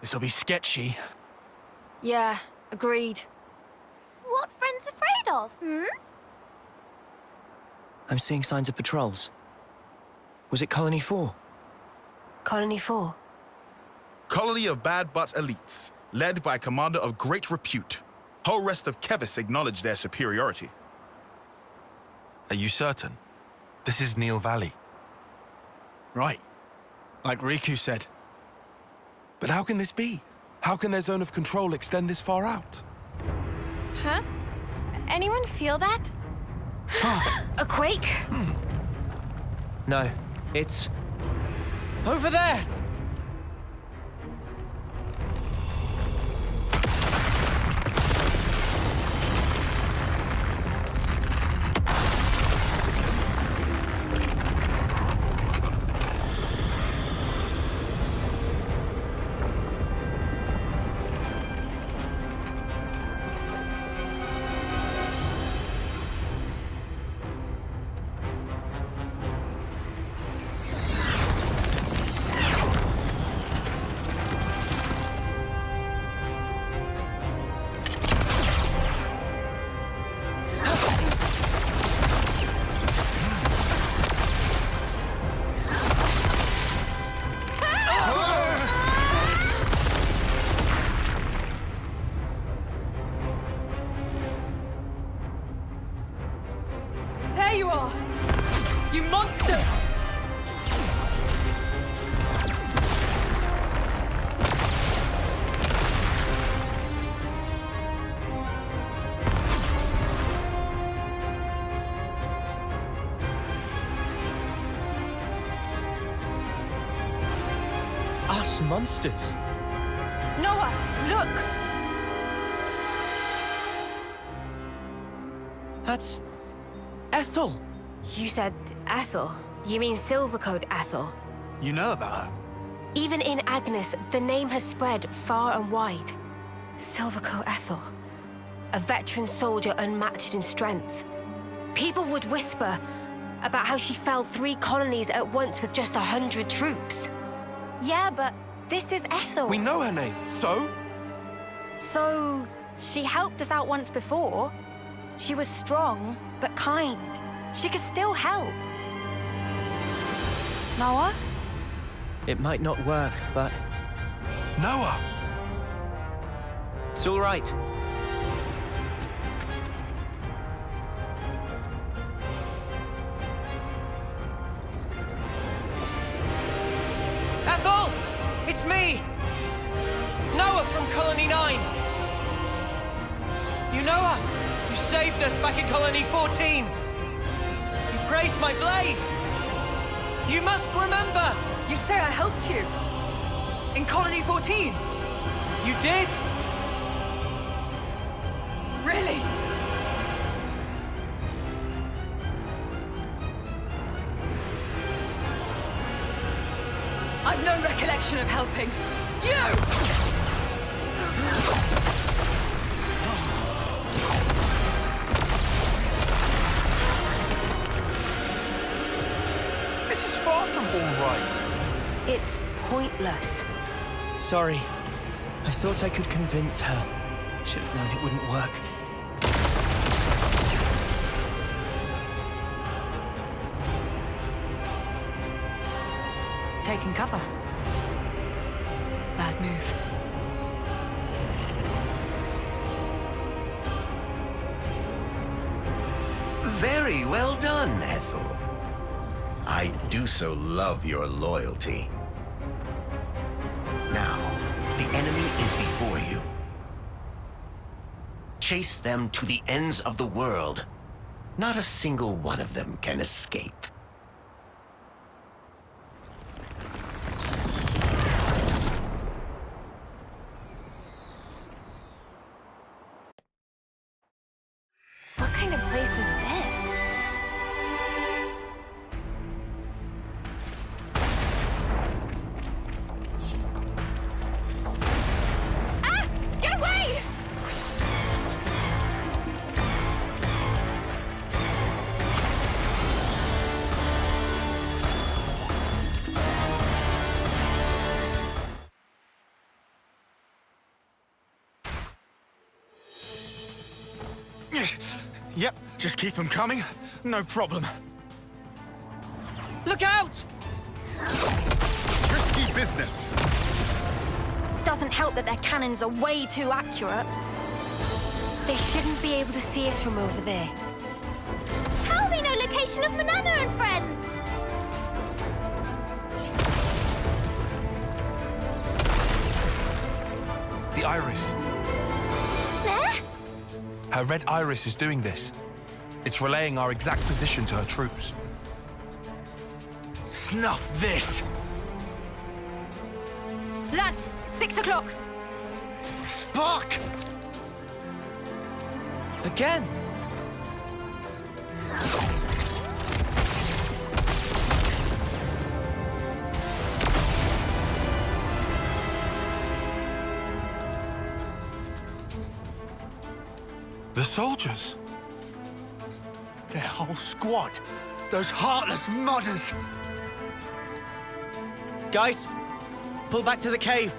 This'll be sketchy. Yeah, agreed. What friends afraid of, hmm? I'm seeing signs of patrols. Was it Colony 4? Colony 4. Colony of bad but elites, led by a commander of great repute. Whole rest of Kevis acknowledge their superiority. Are you certain? This is Neil Valley. Right. Like Riku said. But how can this be? How can their zone of control extend this far out? Huh? Anyone feel that? A quake? No, it's... over there! There you are! You monsters! Us monsters? Noah, look! That's... Ethel! You said Ethel. You mean Silvercoat Ethel. You know about her. Even in Agnes, the name has spread far and wide. Silvercoat Ethel. A veteran soldier unmatched in strength. People would whisper about how she felled 3 colonies at once with just 100 troops. Yeah, but this is Ethel. We know her name, so? So, she helped us out once before. She was strong, but kind. She could still help. Noah? It might not work, but Noah! it's all right. Ethel! It's me! Noah from Colony 9! You know us! You saved us back in Colony 14! You praised my blade! You must remember! You say I helped you? In Colony 14? You did! Really? I've no recollection of helping. You! This is far from all right. It's pointless. Sorry. I thought I could convince her. Should have known it wouldn't work. Taking cover. Bad move. Very well done, Ethel. I do so love your loyalty. Now, the enemy is before you. Chase them to the ends of the world. Not a single one of them can escape. What kind of place is this? Ah! Get away! Yep, just keep them coming. No problem. Look out! Risky business. Doesn't help that their cannons are way too accurate. They shouldn't be able to see us from over there. How they know location of Banana and friends? The iris. There? Her red iris is doing this. It's relaying our exact position to her troops. Snuff this! Lads, 6 o'clock. Spark! Again? The soldiers. Their whole squad. Those heartless mudders. Guys, pull back to the cave.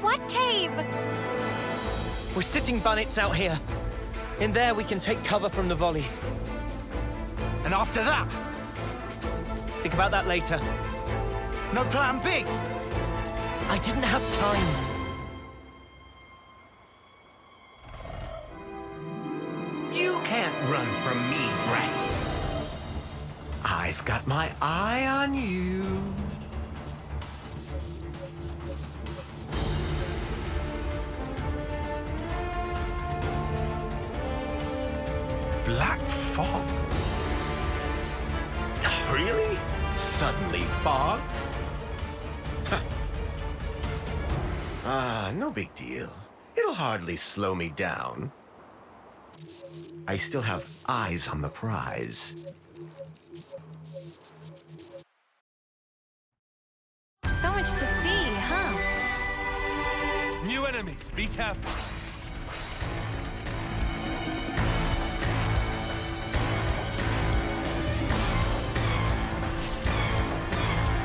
What cave? We're sitting bunnets out here. In there, we can take cover from the volleys. And after that, Think about that later. no plan B. I didn't have time. You can't run from me, Brat. I've got my eye on you. Black fog. Really? Suddenly fog? No big deal. It'll hardly slow me down. I still have eyes on the prize. So much to see, huh? New enemies, be careful.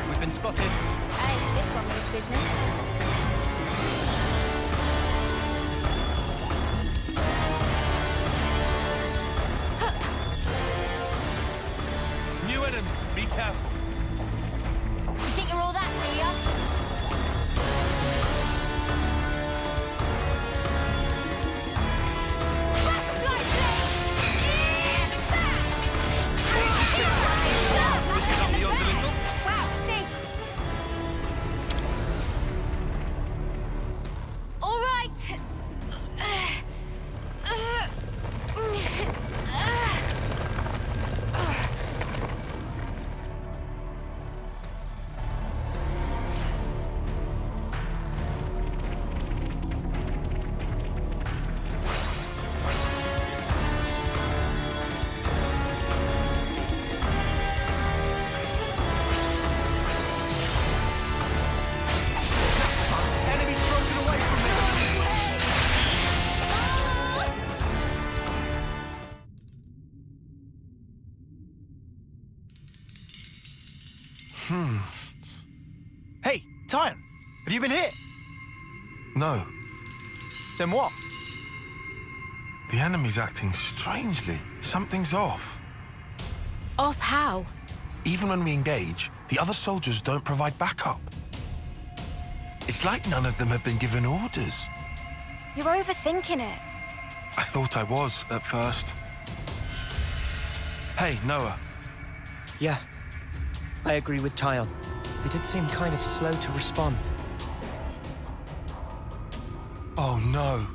We've been spotted. Hey, this one means business. New enemies, be careful. You think you're all that, do ya? Wow, thanks. All right. Enemies broken away from me. Hey, Tyan, have you been hit? No, Then what? the enemy's acting strangely. Something's off. Off how? Even when we engage, the other soldiers don't provide backup. It's like none of them have been given orders. You're overthinking it. I thought I was at first. Hey, Noah. Yeah, I agree with Tyon. They did seem kind of slow to respond. Oh no.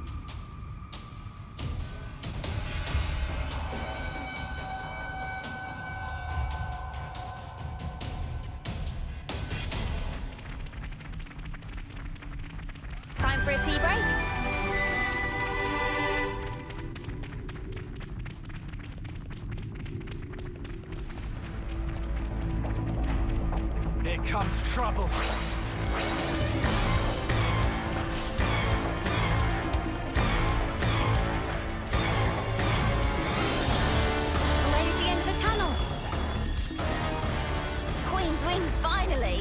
Time for a tea break? Here comes trouble. Right at the end of the tunnel. Queen's wings, finally.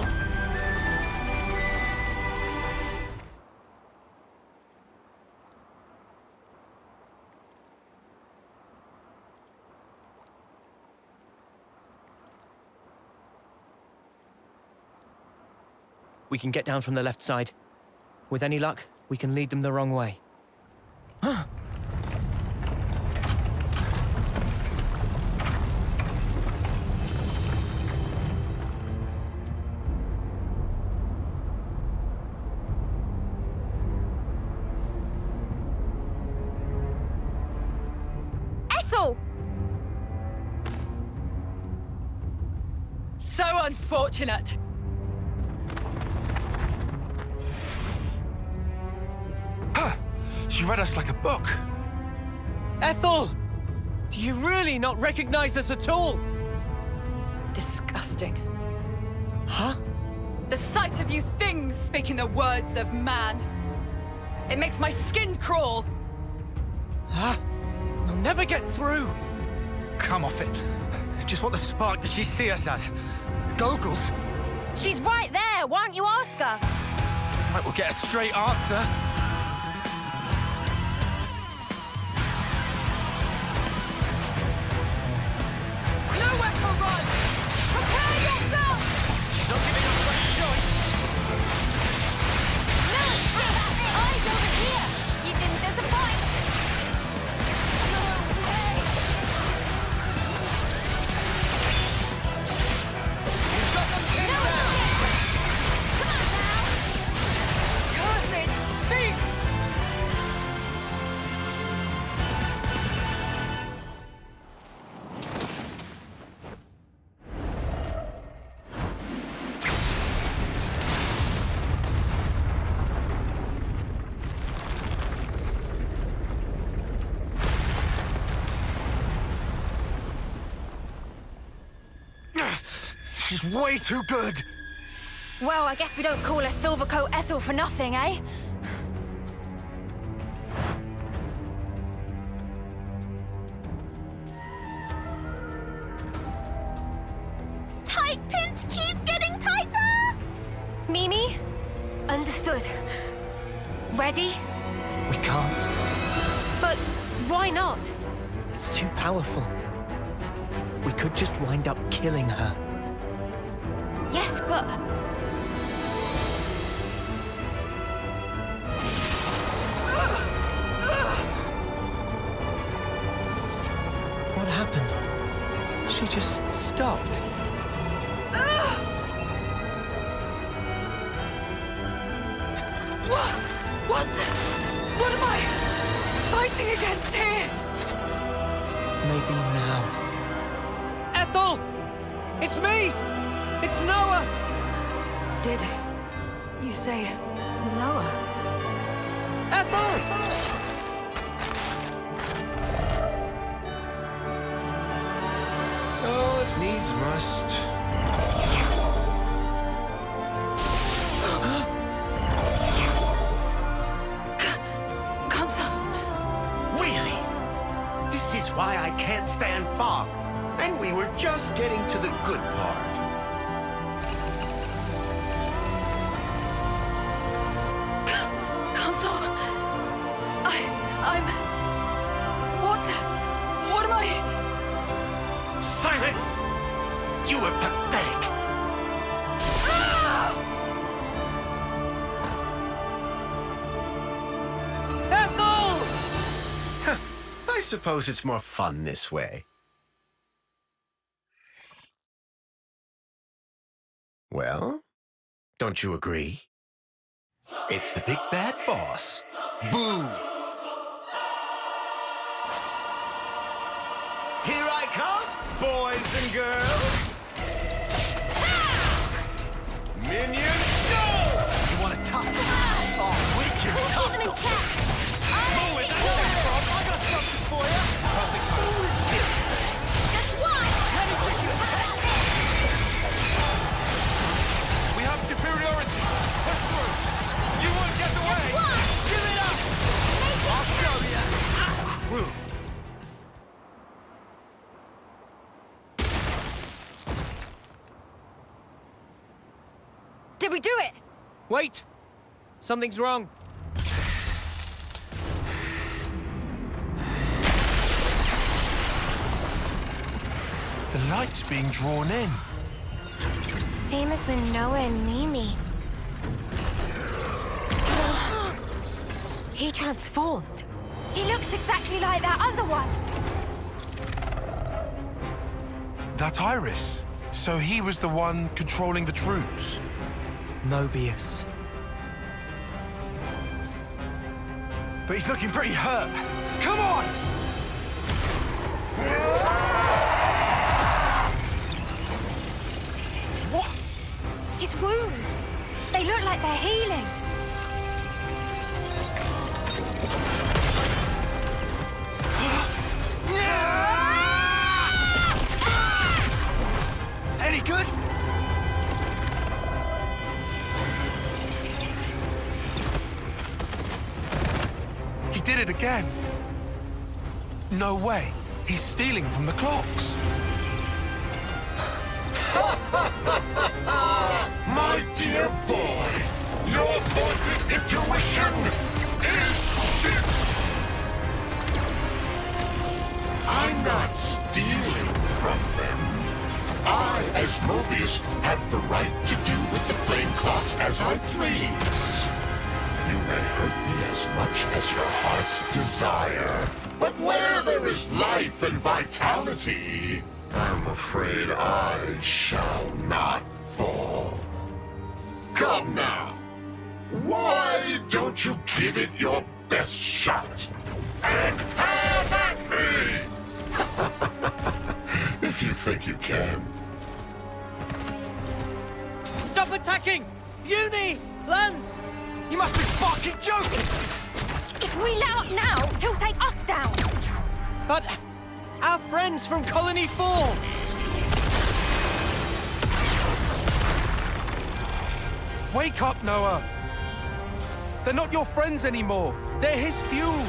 We can get down from the left side. With any luck, we can lead them the wrong way. Ethel! So unfortunate. She read us like a book. Ethel! Do you really not recognize us at all? Disgusting. Huh? The sight of you things speaking the words of man. It makes my skin crawl. Huh? We'll never get through. Come off it. Just what the spark does she see us as? Goggles? She's right there. Why don't you ask her? Right, we'll get a straight answer. Nowhere to run! Prepare yourself! She's not giving us much choice. Eyes over here! You didn't disappoint! We've got them pinned down! Cursed beasts! She's way too good. Well, I guess we don't call her Silvercoat Ethel for nothing, eh? Tight pinch keeps getting tighter! Mimi? Understood. Ready? We can't. But why not? It's too powerful. We could just wind up killing her. Yes, but... What happened? She just stopped. What? What am I fighting against here? Maybe now. Ethel! It's me! It's Noah! Did you say Noah? Ethel! Oh, it needs must. Consul? Really? This is why I can't stand fog. And we were just getting to the good part. Consul? I'm... What am I... Silence! You were pathetic. Ethel! I suppose it's more fun this way. Well, don't you agree? It's the big bad boss. Boo! Here I come, boys and girls! Minions, go! You want to tussle? Oh, we can Keep them in tussle. check! Move it, that's it, Bob. I got something for you. Perfect time. Just one! We have superiority. Push through. You won't get away. One! Give it up. I'll show you. Did we do it? Wait! Something's wrong. The light's being drawn in. Same as with Noah and Mimi. transformed. He looks exactly like that other one. That Iris. So he was the one controlling the troops. Mobius. But he's looking pretty hurt. Come on! What? His wounds. They look like they're healing. Any good? He did it again. No way. He's stealing from the clocks. My dear boy, your vaunted intuition is shit! I'm not stealing from them. I, as Mobius, have the right to do with the flame clocks as I please. You may hurt me as much as your heart's desire, but where there is life and vitality, I'm afraid I shall not fall. Come now. Why don't you give it your best shot? And have at me! If you think you can. Stop attacking! Uni! Lance! You must be fucking joking! If we let up now, he'll take us down. But our friends from Colony 4! Wake up, Noah! They're not your friends anymore. They're his fuel.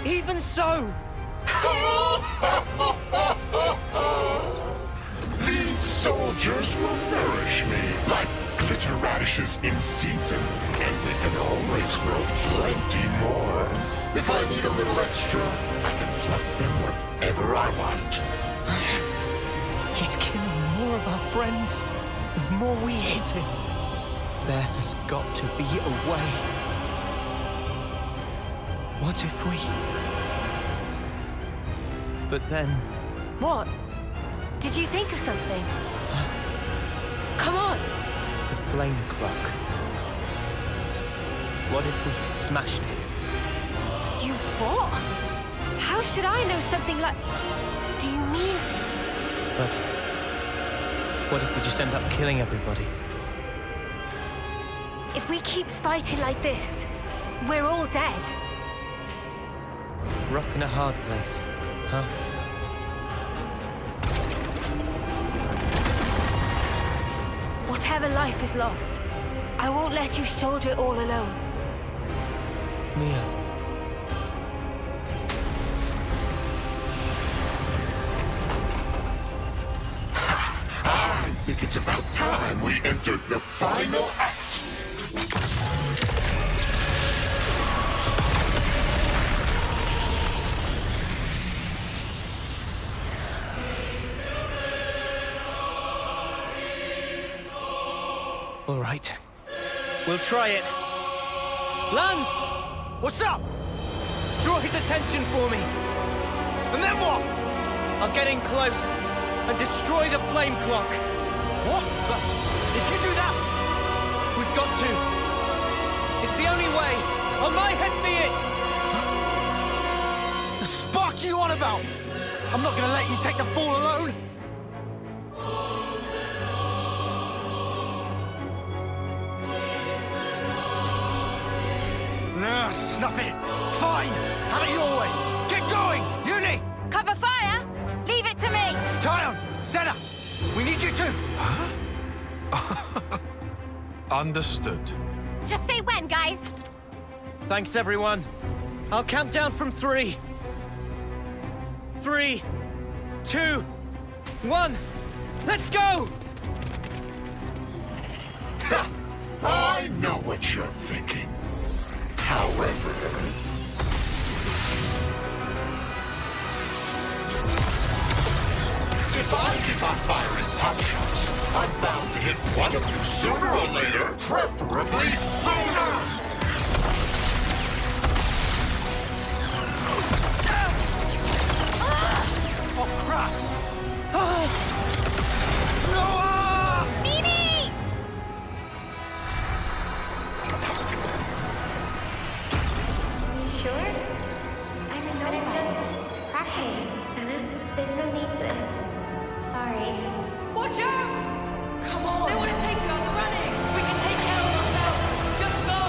Even so! These soldiers will nourish me like glitter radishes in season, and we can always grow plenty more. If I need a little extra, I can pluck them whenever I want. He's killing more of our friends the more we hit him. There has got to be a way. What if we... But then... What? Did you think of something? Come on! The flame clock. What if we smashed it? You what? How should I know something like... Do you mean... But what if we just end up killing everybody? If we keep fighting like this, we're all dead. Rock in a hard place, huh? Whatever life is lost, I won't let you shoulder it all alone. Mia. I think it's about time we entered the final act. All right. We'll try it. Lance! What's up? Draw his attention for me. And then what? I'll get in close and destroy the flame clock. What? But if you do that... We've got to. It's the only way. On my head be it. The spark you on about? I'm not gonna let you take the fall alone. No, snuff it. Fine. Have it your way. Get going. Uni. Cover fire! Leave it to me! Tyon. Senna. We need you too. Understood. Just say when, guys. Thanks, everyone. I'll count down from 3. 3, 2, 1. Let's go! I know what you're thinking. However... if I keep on firing potshots, I'm bound to hit one of you sooner or later, preferably sooner! Nora! Noah! Mimi! You sure? I'm just practicing, Senna. There's no need for this. Sorry. Watch out! Come on! They want to take you out the running! We can take care of ourselves! Just go!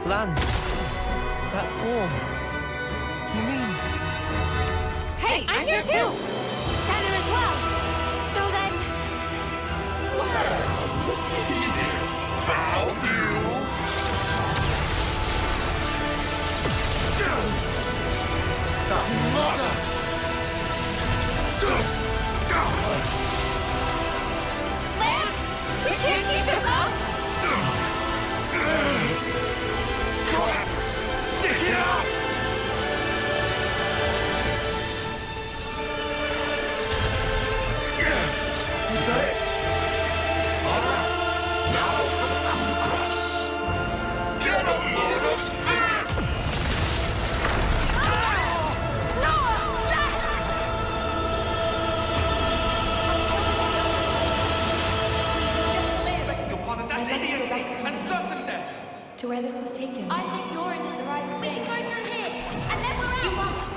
Lance, that form. You mean... Hey, I'm here too! Senna as well! So then... Found you! The mother! Lance! We can't keep this up! Dig it up! Is that it? Now for the coup de grace. Get a load of this! Your pardon, that's idiocy and certain death. To where this was taken. I think Yorin did the right thing. We can go through here, and then we're out! You must!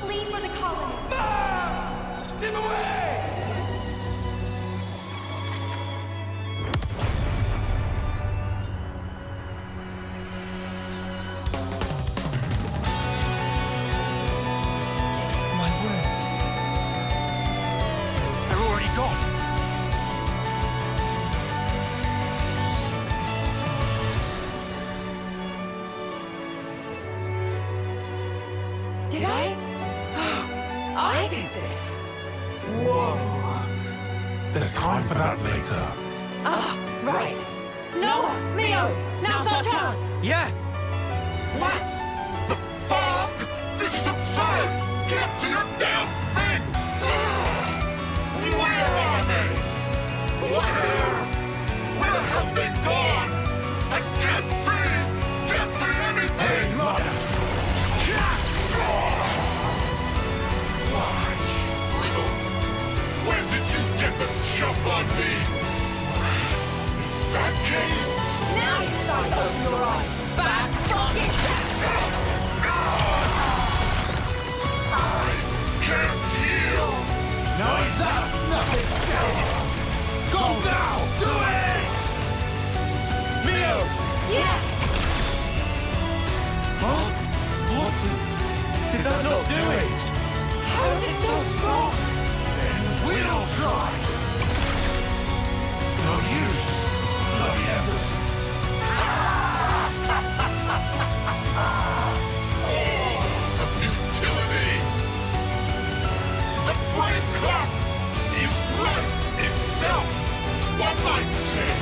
Flee for the colony! Him away! My words. They're already gone. Did I? I did this! Whoa! There's time for that later. Ah, right. Noah! Leo! Now's our chance! Yeah! What the fuck? This is absurd! Can't see a damn thing! Where are they? Where have they gone? I can't see anything! Mother! Why, little? When did you get the jump on me? That case? Now you start to open your eyes! Bad fucking I can't heal! No, that's nothing. Go now! Do it! Mio! Yeah! Huh? What? Did that not do it? How is it so strong? We'll try! No use! Bloody embers! Oh, the futility! The flame clock is life itself! One might say,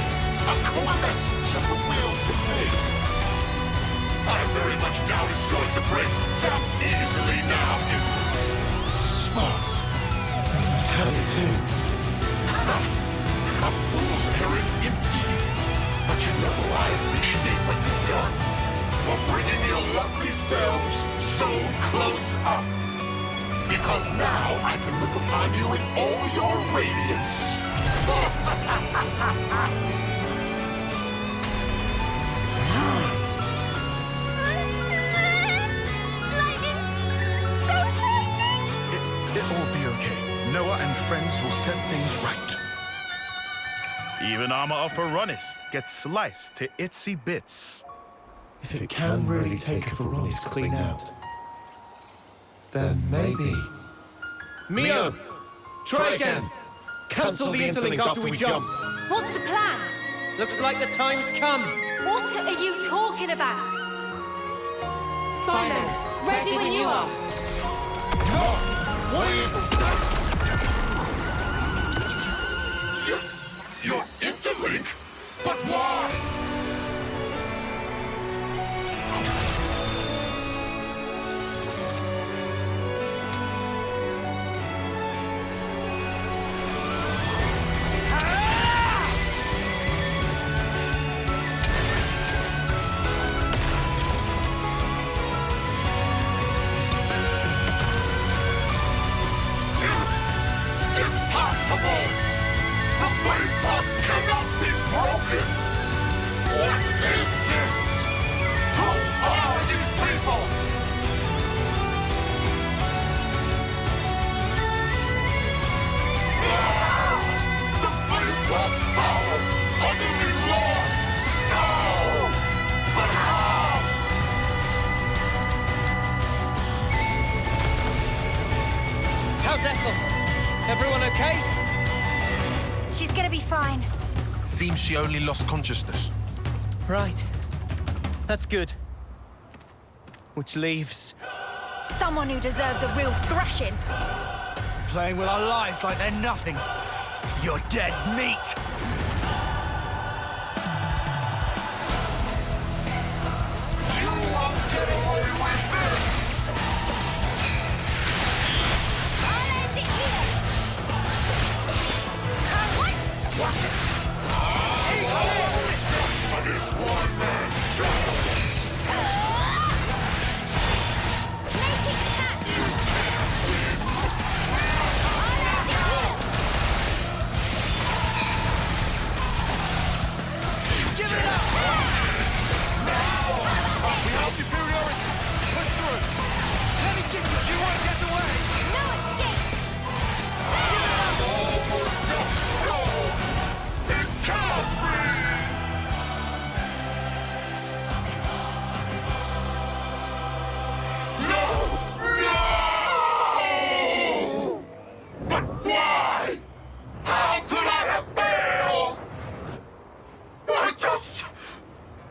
a coalescence of the will to live. I very much doubt it's going to break that easily now, is it? Smart. They must have it too. A fool's errand indeed. But you know I appreciate what you've done for bringing your lovely selves so close up. Because now I can look upon you in all your radiance. It'll be okay. Noah and friends will set things right. Even armor of Veronis gets sliced to itsy bits. If it can really take a Veronis clean out, then maybe... Mio! Try again! Cancel the interlink after we jump! What's the plan? Looks like the time's come! What are you talking about? Philo, ready when you are! Your interlink? But why? gonna be fine. Seems she only lost consciousness. Right. That's good. Which leaves... Someone who deserves a real thrashing. Playing with our lives like they're nothing. You're dead meat! You won't get away with this! I'll end it here! Watch it! But it's one-man show! Make it catch! I'll end it here! Give it up! We have superiority! Push through! Let me kick you! You won't get away! No escape! It can't be! No! No! But why? How could I have failed? I just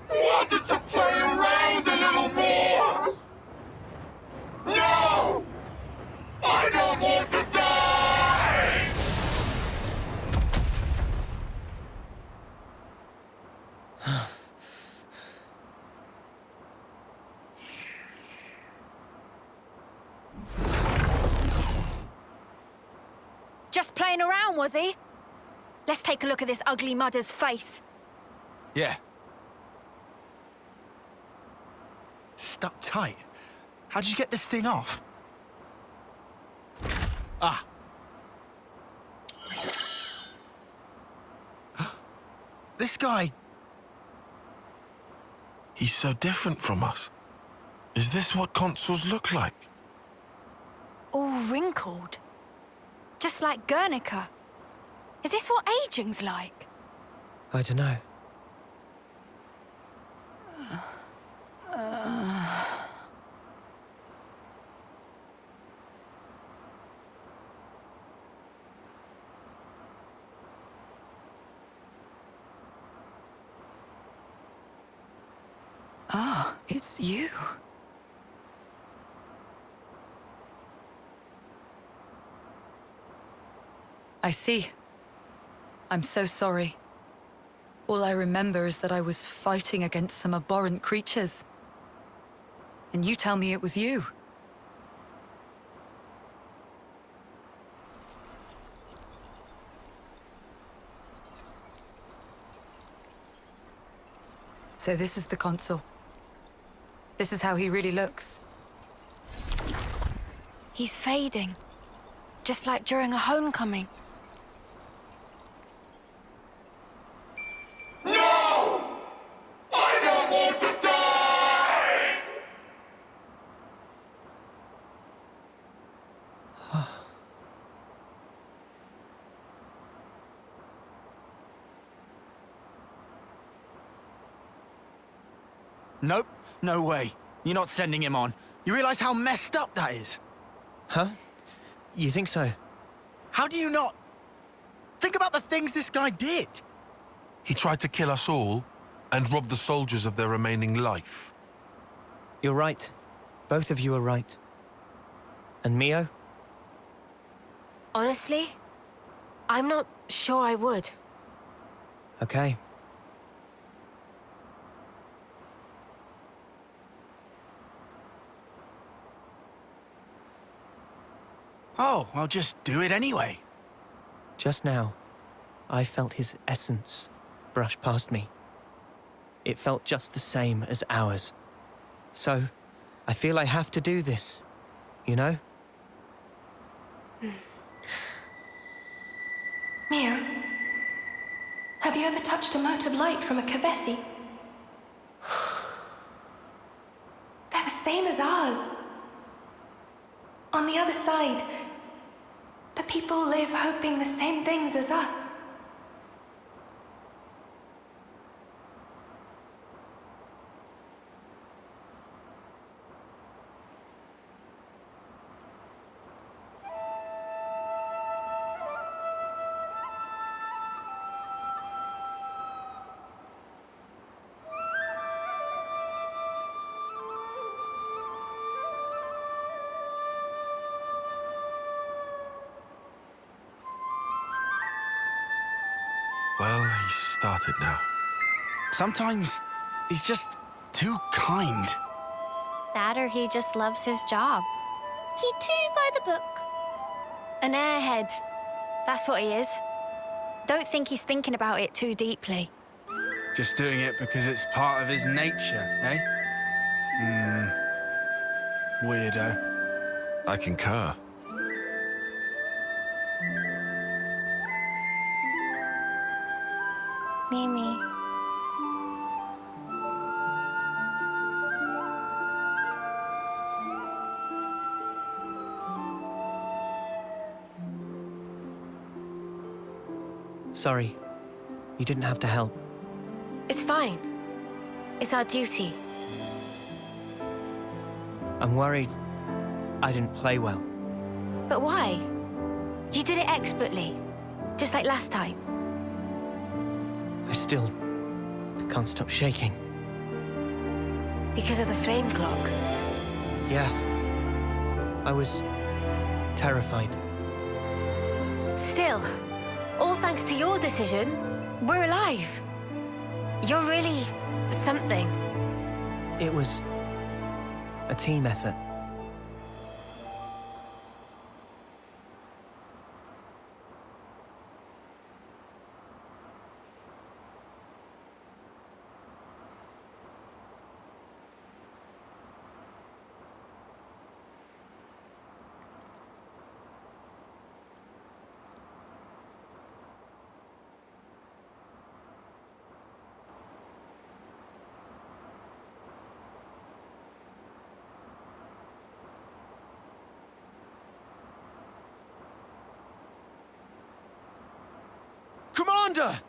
wanted to play around a little more! No! I don't want to die! Just playing around, was he? Let's take a look at this ugly mudder's face. Yeah. Stuck tight. How'd you get this thing off? Ah. This guy... He's so different from us. Is this what consuls look like? All wrinkled. Just like Guernica. Is this what aging's like? I don't know. Ah, it's you. I see. I'm so sorry. All I remember is that I was fighting against some abhorrent creatures. And you tell me it was you. So this is the consul. This is how he really looks. He's fading. Just like during a homecoming. No! I don't want to die! Nope. No way. You're not sending him on. You realize how messed up that is? Huh? You think so? How do you not... Think about the things this guy did. He tried to kill us all and rob the soldiers of their remaining life. You're right. Both of you are right. And Mio? Honestly, I'm not sure I would. Okay. Oh, I'll just do it anyway. Just now, I felt his essence brush past me. It felt just the same as ours. So, I feel I have to do this, you know? Mio, have you ever touched a mote of light from a Kavesi? They're the same as ours. On the other side, the people live hoping the same things as us. Well, he's started now. Sometimes he's just too kind. That or he just loves his job. He too by the book. An airhead. That's what he is. Don't think he's thinking about it too deeply. Just doing it because it's part of his nature, eh? Weirdo. I concur. Mimi. Sorry. You didn't have to help. It's fine. It's our duty. I'm worried I didn't play well. But why? You did it expertly, just like last time. I still can't stop shaking. Because of the flame clock. Yeah. I was terrified. Still, all thanks to your decision, we're alive. You're really something. It was a team effort. Commander!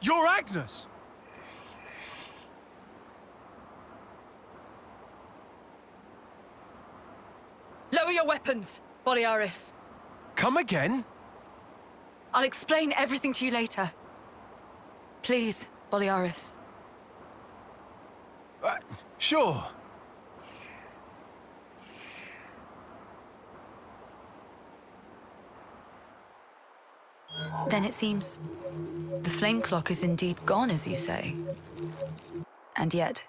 You're Agnes! Lower your weapons, Boliaris. Come again? I'll explain everything to you later. Please, Boliaris. Sure. Then it seems the flame clock is indeed gone, as you say. And yet,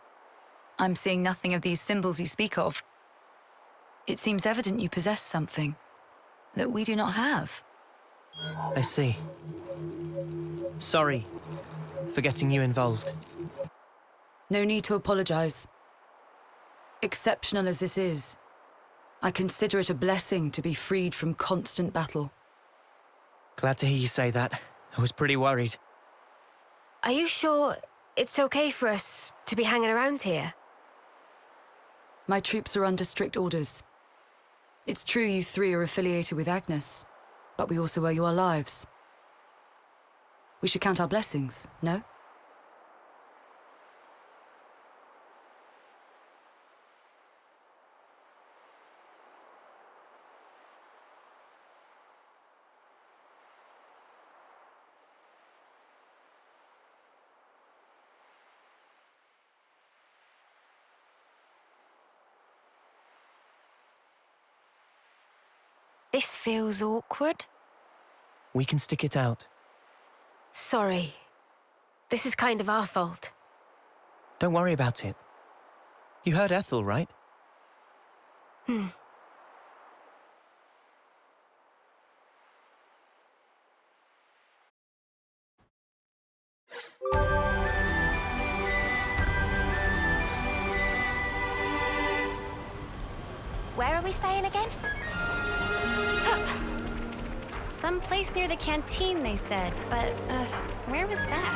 I'm seeing nothing of these symbols you speak of. It seems evident you possess something that we do not have. I see. Sorry for getting you involved. No need to apologize. Exceptional as this is, I consider it a blessing to be freed from constant battle. Glad to hear you say that. I was pretty worried. Are you sure it's okay for us to be hanging around here? My troops are under strict orders. It's true you three are affiliated with Agnes, but we also owe you our lives. We should count our blessings, no? This feels awkward. We can stick it out. Sorry. This is kind of our fault. Don't worry about it. You heard Ethel, right? Where are we staying again? Some place near the canteen, they said, but where was that?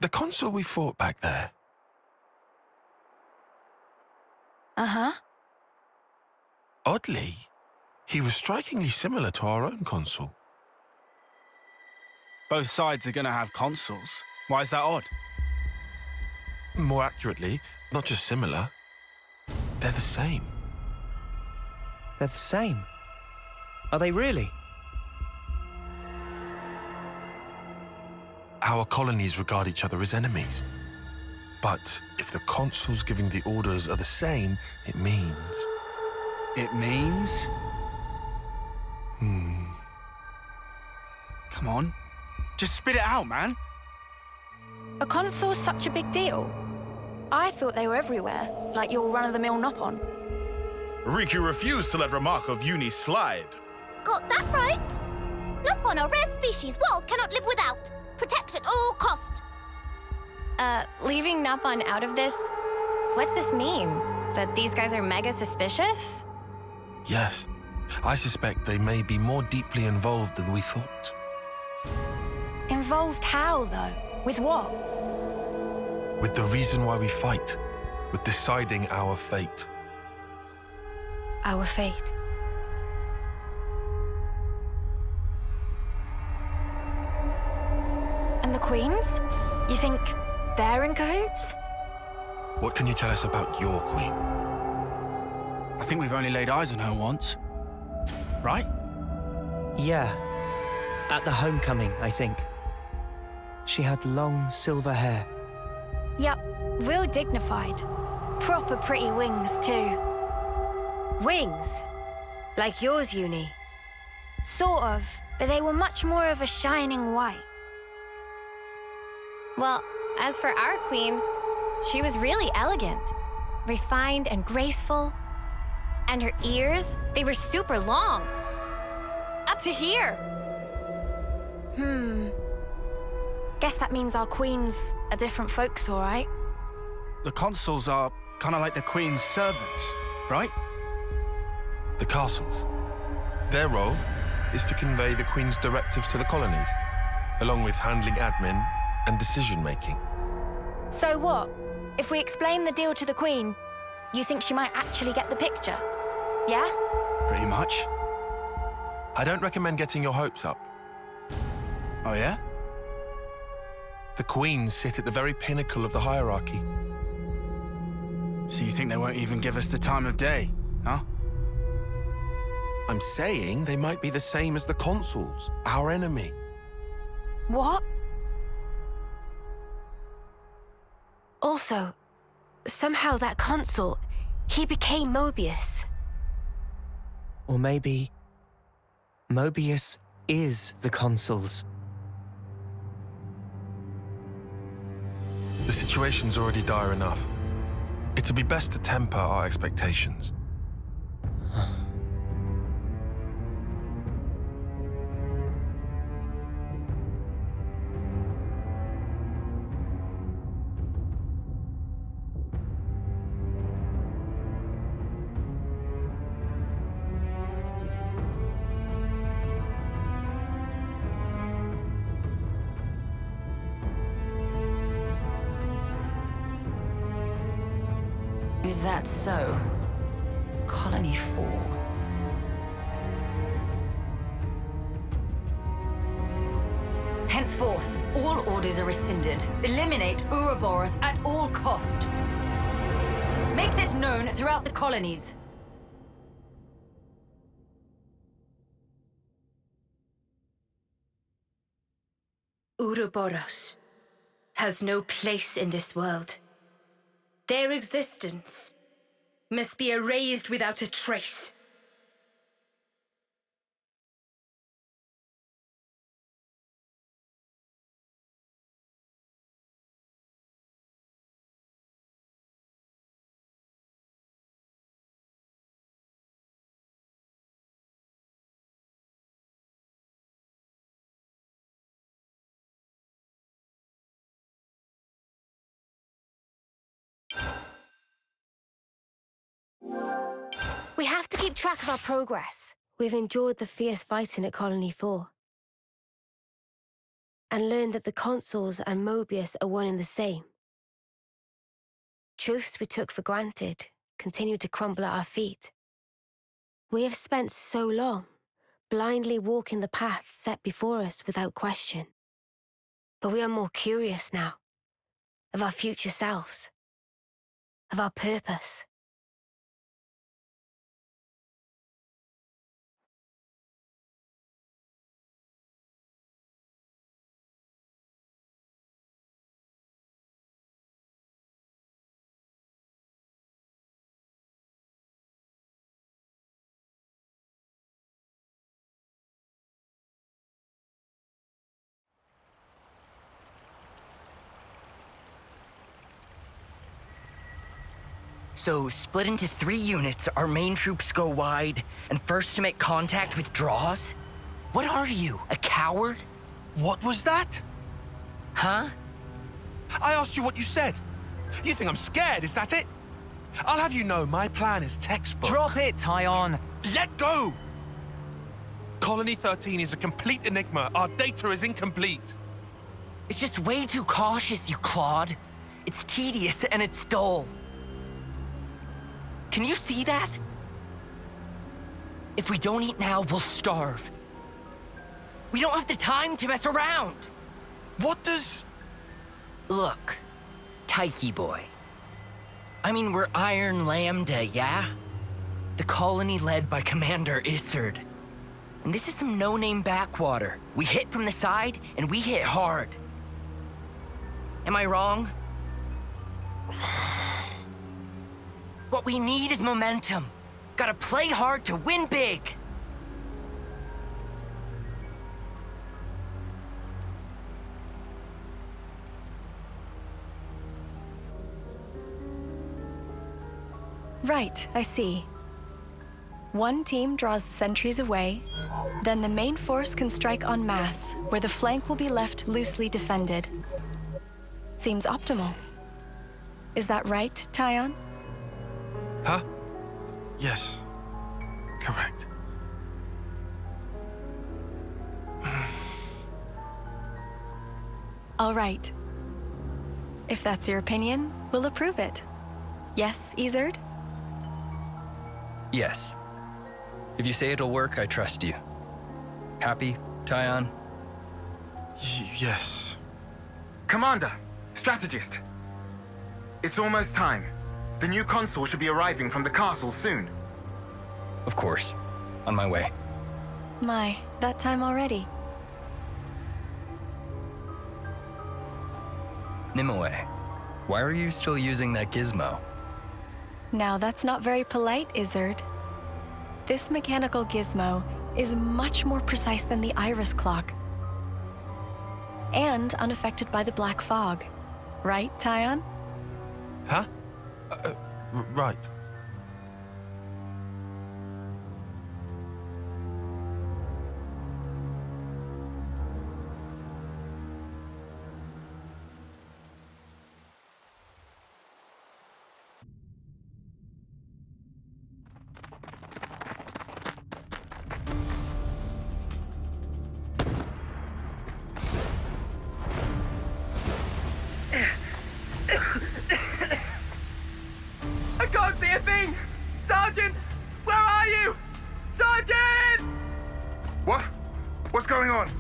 The consul we fought back there. Uh-huh. Oddly, he was strikingly similar to our own consul. Both sides are gonna have consuls. Why is that odd? More accurately, not just similar, they're the same. They're the same. Are they really? Our colonies regard each other as enemies. But if the consuls giving the orders are the same, it means... It means? Come on. Just spit it out, man. A consul's such a big deal. I thought they were everywhere, like your run-of-the-mill Nopon. Riku refused to let remark of Uni slide. Got that right? Nopon, a rare species world cannot live without. Protect at all cost. Leaving Nopon out of this? What's this mean? That these guys are mega suspicious? Yes, I suspect they may be more deeply involved than we thought. Involved how, though? With what? With the reason why we fight, with deciding our fate. Our fate. And the queens? You think they're in cahoots? What can you tell us about your queen? I think we've only laid eyes on her once. Right? Yeah. At the homecoming, I think. She had long silver hair. Yup, real dignified. Proper pretty wings, too. Wings? Like yours, Uni? Sort of, but they were much more of a shining white. Well, as for our queen, she was really elegant. Refined and graceful. And her ears, they were super long. Up to here. Guess that means our queens are different folks, all right? The consuls are kind of like the queen's servants, right? The castles. Their role is to convey the queen's directives to the colonies, along with handling admin and decision-making. So what? If we explain the deal to the queen, you think she might actually get the picture? Yeah? Pretty much. I don't recommend getting your hopes up. Oh, yeah? The queens sit at the very pinnacle of the hierarchy. So you think they won't even give us the time of day, huh? I'm saying they might be the same as the consuls, our enemy. What? Also, somehow that consul, he became Mobius. Or maybe... Mobius is the consuls. The situation's already dire enough. It'd be best to temper our expectations. Is that so? Colony 4. Henceforth, all orders are rescinded. Eliminate Ouroboros at all cost. Make this known throughout the colonies. Ouroboros has no place in this world. Their existence must be erased without a trace. We have to keep track of our progress. We've endured the fierce fighting at Colony 4. and learned that the consuls and Mobius are one and the same. Truths we took for granted continue to crumble at our feet. We have spent so long blindly walking the path set before us without question. But we are more curious now, of our future selves, of our purpose. So, split into 3 units, our main troops go wide, and first to make contact withdraws? What are you, a coward? What was that? Huh? I asked you what you said. You think I'm scared, is that it? I'll have you know my plan is textbook. Drop it, Tyon! Let go! Colony 13 is a complete enigma. Our data is incomplete. It's just way too cautious, you clod. It's tedious and it's dull. Can you see that? If we don't eat now, we'll starve. We don't have the time to mess around. What does... Look, Tyche boy. I mean, we're Iron Lambda, yeah? The colony led by Commander Isard. And this is some no-name backwater. We hit from the side, and we hit hard. Am I wrong? What we need is momentum. Gotta play hard to win big. Right, I see. One team draws the sentries away, then the main force can strike en masse, where the flank will be left loosely defended. Seems optimal. Is that right, Tyon? Huh? Yes. Correct. All right. If that's your opinion, we'll approve it. Yes, Isard? Yes. If you say it'll work, I trust you. Happy, Tyon? Yes. Commander, strategist. It's almost time. The new consul should be arriving from the castle soon. Of course. On my way. My, that time already. Nimue, why are you still using that gizmo? Now that's not very polite, Isard. This mechanical gizmo is much more precise than the iris clock. And unaffected by the black fog. Right, Tyon? Huh? Right. I can't see a thing! Sergeant! Where are you? Sergeant! What? What's going on?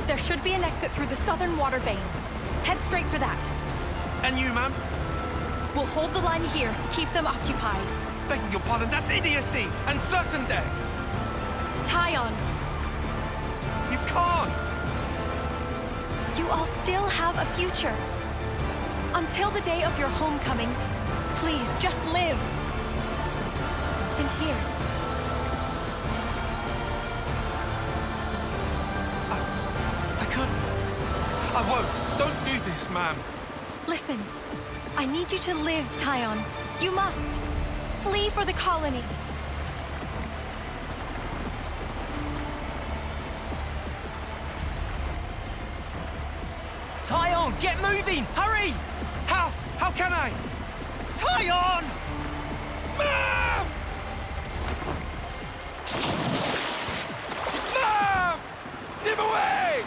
There should be an exit through the southern water vein. Head straight for that. And you, ma'am? We'll hold the line here, keep them occupied. Begging your pardon, that's idiocy and certain death. Tyon! Tyon! You can't! You all still have a future. Until the day of your homecoming, please, just live. And here. I couldn't. I won't. Don't do this, ma'am. Listen, I need you to live, Tyon. You must. Flee for the colony. Tyon, get moving! Hurry! How? How can I? Tyon! Ma'am! Ma'am! Nip away!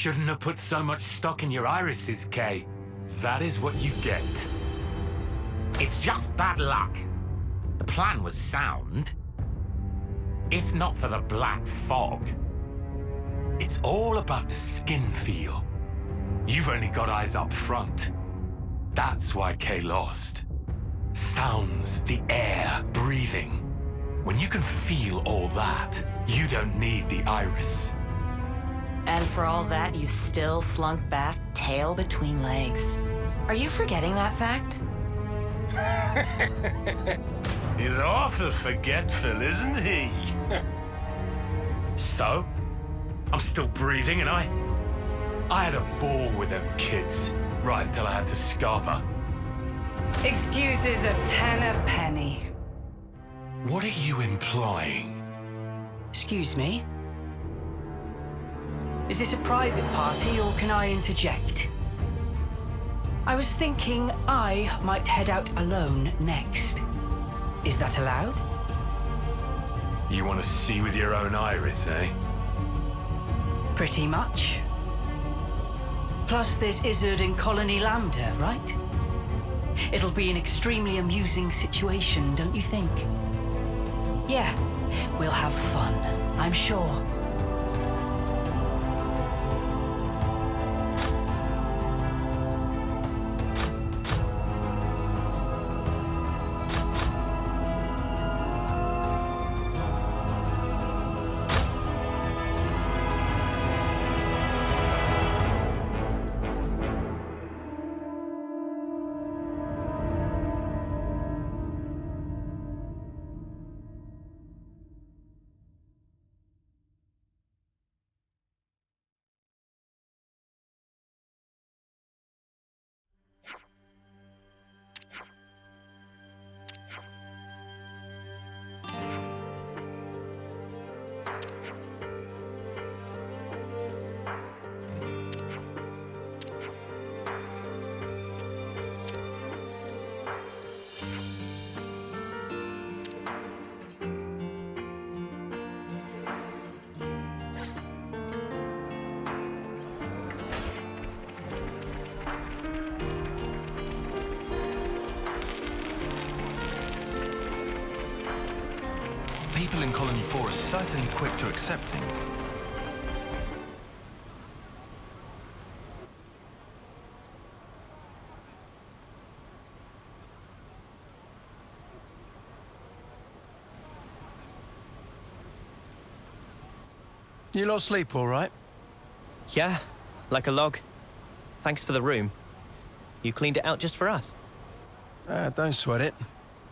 Shouldn't have put so much stock in your irises, Kay. That is what you get. It's just bad luck. The plan was sound. If not for the black fog. It's all about the skin feel. You've only got eyes up front. That's why Kay lost. Sounds, the air, breathing. When you can feel all that, you don't need the iris. And for all that, you still slunk back, tail between legs. Are you forgetting that fact? He's awful forgetful, isn't he? So, I'm still breathing, and I had a ball with them kids, right until I had to scarf her. Excuses of 10 a penny. What are you implying? Excuse me? Is this a private party, or can I interject? I was thinking I might head out alone next. Is that allowed? You want to see with your own iris, eh? Pretty much. Plus, there's Izzard and Colony Lambda, right? It'll be an extremely amusing situation, don't you think? Yeah, we'll have fun, I'm sure. People in Colony 4 are certainly quick to accept things. You lot sleep all right? Yeah, like a log. Thanks for the room. You cleaned it out just for us. Don't sweat it.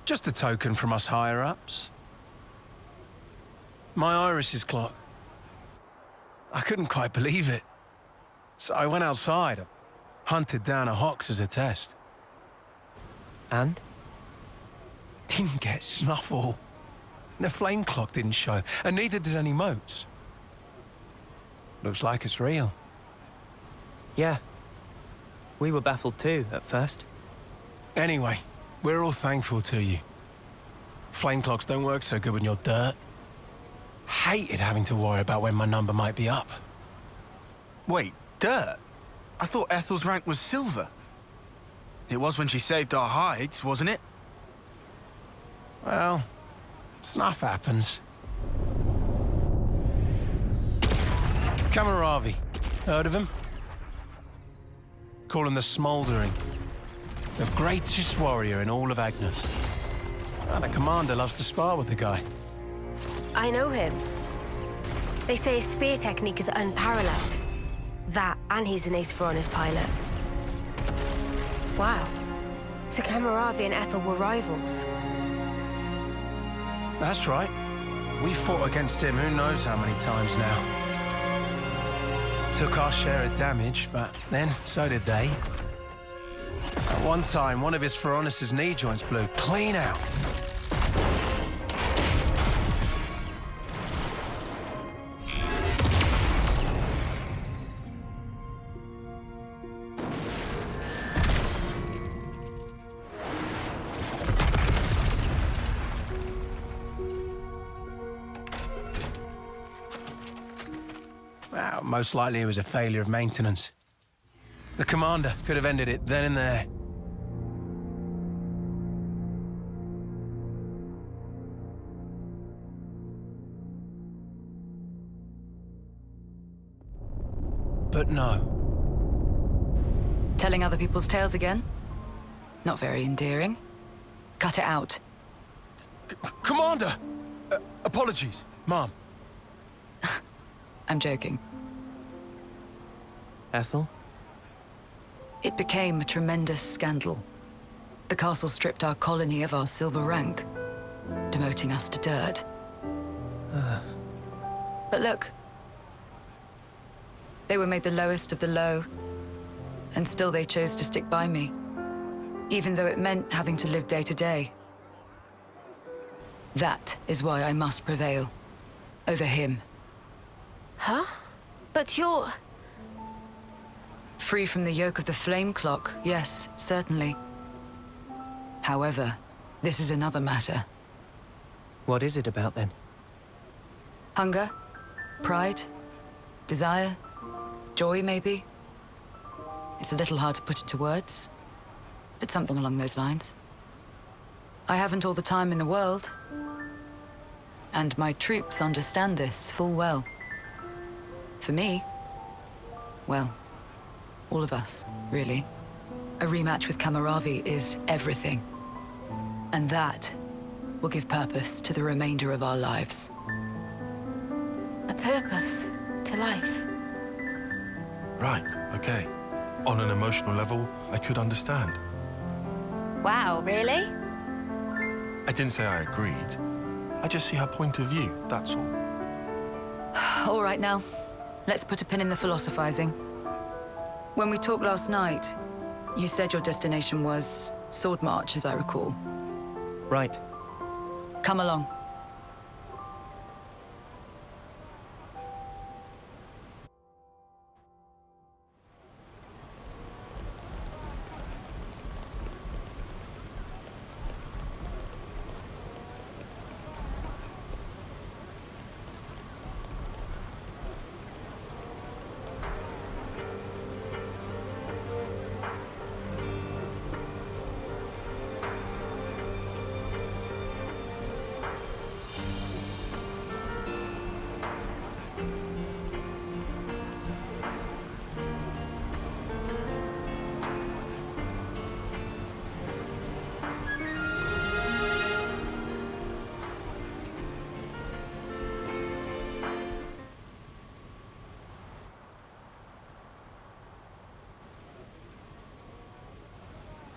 Just a token from us higher-ups. My iris's clock. I couldn't quite believe it. So I went outside, hunted down a Hox as a test. And? Didn't get snuffle. The flame clock didn't show, and neither did any motes. Looks like it's real. Yeah. We were baffled too, at first. Anyway, we're all thankful to you. Flame clocks don't work so good when you're dirt. Hated having to worry about when my number might be up. Wait, dirt? I thought Ethel's rank was silver. It was when she saved our hides, wasn't it? Well, stuff happens. Kamaravi. Heard of him? Call him the Smouldering. The greatest warrior in all of Agnes. And the commander loves to spar with the guy. I know him. They say his spear technique is unparalleled. That, and he's an ace for honest pilot. Wow. So Kamaravi and Ethel were rivals. That's right. We fought against him who knows how many times now. Took our share of damage, but then so did they. At one time, one of his Feronis' knee joints blew clean out. Well, most likely it was a failure of maintenance. The commander could have ended it then and there. But no. Telling other people's tales again? Not very endearing. Cut it out. Commander! Apologies, Mom. I'm joking. Ethel? It became a tremendous scandal. The castle stripped our colony of our silver rank, demoting us to dirt. But look. They were made the lowest of the low, and still they chose to stick by me, even though it meant having to live day to day. That is why I must prevail over him. Huh? But you're... Free from the yoke of the flame clock, yes, certainly. However, this is another matter. What is it about then? Hunger? Pride? Desire? Joy, maybe? It's a little hard to put into words, but something along those lines. I haven't all the time in the world, and my troops understand this full well. For me, well, all of us, really. A rematch with Kamaravi is everything. And that will give purpose to the remainder of our lives. A purpose to life. Right, okay. On an emotional level, I could understand. Wow, really? I didn't say I agreed. I just see her point of view, that's all. All right now, let's put a pin in the philosophizing. When we talked last night, you said your destination was Sword March, as I recall. Right. Come along.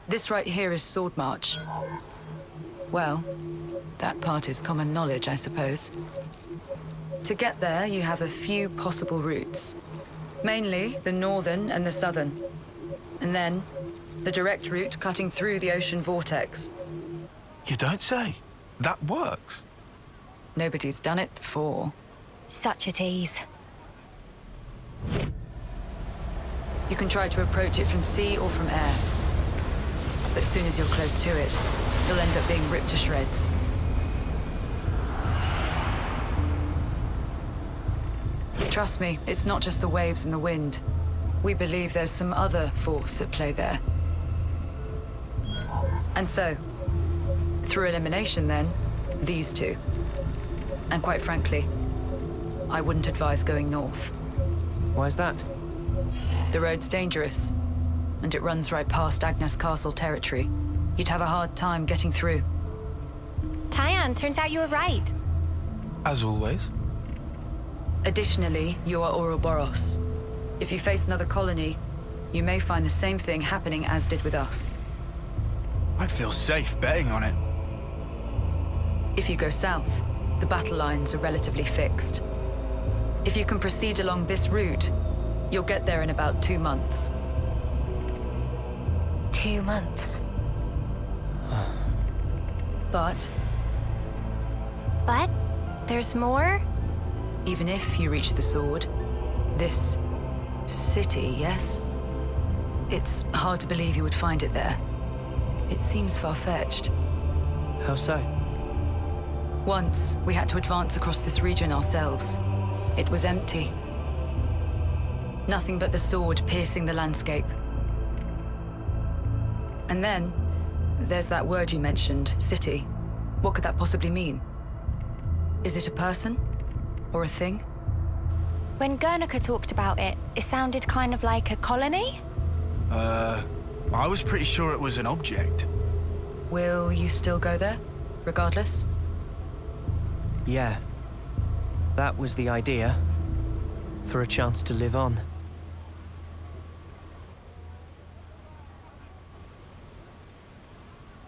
This right here is Sword March. Well, that part is common knowledge, I suppose. To get there, you have a few possible routes. Mainly the northern and the southern. And then, the direct route cutting through the ocean vortex. You don't say. That works. Nobody's done it before. Such a tease. You can try to approach it from sea or from air. But as soon as you're close to it, you'll end up being ripped to shreds. Trust me, it's not just the waves and the wind. We believe there's some other force at play there. And so, through elimination then, these two. And quite frankly, I wouldn't advise going north. Why's that? The road's dangerous, and it runs right past Agnes Castle territory. You'd have a hard time getting through. Tyon, turns out you were right. As always. Additionally, you are Ouroboros. If you face another colony, you may find the same thing happening as did with us. I'd feel safe betting on it. If you go south, the battle lines are relatively fixed. If you can proceed along this route, you'll get there in about 2 months. 2 months. But there's more? even if you reach the sword, this city, yes? It's hard to believe you would find it there. It seems far-fetched. How so? Once, we had to advance across this region ourselves. It was empty. Nothing but the sword piercing the landscape. And then, there's that word you mentioned, city. What could that possibly mean? Is it a person? Or a thing? When Guernica talked about it, it sounded kind of like a colony? I was pretty sure it was an object. Will you still go there, regardless? Yeah. That was the idea. For a chance to live on.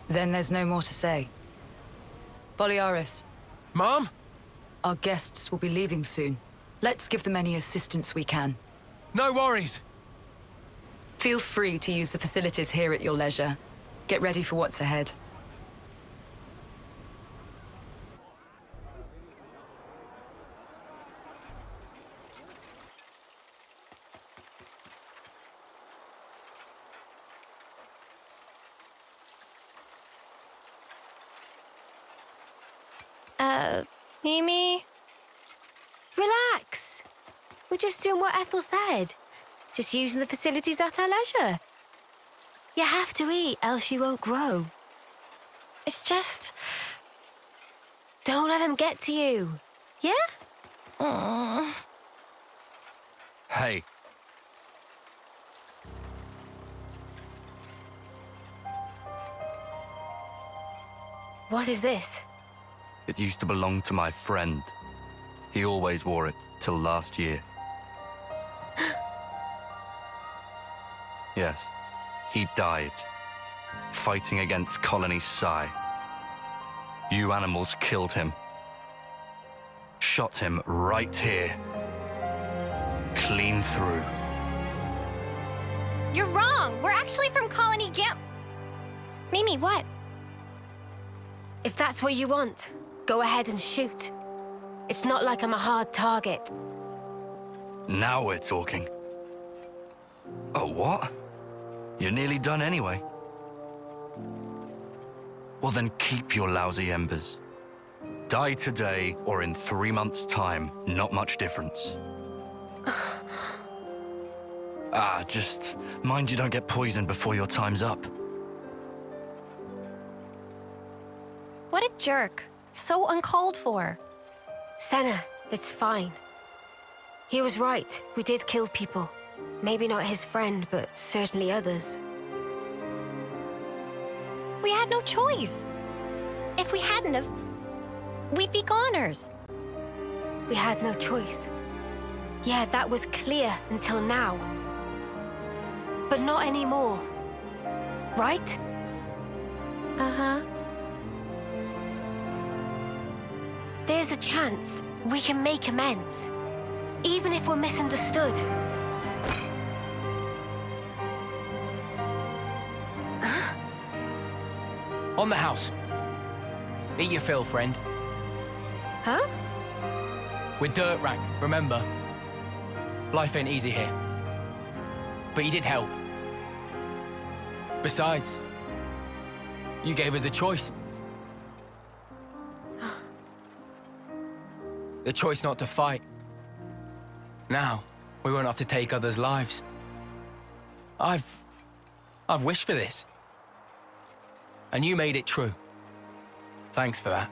Then there's no more to say. Boliaris. Mom? Our guests will be leaving soon. Let's give them any assistance we can. No worries. Feel free to use the facilities here at your leisure. Get ready for what's ahead. Mimi? Relax. We're just doing what Ethel said. Just using the facilities at our leisure. You have to eat, else you won't grow. It's just... Don't let them get to you. Yeah? Hey. What is this? It used to belong to my friend. He always wore it till last year. Yes, he died, fighting against Colony Psi. You animals killed him. Shot him right here. Clean through. You're wrong! We're actually from Colony Gam... Mimi, what? If that's what you want, go ahead and shoot. It's not like I'm a hard target. Now we're talking. Oh, what? You're nearly done anyway. Well, then keep your lousy embers. Die today or in 3 months' time. Not much difference. Just mind you don't get poisoned before your time's up. What a jerk. So uncalled for. Senna, it's fine. He was right. We did kill people. Maybe not his friend, but certainly others. We had no choice. If we hadn't have, we'd be goners. We had no choice. Yeah, that was clear until now. But not anymore. Right? Uh-huh. There's a chance we can make amends, even if we're misunderstood. On the house. Eat your fill, friend. Huh? We're dirt rank, remember? Life ain't easy here. But you did help. Besides, you gave us a choice. The choice not to fight. Now, we won't have to take others' lives. I've wished for this. And you made it true. Thanks for that.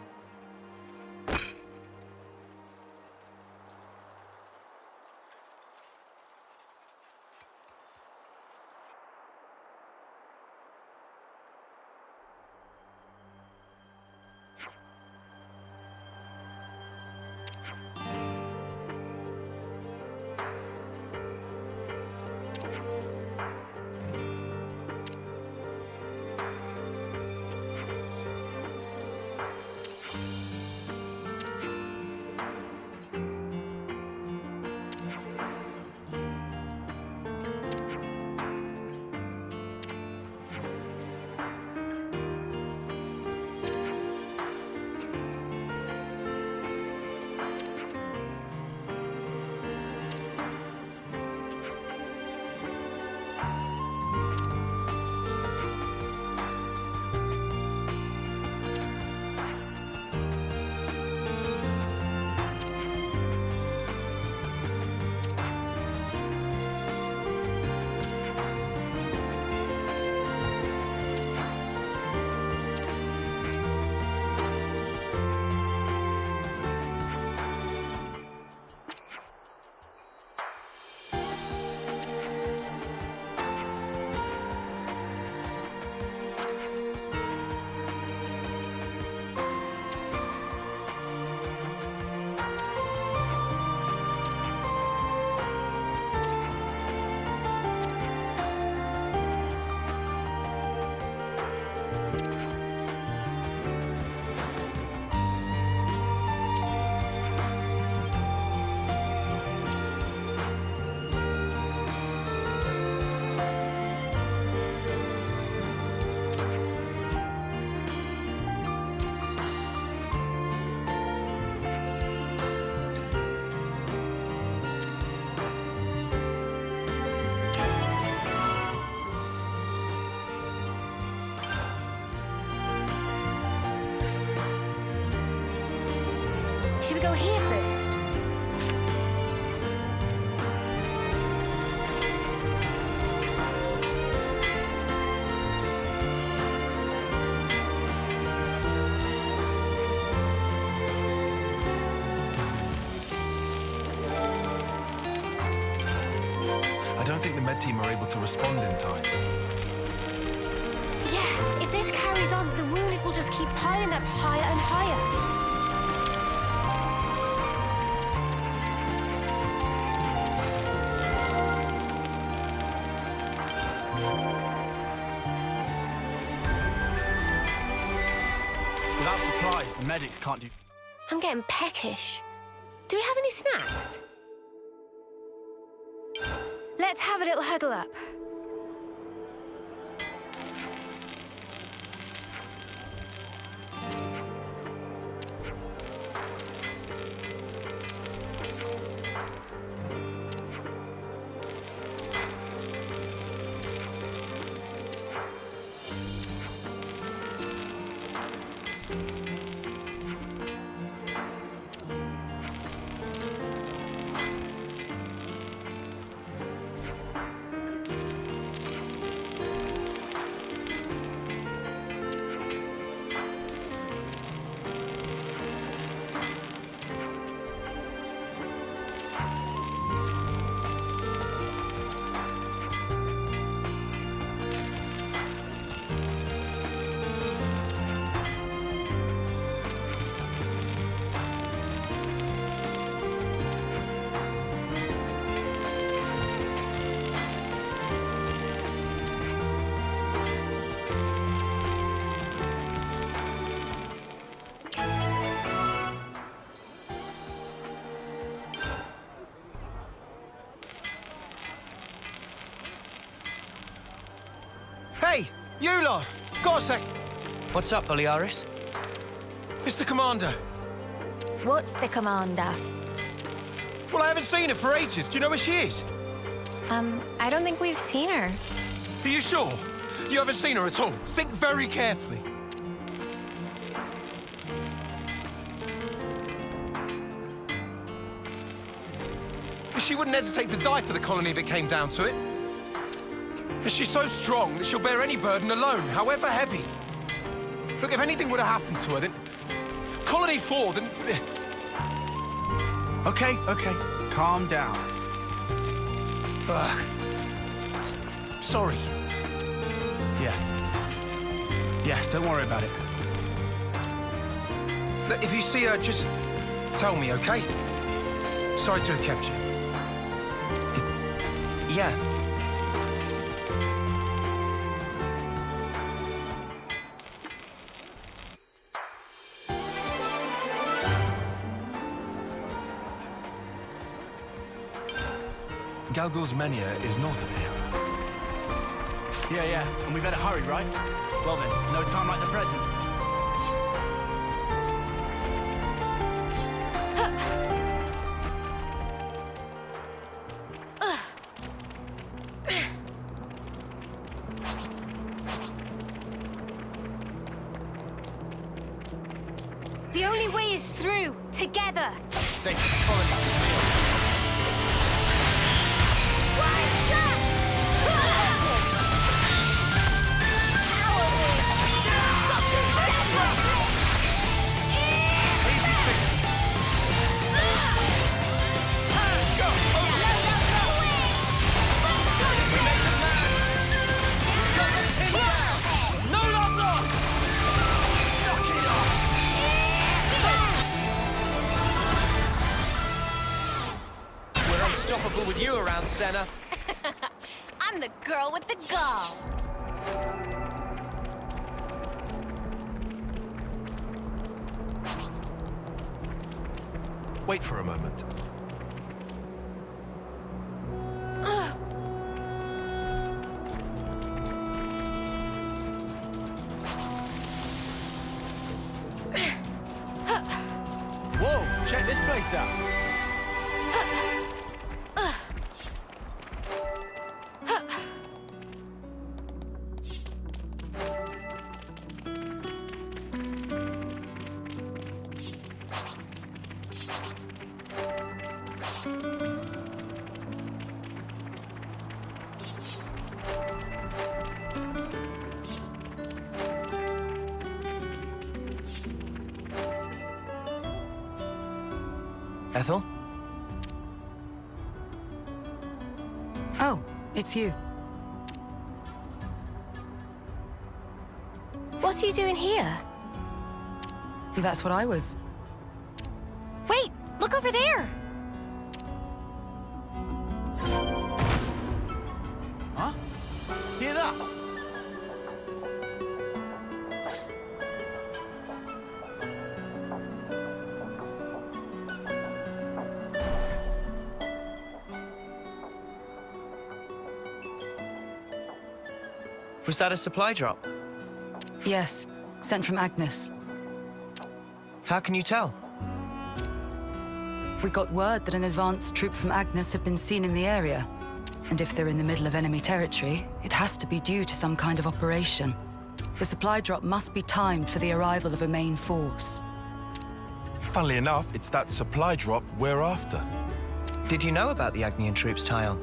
go here first? I don't think the med team are able to respond in time. Yeah, if this carries on, the wounded will just keep piling up higher and higher. Without supplies, the medics can't do... I'm getting peckish. Do we have any snacks? Let's have a little huddle up. Hey, you lot! Got a sec. What's up, Oliaris? It's the commander. What's the commander? Well, I haven't seen her for ages. Do you know where she is? I don't think we've seen her. Are you sure? You haven't seen her at all? Think very carefully. She wouldn't hesitate to die for the colony if it came down to it. And she's so strong that she'll bear any burden alone, however heavy. Look, if anything would have happened to her, then... Colony 4, then... Okay, calm down. Ugh. Sorry. Yeah, don't worry about it. Look, if you see her, just tell me, okay? Sorry to have kept you. Yeah. Galgul's Mania is north of here. Yeah, and we better hurry, right? Well then, no time like the present. The only way is through, together. Safe to the colony. With you around, Senna. I'm the girl with the gall. Wait for a moment. Whoa, check this place out. Ethel? Oh, it's you. What are you doing here? That's what I was. Wait, look over there! Huh? Hear that? Was that a supply drop? Yes, sent from Agnes. How can you tell? We got word that an advanced troop from Agnes had been seen in the area. And if they're in the middle of enemy territory, it has to be due to some kind of operation. The supply drop must be timed for the arrival of a main force. Funnily enough, it's that supply drop we're after. Did you know about the Agnian troops, Tyon?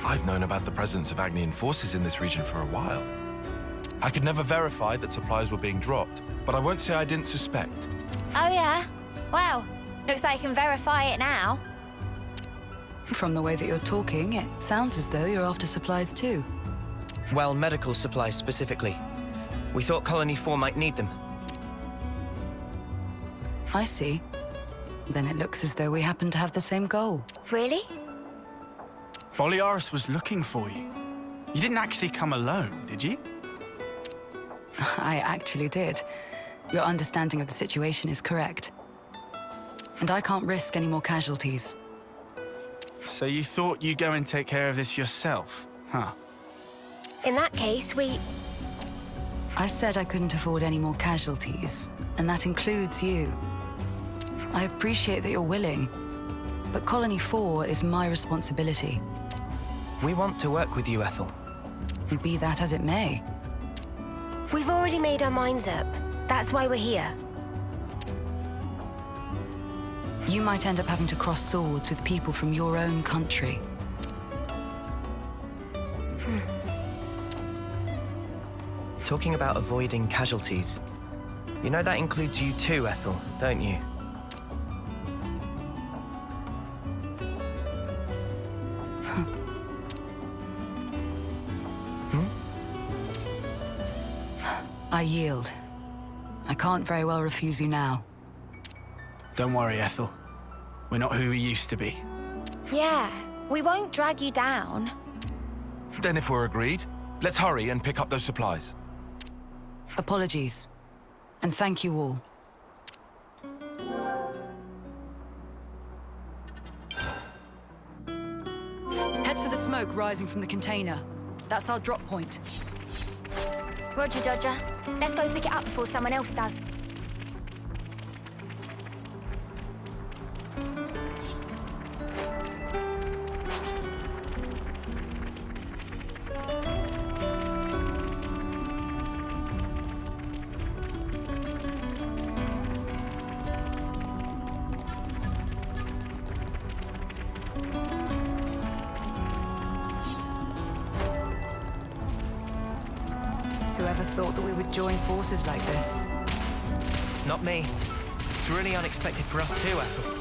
I've known about the presence of Agnian forces in this region for a while. I could never verify that supplies were being dropped, but I won't say I didn't suspect. Oh yeah? Wow. Looks like you can verify it now. From the way that you're talking, it sounds as though you're after supplies too. Well, medical supplies specifically. We thought Colony 4 might need them. I see. Then it looks as though we happen to have the same goal. Really? Boliaris was looking for you. You didn't actually come alone, did you? I actually did. Your understanding of the situation is correct. And I can't risk any more casualties. So you thought you'd go and take care of this yourself, huh? In that case, I said I couldn't afford any more casualties, and that includes you. I appreciate that you're willing, but Colony 4 is my responsibility. We want to work with you, Ethel. Be that as it may. We've already made our minds up. That's why we're here. You might end up having to cross swords with people from your own country. Talking about avoiding casualties. You know that includes you too, Ethel, don't you? I yield. I can't very well refuse you now. Don't worry, Ethel. We're not who we used to be. Yeah, we won't drag you down. Then if we're agreed, let's hurry and pick up those supplies. Apologies. And thank you all. Head for the smoke rising from the container. That's our drop point. Roger, Dodger. Let's go pick it up before someone else does. Whoever thought that we would join forces like this? Not me. It's really unexpected for us too, Ethel.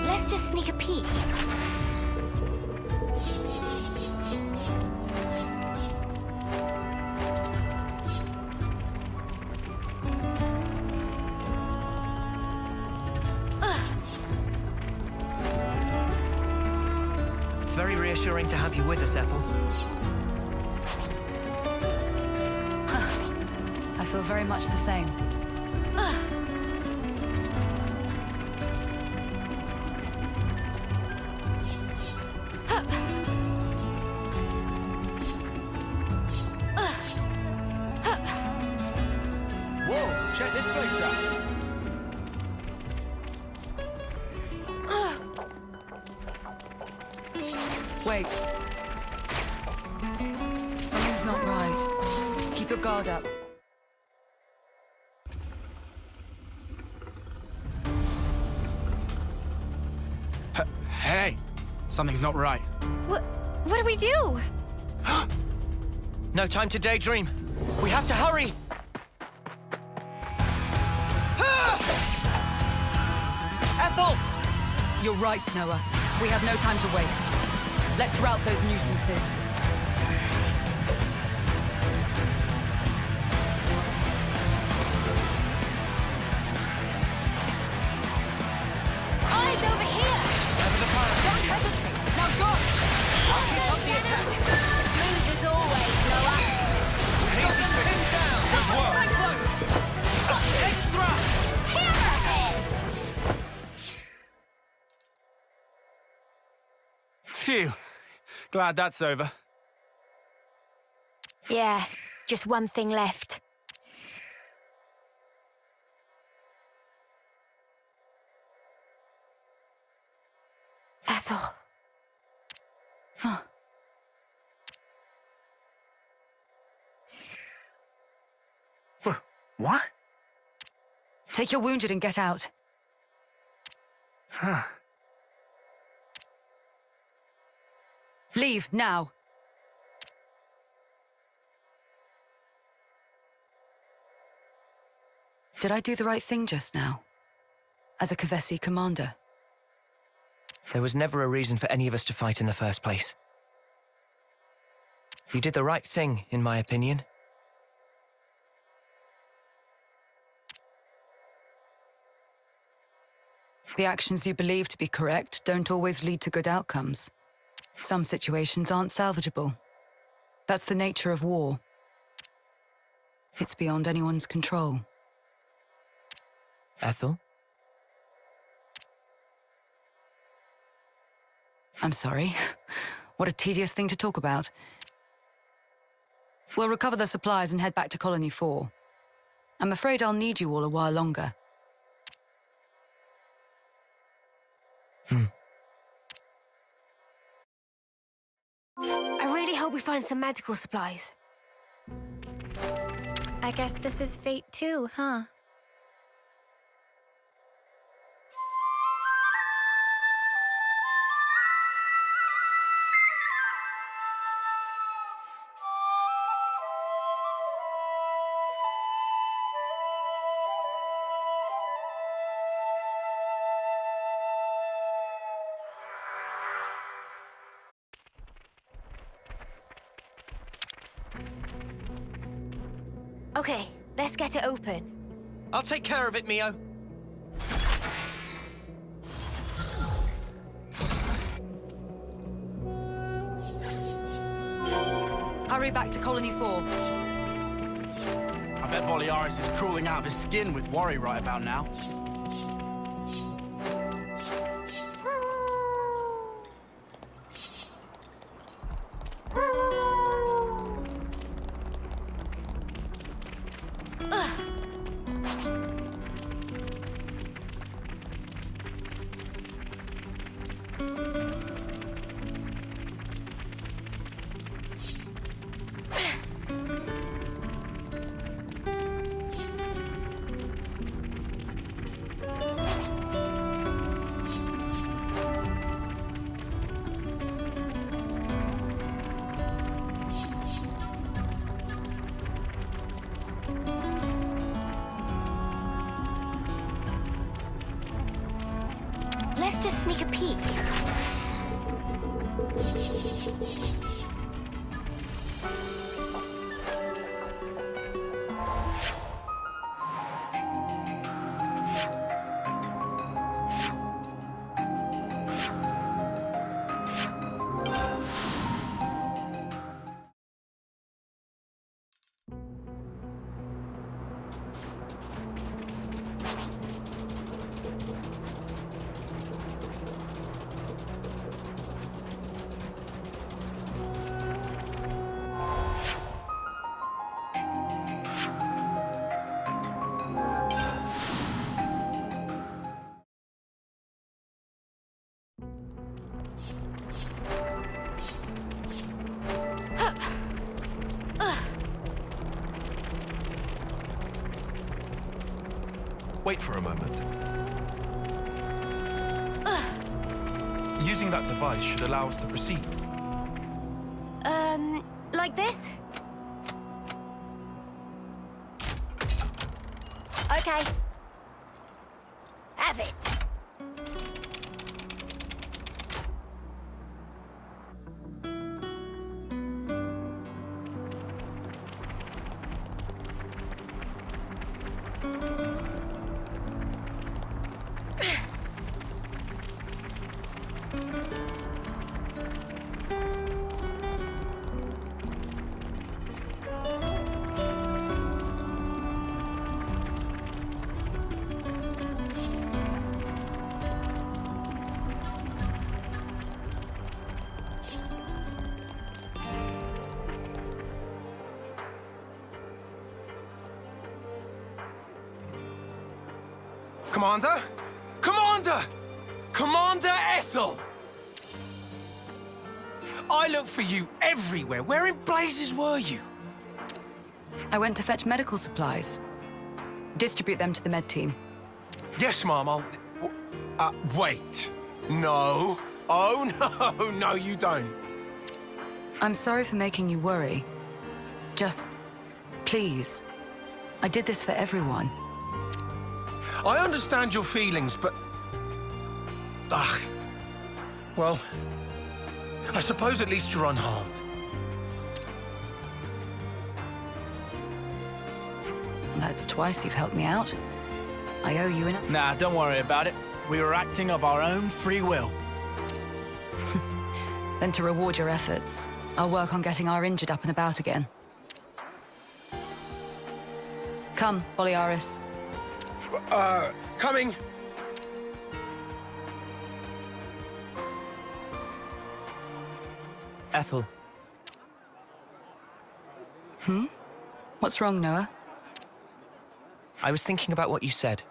Let's just sneak a peek. It's very reassuring to have you with us, Ethel. I feel very much the same. Whoa, check this place out. Wait. Something's not right. guard up. Hey, something's not right. What do we do? No time to daydream. We have to hurry! Ethel! You're right, Noah. We have no time to waste. Let's rout those nuisances. Eyes over here! Don't hesitate! Now go! I'll keep up the attack! Smooth as always, Noah. Got them pinned down! Good work! Cyclone! Let's throut! Hammerhead! Phew. Glad that's over. Yeah, just one thing left. Ethel. Huh. What? Take your wounded and get out. Huh. Leave, now. Did I do the right thing just now? As a Kavesi commander? There was never a reason for any of us to fight in the first place. You did the right thing, in my opinion. The actions you believe to be correct don't always lead to good outcomes. Some situations aren't salvageable. That's the nature of war. It's beyond anyone's control. Ethel? I'm sorry. What a tedious thing to talk about. We'll recover the supplies and head back to Colony 4. I'm afraid I'll need you all a while longer. I really hope we find some medical supplies. I guess this is fate too, huh? Okay, let's get it open. I'll take care of it, Mio. Hurry back to Colony 4. I bet Boliaris is crawling out of his skin with worry right about now. Let's just sneak a peek. Wait for a moment. Using that device should allow us to proceed. Like this? Okay. Have it. Commander? Commander! Commander Ethel! I looked for you everywhere. Where in blazes were you? I went to fetch medical supplies. Distribute them to the med team. Yes, Mom, I'll... wait. No. Oh, no, no, you don't. I'm sorry for making you worry. Just, please. I did this for everyone. I understand your feelings, but... Well, I suppose at least you're unharmed. That's twice you've helped me out. I owe you enough. Nah, don't worry about it. We were acting of our own free will. Then to reward your efforts, I'll work on getting our injured up and about again. Come, Boliaris. Coming. Ethel. What's wrong, Noah? I was thinking about what you said.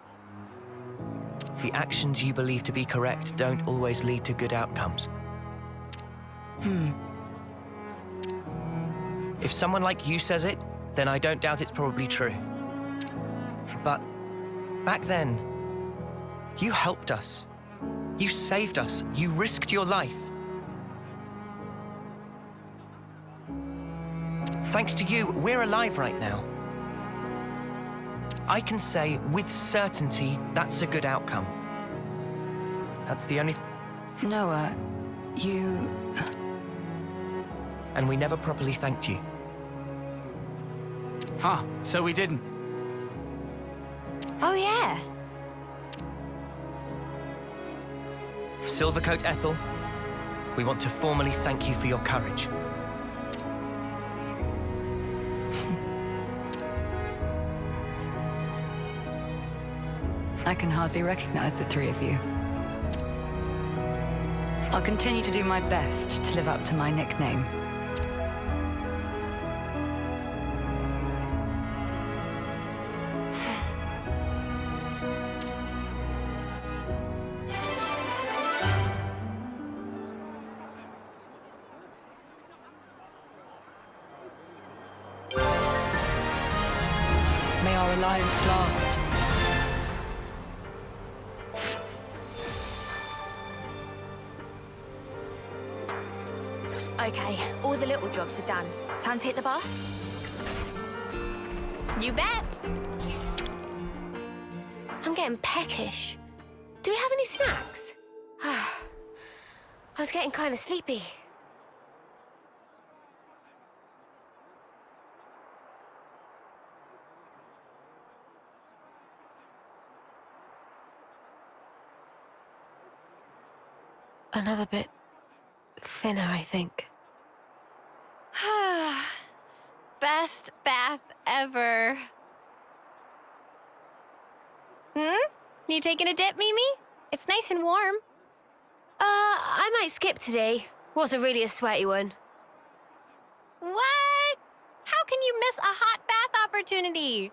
The actions you believe to be correct don't always lead to good outcomes. If someone like you says it, then I don't doubt it's probably true. But back then, you helped us. You saved us. You risked your life. Thanks to you, we're alive right now. I can say with certainty that's a good outcome. That's the only... Noah, you... And we never properly thanked you. Huh, so we didn't. Oh, yeah. Silvercoat Ethel, we want to formally thank you for your courage. I can hardly recognize the three of you. I'll continue to do my best to live up to my nickname. May our alliance last. Okay, all the little jobs are done. Time to hit the bus? You bet. I'm getting peckish. Do we have any snacks? I was getting kind of sleepy. Another bit thinner, I think. Best bath ever. You taking a dip, Mimi? It's nice and warm. I might skip today. Wasn't really a sweaty one. What? How can you miss a hot bath opportunity?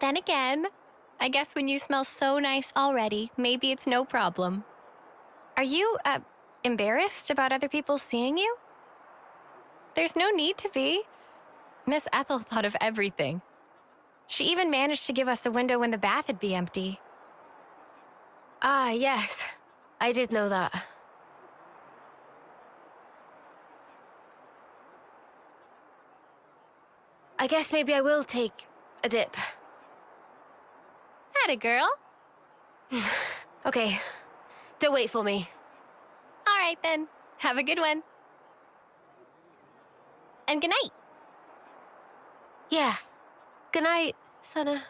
Then again, I guess when you smell so nice already, maybe it's no problem. Are you, embarrassed about other people seeing you? There's no need to be. Miss Ethel thought of everything. She even managed to give us a window when the bath would be empty. Ah, yes. I did know that. I guess maybe I will take a dip. Atta girl. Okay. Don't wait for me. All right, then. Have a good one. And good night. Yeah. Good night, Sana.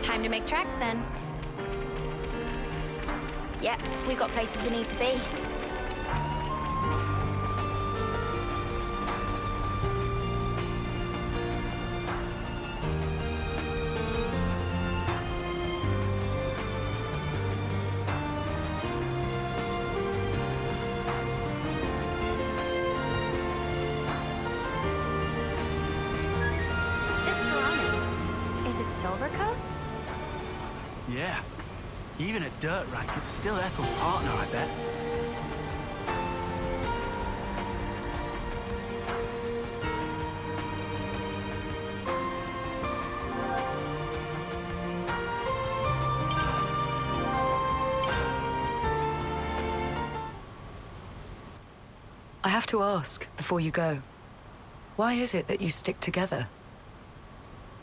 Time to make tracks then. Yep, we got places we need to be. This Chronicles, is it Silvercoat? Yeah. Even at Dirt Rank, it's still Ethel's partner, I bet. I have to ask, before you go, why is it that you stick together?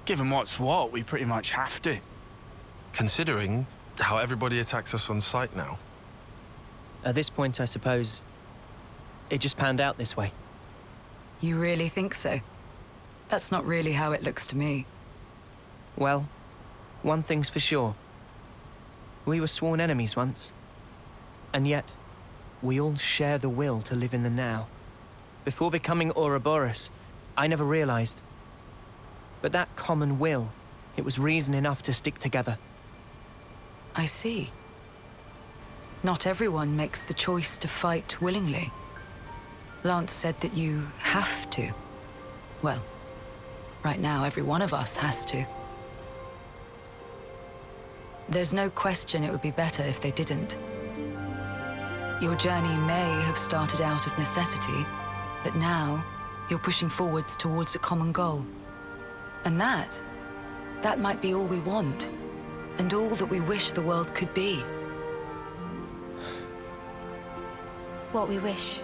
Given what's what, we pretty much have to. Considering how everybody attacks us on sight now. At this point, I suppose it just panned out this way. You really think so? That's not really how it looks to me. Well, one thing's for sure. We were sworn enemies once. And yet, we all share the will to live in the now. Before becoming Ouroboros, I never realized. But that common will, it was reason enough to stick together. I see. Not everyone makes the choice to fight willingly. Lance said that you have to. Well, right now every one of us has to. There's no question it would be better if they didn't. Your journey may have started out of necessity, but now you're pushing forwards towards a common goal. And that might be all we want, and all that we wish the world could be. What we wish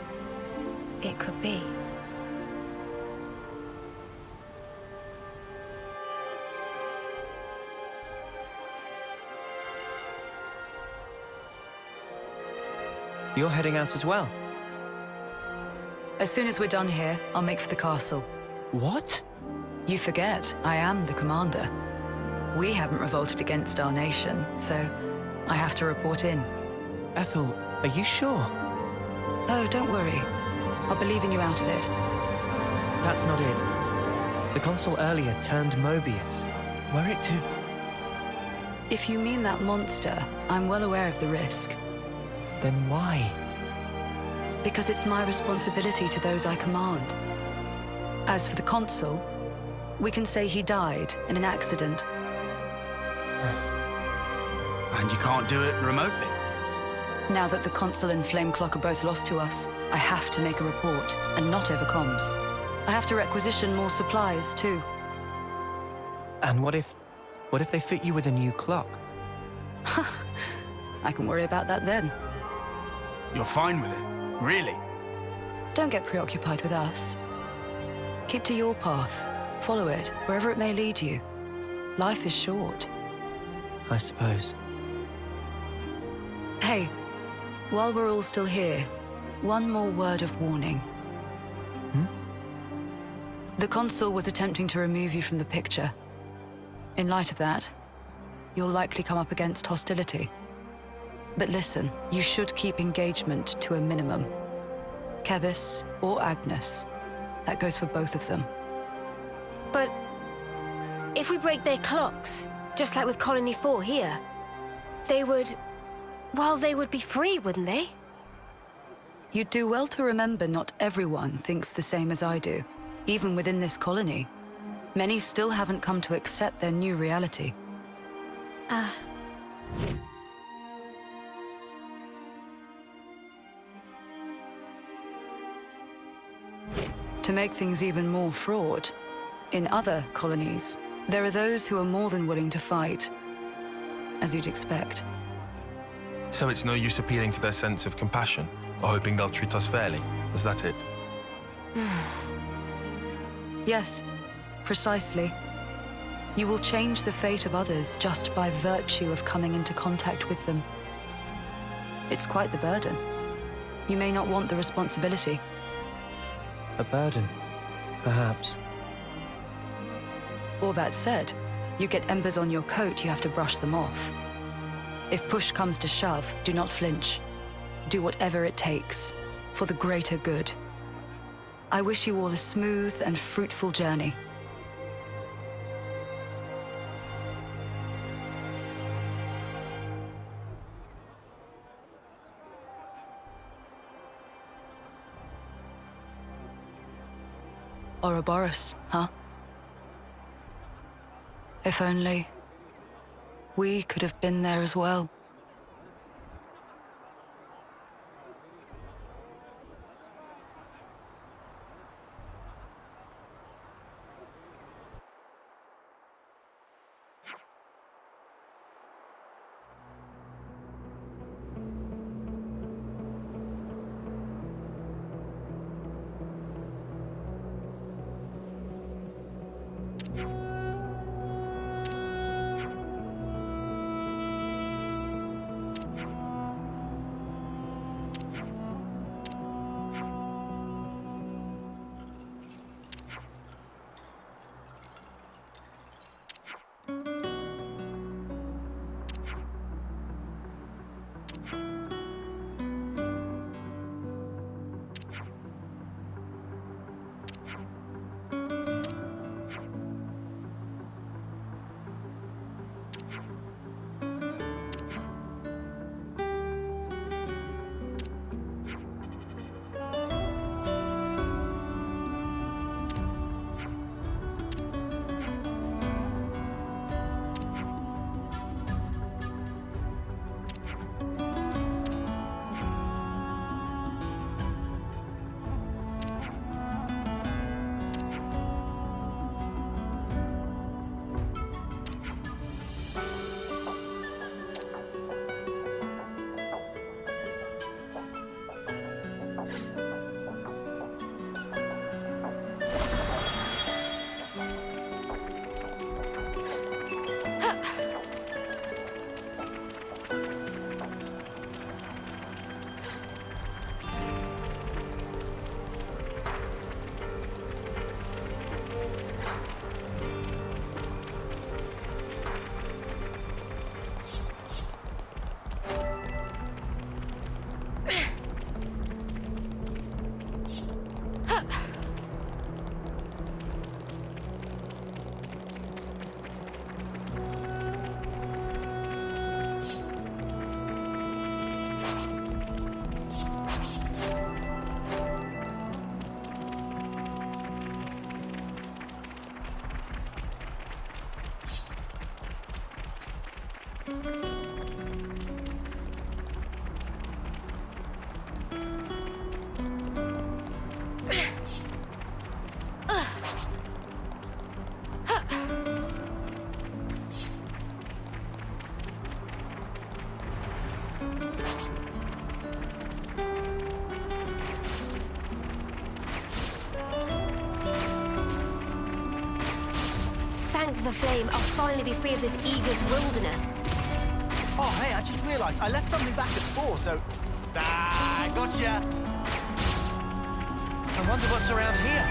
it could be. You're heading out as well? As soon as we're done here, I'll make for the castle. What? You forget, I am the commander. We haven't revolted against our nation, so I have to report in. Ethel, are you sure? Oh, don't worry. I'll be leaving you out of it. That's not it. The consul earlier turned Mobius. Were it to... If you mean that monster, I'm well aware of the risk. Then why? Because it's my responsibility to those I command. As for the consul, we can say he died in an accident. And you can't do it remotely? Now that the consul and Flame Clock are both lost to us, I have to make a report, and not over comms. I have to requisition more supplies, too. And what if they fit you with a new clock? I can worry about that then. You're fine with it? Really? Don't get preoccupied with us. Keep to your path. Follow it, wherever it may lead you. Life is short. I suppose. Hey, while we're all still here, one more word of warning. The consul was attempting to remove you from the picture. In light of that, you'll likely come up against hostility. But listen, you should keep engagement to a minimum. Kevis or Agnes. That goes for both of them. But if we break their clocks, just like with Colony 4 here, they would... well, they would be free, wouldn't they? You'd do well to remember not everyone thinks the same as I do. Even within this colony, many still haven't come to accept their new reality. To make things even more fraught, in other colonies, there are those who are more than willing to fight, as you'd expect. So it's no use appealing to their sense of compassion, or hoping they'll treat us fairly. Is that it? Yes, precisely. You will change the fate of others just by virtue of coming into contact with them. It's quite the burden. You may not want the responsibility. A burden, perhaps. All that said, you get embers on your coat, you have to brush them off. If push comes to shove, do not flinch. Do whatever it takes, for the greater good. I wish you all a smooth and fruitful journey. Ouroboros, huh? If only we could have been there as well. Thank the flame, I'll finally be free of this Eager's wilderness. Oh, hey, I just realized I left something back at 4, so... Ah, gotcha! I wonder what's around here.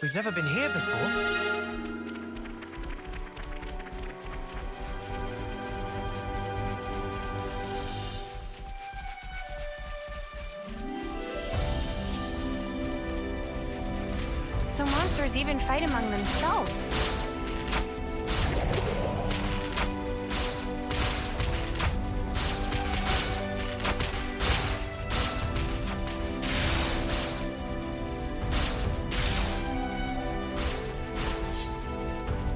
We've never been here before. So monsters even fight among themselves.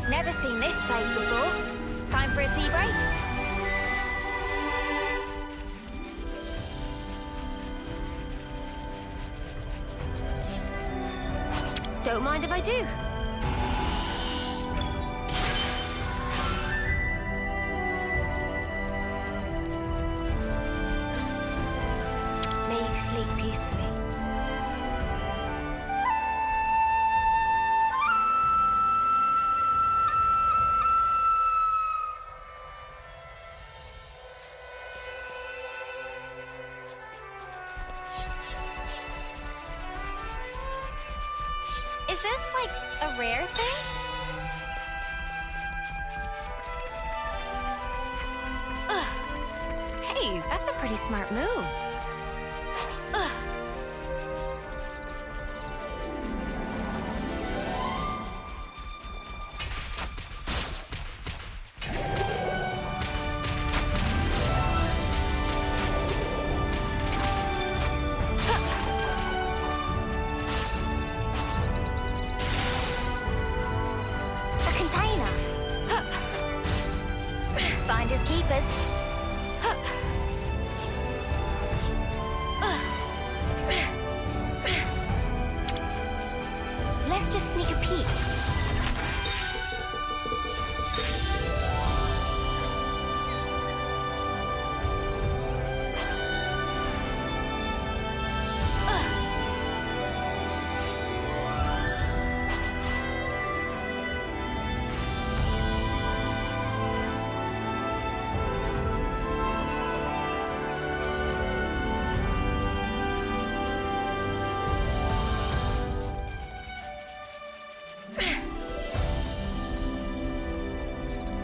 Never seen this place before. Time for a tea break? Don't mind if I do. May you sleep peacefully. Is this, like, a rare thing? Ugh. Hey, that's a pretty smart move. Ugh. Finders keepers. Let's just sneak a peek.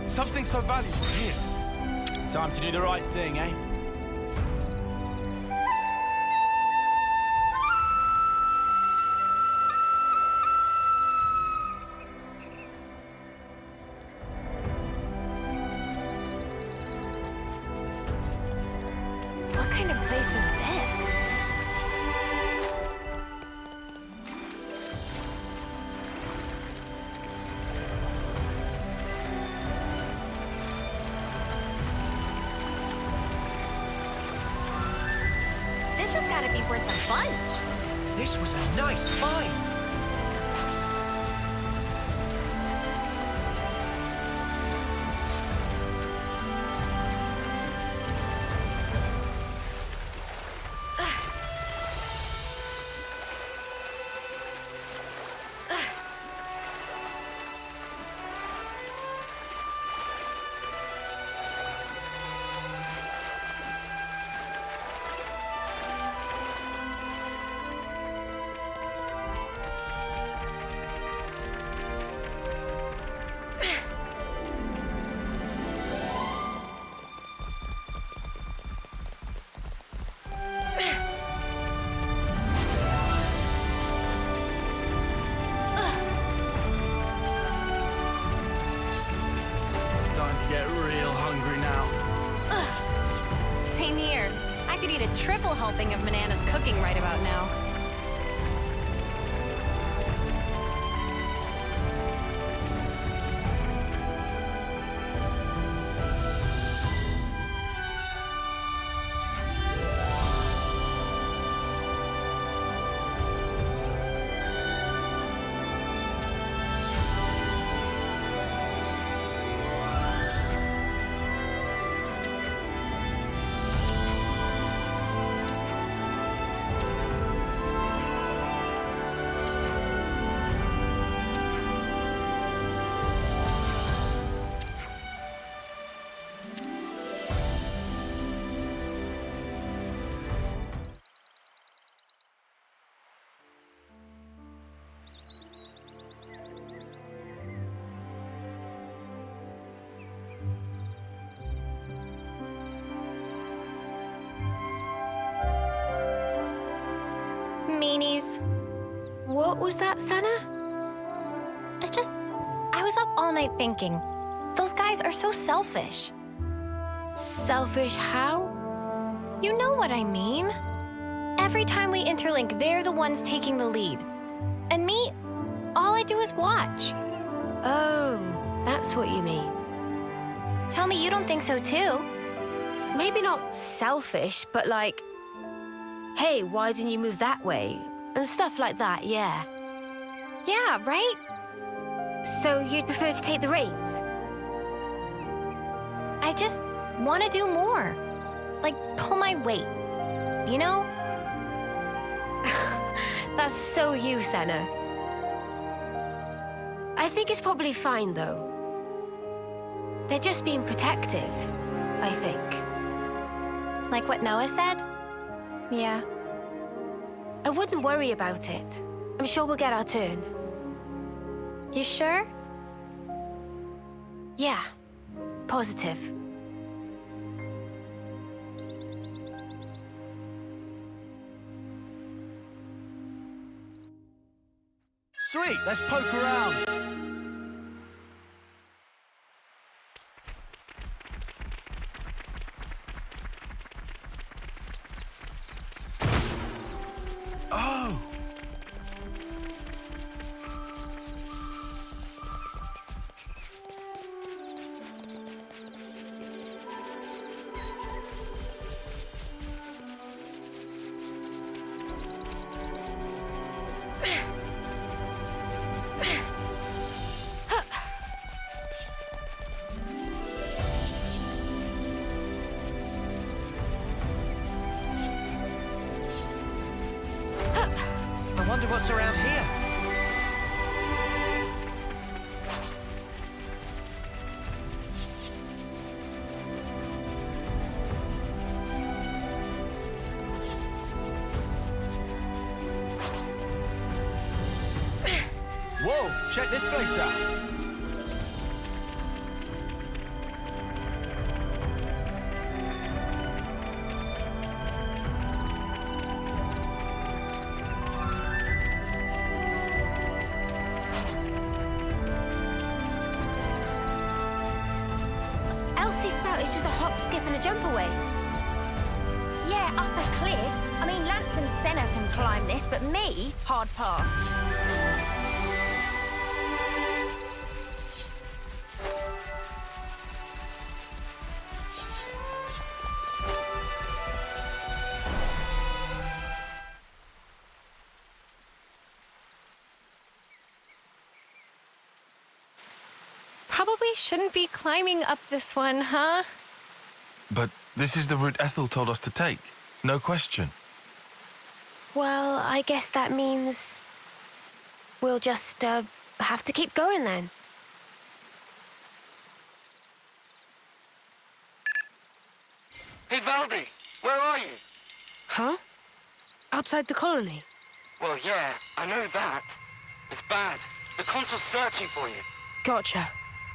Something so valuable here. Time to do the right thing, eh? What kind of place is this? This has got to be worth a bunch. This was a nice find. Same here. I could eat a triple helping of Manana's cooking right about now. What was that, Senna? It's just, I was up all night thinking. Those guys are so selfish. Selfish how? You know what I mean. Every time we interlink, they're the ones taking the lead. And me, all I do is watch. Oh, that's what you mean. Tell me you don't think so too. Maybe not selfish, but like, hey, why didn't you move that way? And stuff like that, yeah. Yeah, right? So you'd prefer to take the reins? I just want to do more. Like, pull my weight. You know? That's so you, Senna. I think it's probably fine, though. They're just being protective, I think. Like what Noah said? Yeah. I wouldn't worry about it. I'm sure we'll get our turn. You sure? Yeah. Positive. Sweet, let's poke around. Oh! I wonder what's around here. Whoa, check this place out. It's just a hop, skip, and a jump away. Yeah, up a cliff. I mean, Lance and Senna can climb this, but me, hard pass. Probably shouldn't be climbing up this one, huh? But this is the route Ethel told us to take. No question. Well, I guess that means we'll just have to keep going then. Hey, Valdi, where are you? Huh? Outside the colony? Well, yeah, I know that. It's bad. The consul's searching for you. Gotcha.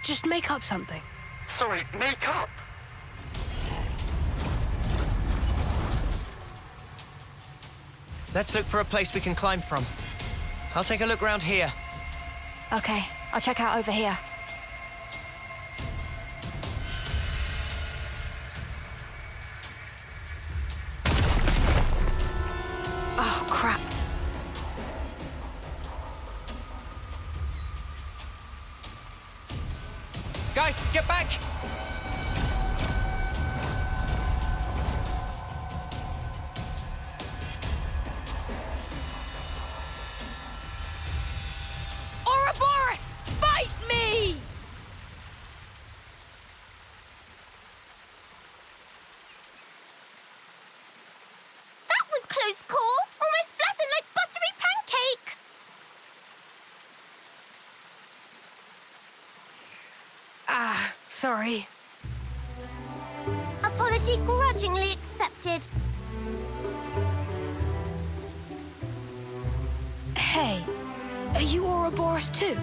Just make up something. Sorry, make up? Let's look for a place we can climb from. I'll take a look round here. Okay, I'll check out over here. Oh, crap. Guys, get back! Ouroboros! Fight me! That was close call! Almost flattened like buttery pancake! Ah, sorry. Apology grudgingly accepted. Hey, are you Ouroboros too?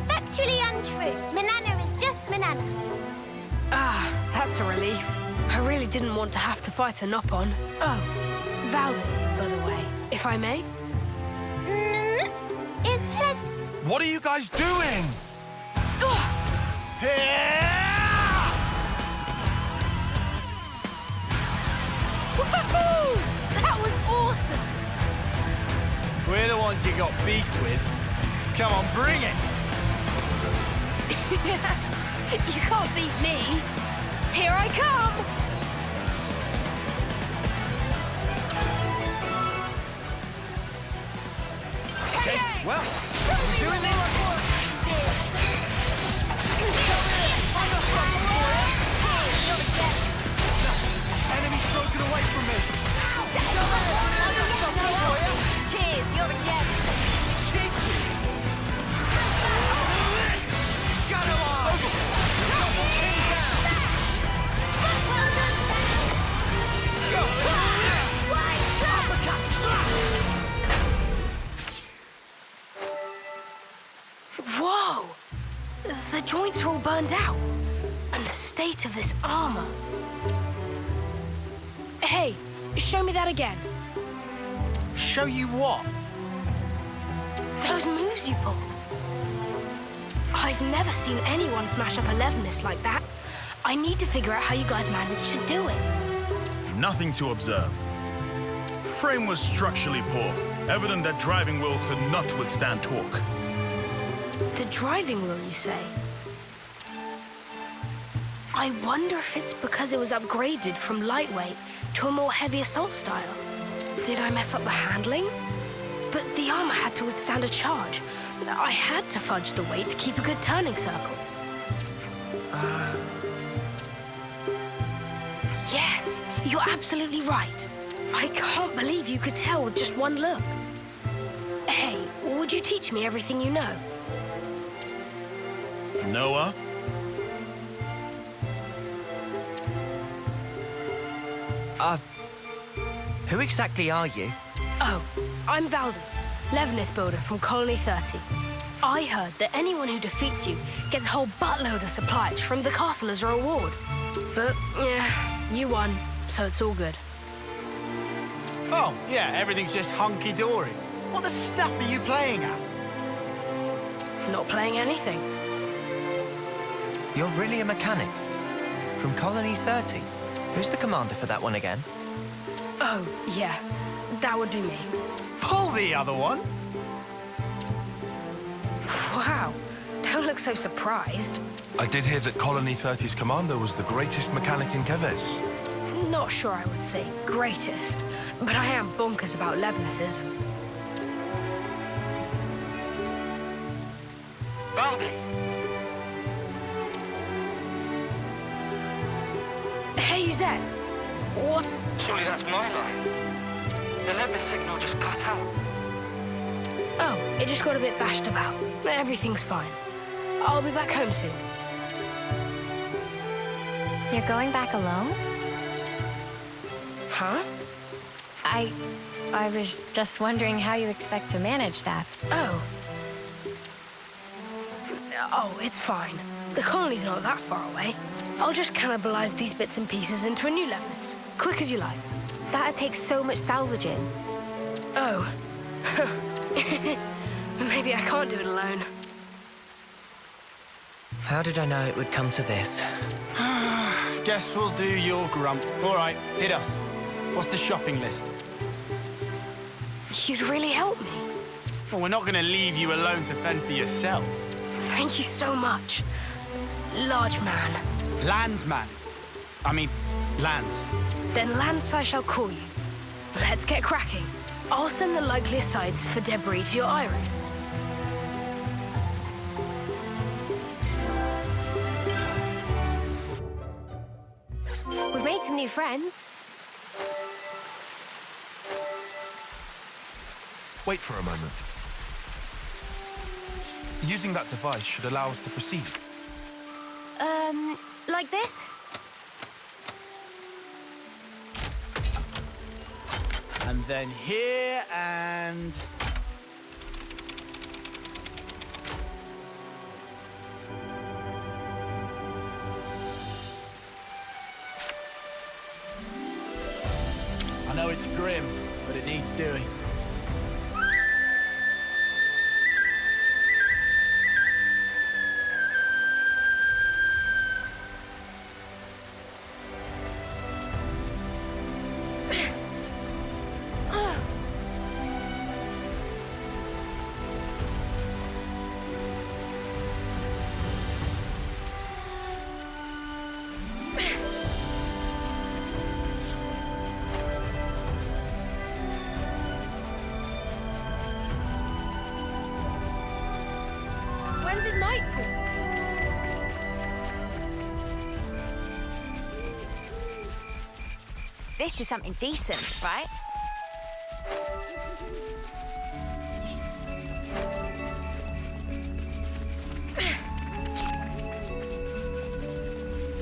Factually untrue. Manana is just Manana. Ah, that's a relief. I really didn't want to have to fight a Nopon. Oh, Valdi, by the way, if I may. What are you guys doing? Woohoo! That was awesome! We're the ones you got beef with. Come on, bring it! You can't beat me. Here I come! Okay, well, we're doing this. Enemy's broken away from me. Cheers, you're a gem. Whoa! The joints are all burned out. And the state of this armor. Hey, show me that again. Show you what? Those moves you pulled. I've never seen anyone smash up a Levinus like that. I need to figure out how you guys managed to do it. Nothing to observe. Frame was structurally poor, evident that driving wheel could not withstand torque. The driving wheel, you say? I wonder if it's because it was upgraded from lightweight to a more heavy assault style. Did I mess up the handling? But the armor had to withstand a charge. I had to fudge the weight to keep a good turning circle. Yes, you're absolutely right. I can't believe you could tell with just one look. Hey, would you teach me everything you know? Noah? Who exactly are you? Oh, I'm Valdi, Levinus builder from Colony 30. I heard that anyone who defeats you gets a whole buttload of supplies from the castle as a reward. But, yeah, you won, so it's all good. Oh, yeah, everything's just hunky-dory. What the stuff are you playing at? Not playing anything. You're really a mechanic? From Colony 30? Who's the commander for that one again? Oh, yeah, that would be me. Pull the other one! Wow, don't look so surprised. I did hear that Colony 30's commander was the greatest mechanic in Keves. Not sure I would say greatest, but I am bonkers about Levinuses. Valdi! Hey, Zed. What? Surely that's my line. The Levinus signal just cut out. Oh, it just got a bit bashed about. Everything's fine. I'll be back home soon. You're going back alone? Huh? I was just wondering how you expect to manage that. Oh. Oh, it's fine. The colony's not that far away. I'll just cannibalize these bits and pieces into a new Levinus. Quick as you like. That'd take so much salvaging. Oh. Maybe I can't do it alone. How did I know it would come to this? Guess we'll do your grump. All right, hit us. What's the shopping list? You'd really help me. Well, we're not going to leave you alone to fend for yourself. Thank you so much. Large man. Landsman. I mean, Lands. Then Lance I shall call you. Let's get cracking. I'll send the likeliest sites for debris to your iris. We've made some new friends. Wait for a moment. Using that device should allow us to proceed. Like this? And then here and... I know it's grim, but it needs doing. This is something decent, right?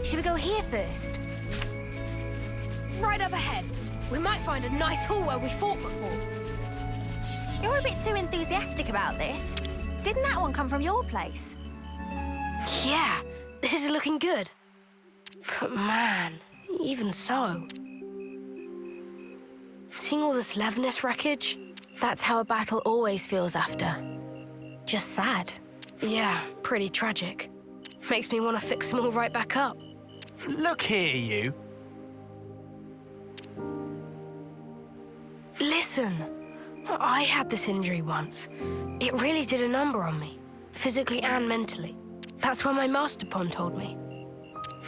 Should we go here first? Right up ahead. We might find a nice hall where we fought before. You're a bit too enthusiastic about this. Didn't that one come from your place? Yeah, this is looking good. But man, even so. Seeing all this Levnis wreckage, That's how a battle always feels after. Just sad. Yeah, pretty tragic. Makes me want to fix them all right back up. Look here, you. Listen, I had this injury once. It really did a number on me, physically and mentally. That's what my Master Pond told me.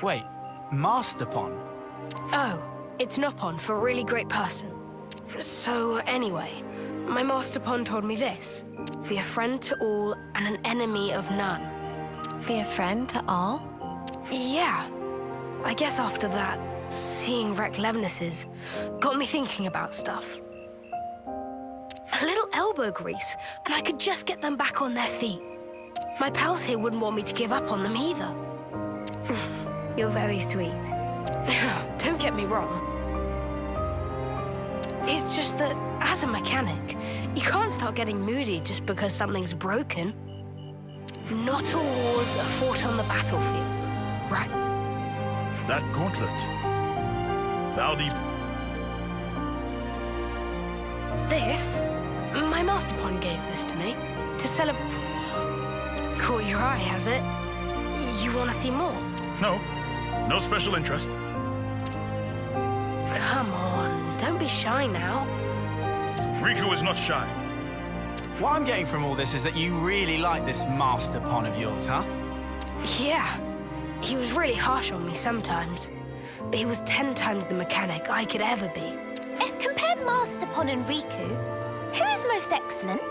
Wait, Master Pond? Oh, it's Nopon for a really great person. So anyway, my Master Pond told me this. Be a friend to all and an enemy of none. Be a friend to all? Yeah. I guess after that, seeing wrecked Levnis's got me thinking about stuff. A little elbow grease, and I could just get them back on their feet. My pals here wouldn't want me to give up on them either. You're very sweet. Don't get me wrong. It's just that, as a mechanic, you can't start getting moody just because something's broken. Not all wars are fought on the battlefield, right? That gauntlet. Valdi. This? My Master Pond gave this to me to celebrate. Caught your eye, has it? You want to see more? No. No special interest. Come on, don't be shy now. Riku is not shy. What I'm getting from all this is that you really like this Master Pond of yours, huh? Yeah. He was really harsh on me sometimes. But he was 10 times the mechanic I could ever be. If compare Master Pond and Riku, who is most excellent?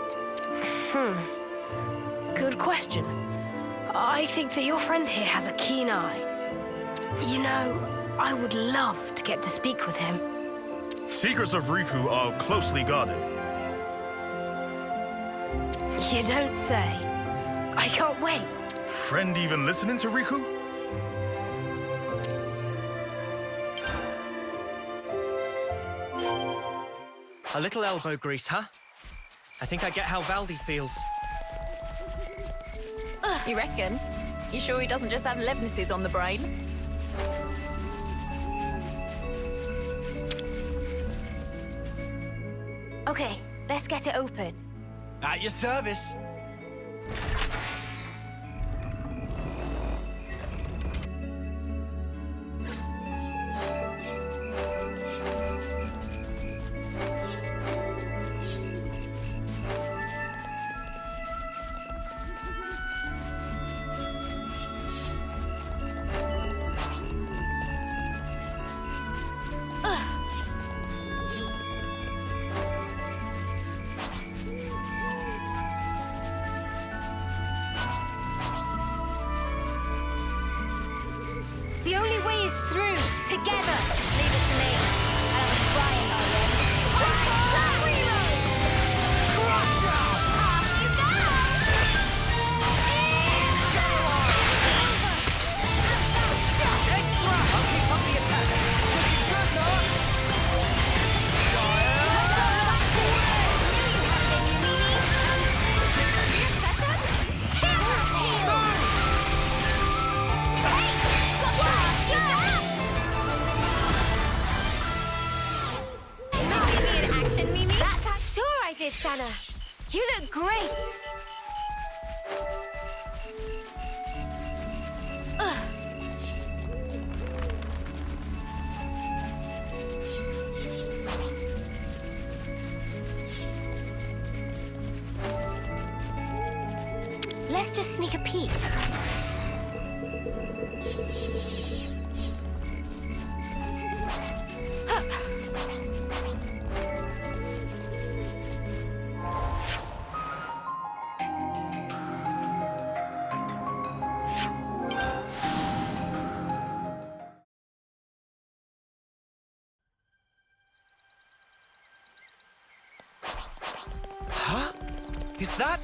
Good question. I think that your friend here has a keen eye. You know, I would love to get to speak with him. Secrets of Riku are closely guarded. You don't say. I can't wait. Friend even listening to Riku? A little elbow grease, huh? I think I get how Valdi feels. You reckon? You sure he doesn't just have Levnis's on the brain? Okay, let's get it open. At your service. The only way is through, together. Leave it to me. I was crying already. Reload! Crush round! Off you go! I'll keep up the attack. Looking good, Noah. Sure I did, Sana. You look great. Let's just sneak a peek. Is that...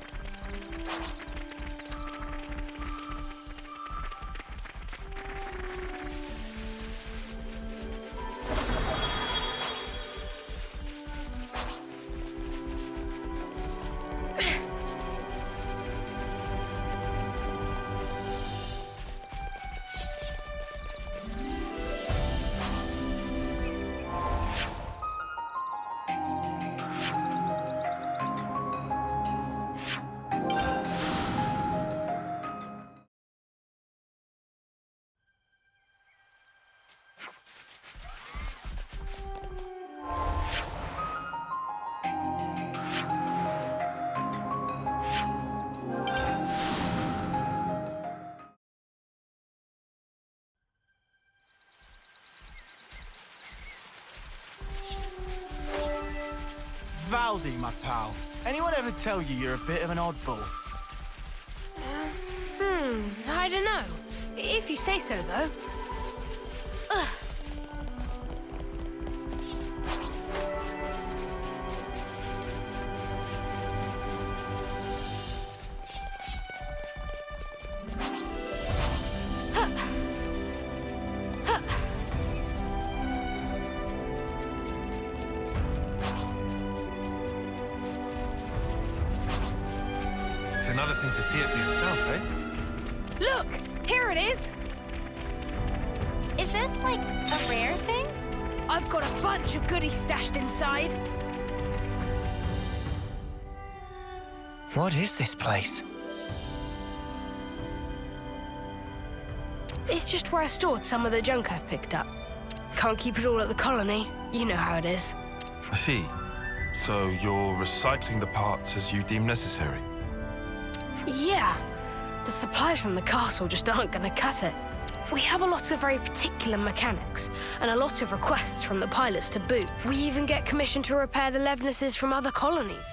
Valdi, my pal. Anyone ever tell you you're a bit of an oddball? I don't know. If you say so, though. Ugh. It's another thing to see it for yourself, eh? Look! Here it is! Is this, like, a rare thing? I've got a bunch of goodies stashed inside. What is this place? It's just where I stored some of the junk I've picked up. Can't keep it all at the colony. You know how it is. I see. So you're recycling the parts as you deem necessary? Yeah. The supplies from the castle just aren't going to cut it. We have a lot of very particular mechanics, and a lot of requests from the pilots to boot. We even get commissioned to repair the Levnesses from other colonies.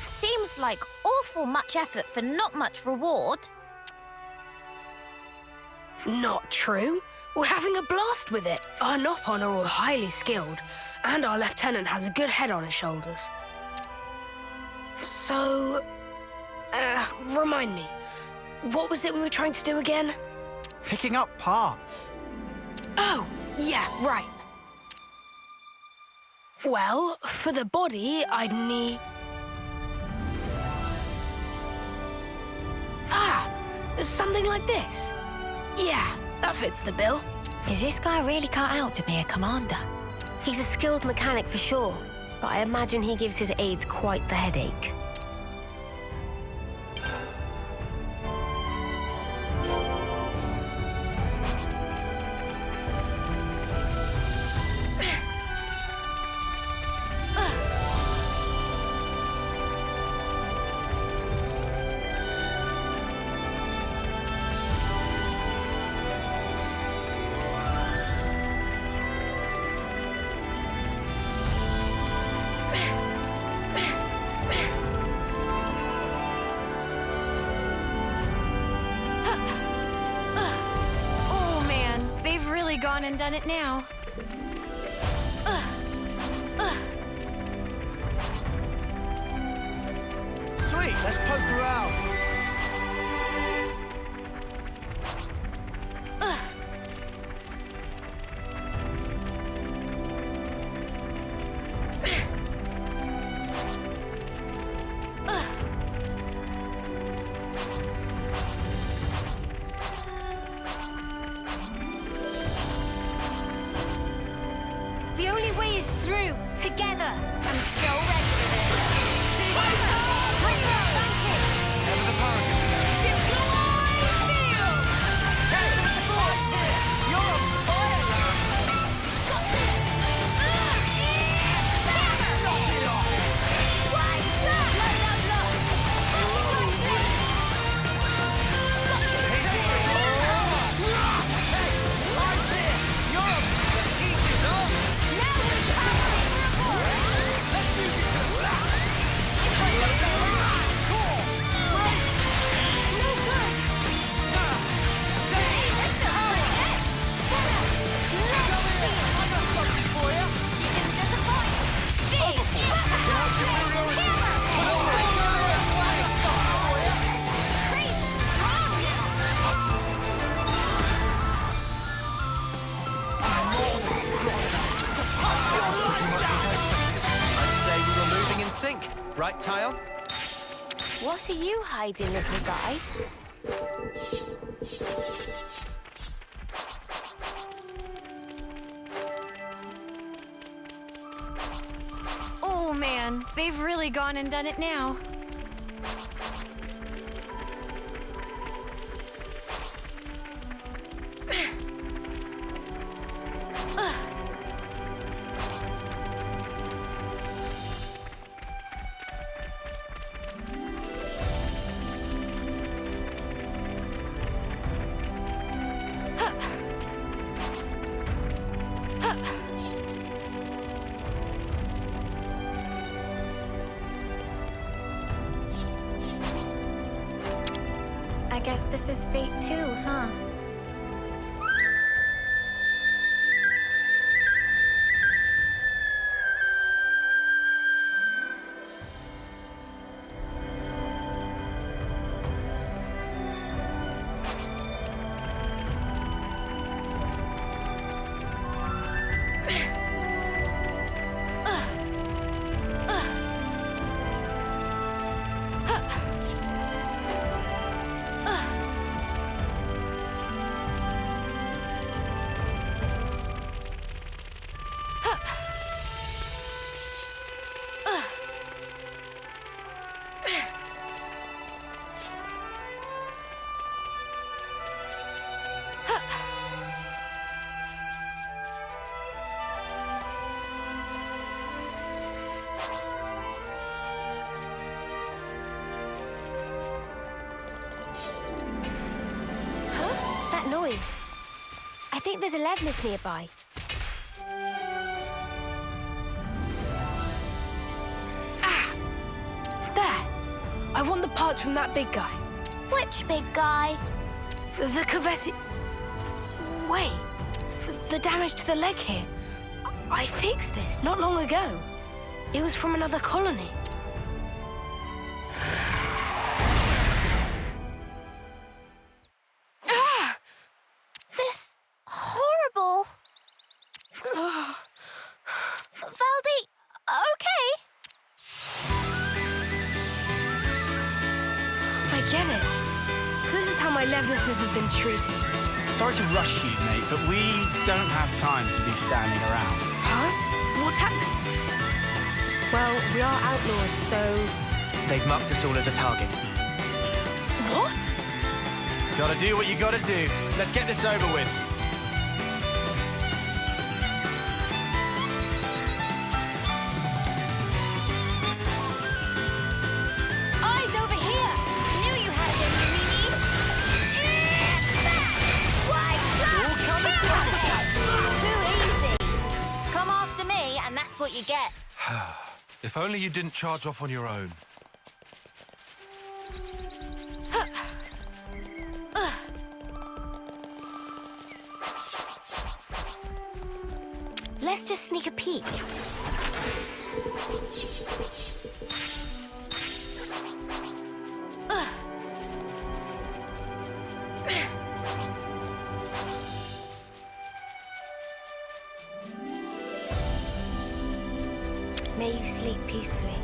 Seems like awful much effort for not much reward. Not true. We're having a blast with it. Our Nopon are all highly skilled, and our lieutenant has a good head on his shoulders. So, remind me, what was it we were trying to do again? Picking up parts. Oh, yeah, right. Well, for the body, I'd need... something like this. Yeah, that fits the bill. Is this guy really cut out to be a commander? He's a skilled mechanic for sure, but I imagine he gives his aides quite the headache. Gone and done it now. Sweet, let's poke around. The only way is through, together. I'm so ready for this. think. Right, Tyle? What are you hiding, little guy? Oh man, they've really gone and done it now. I guess this is fate too, huh? Noise. I think there's a Levnis nearby. Ah! There! I want the parts from that big guy. Which big guy? The Kavesi... Wait. The damage to the leg here. I fixed this not long ago. It was from another colony. Valdi, okay? I get it. So this is how my Levnesses have been treated. Sorry to rush you, mate, but we don't have time to be standing around. Huh? What's happening? Well, we are outlaws, so... They've marked us all as a target. What? Gotta do what you gotta do. Let's get this over with. Eyes over here! Knew you had it, Mimi! Why, all coming too easy! Come after me, and that's what you get. If only you didn't charge off on your own. Let's just sneak a peek. May you sleep peacefully.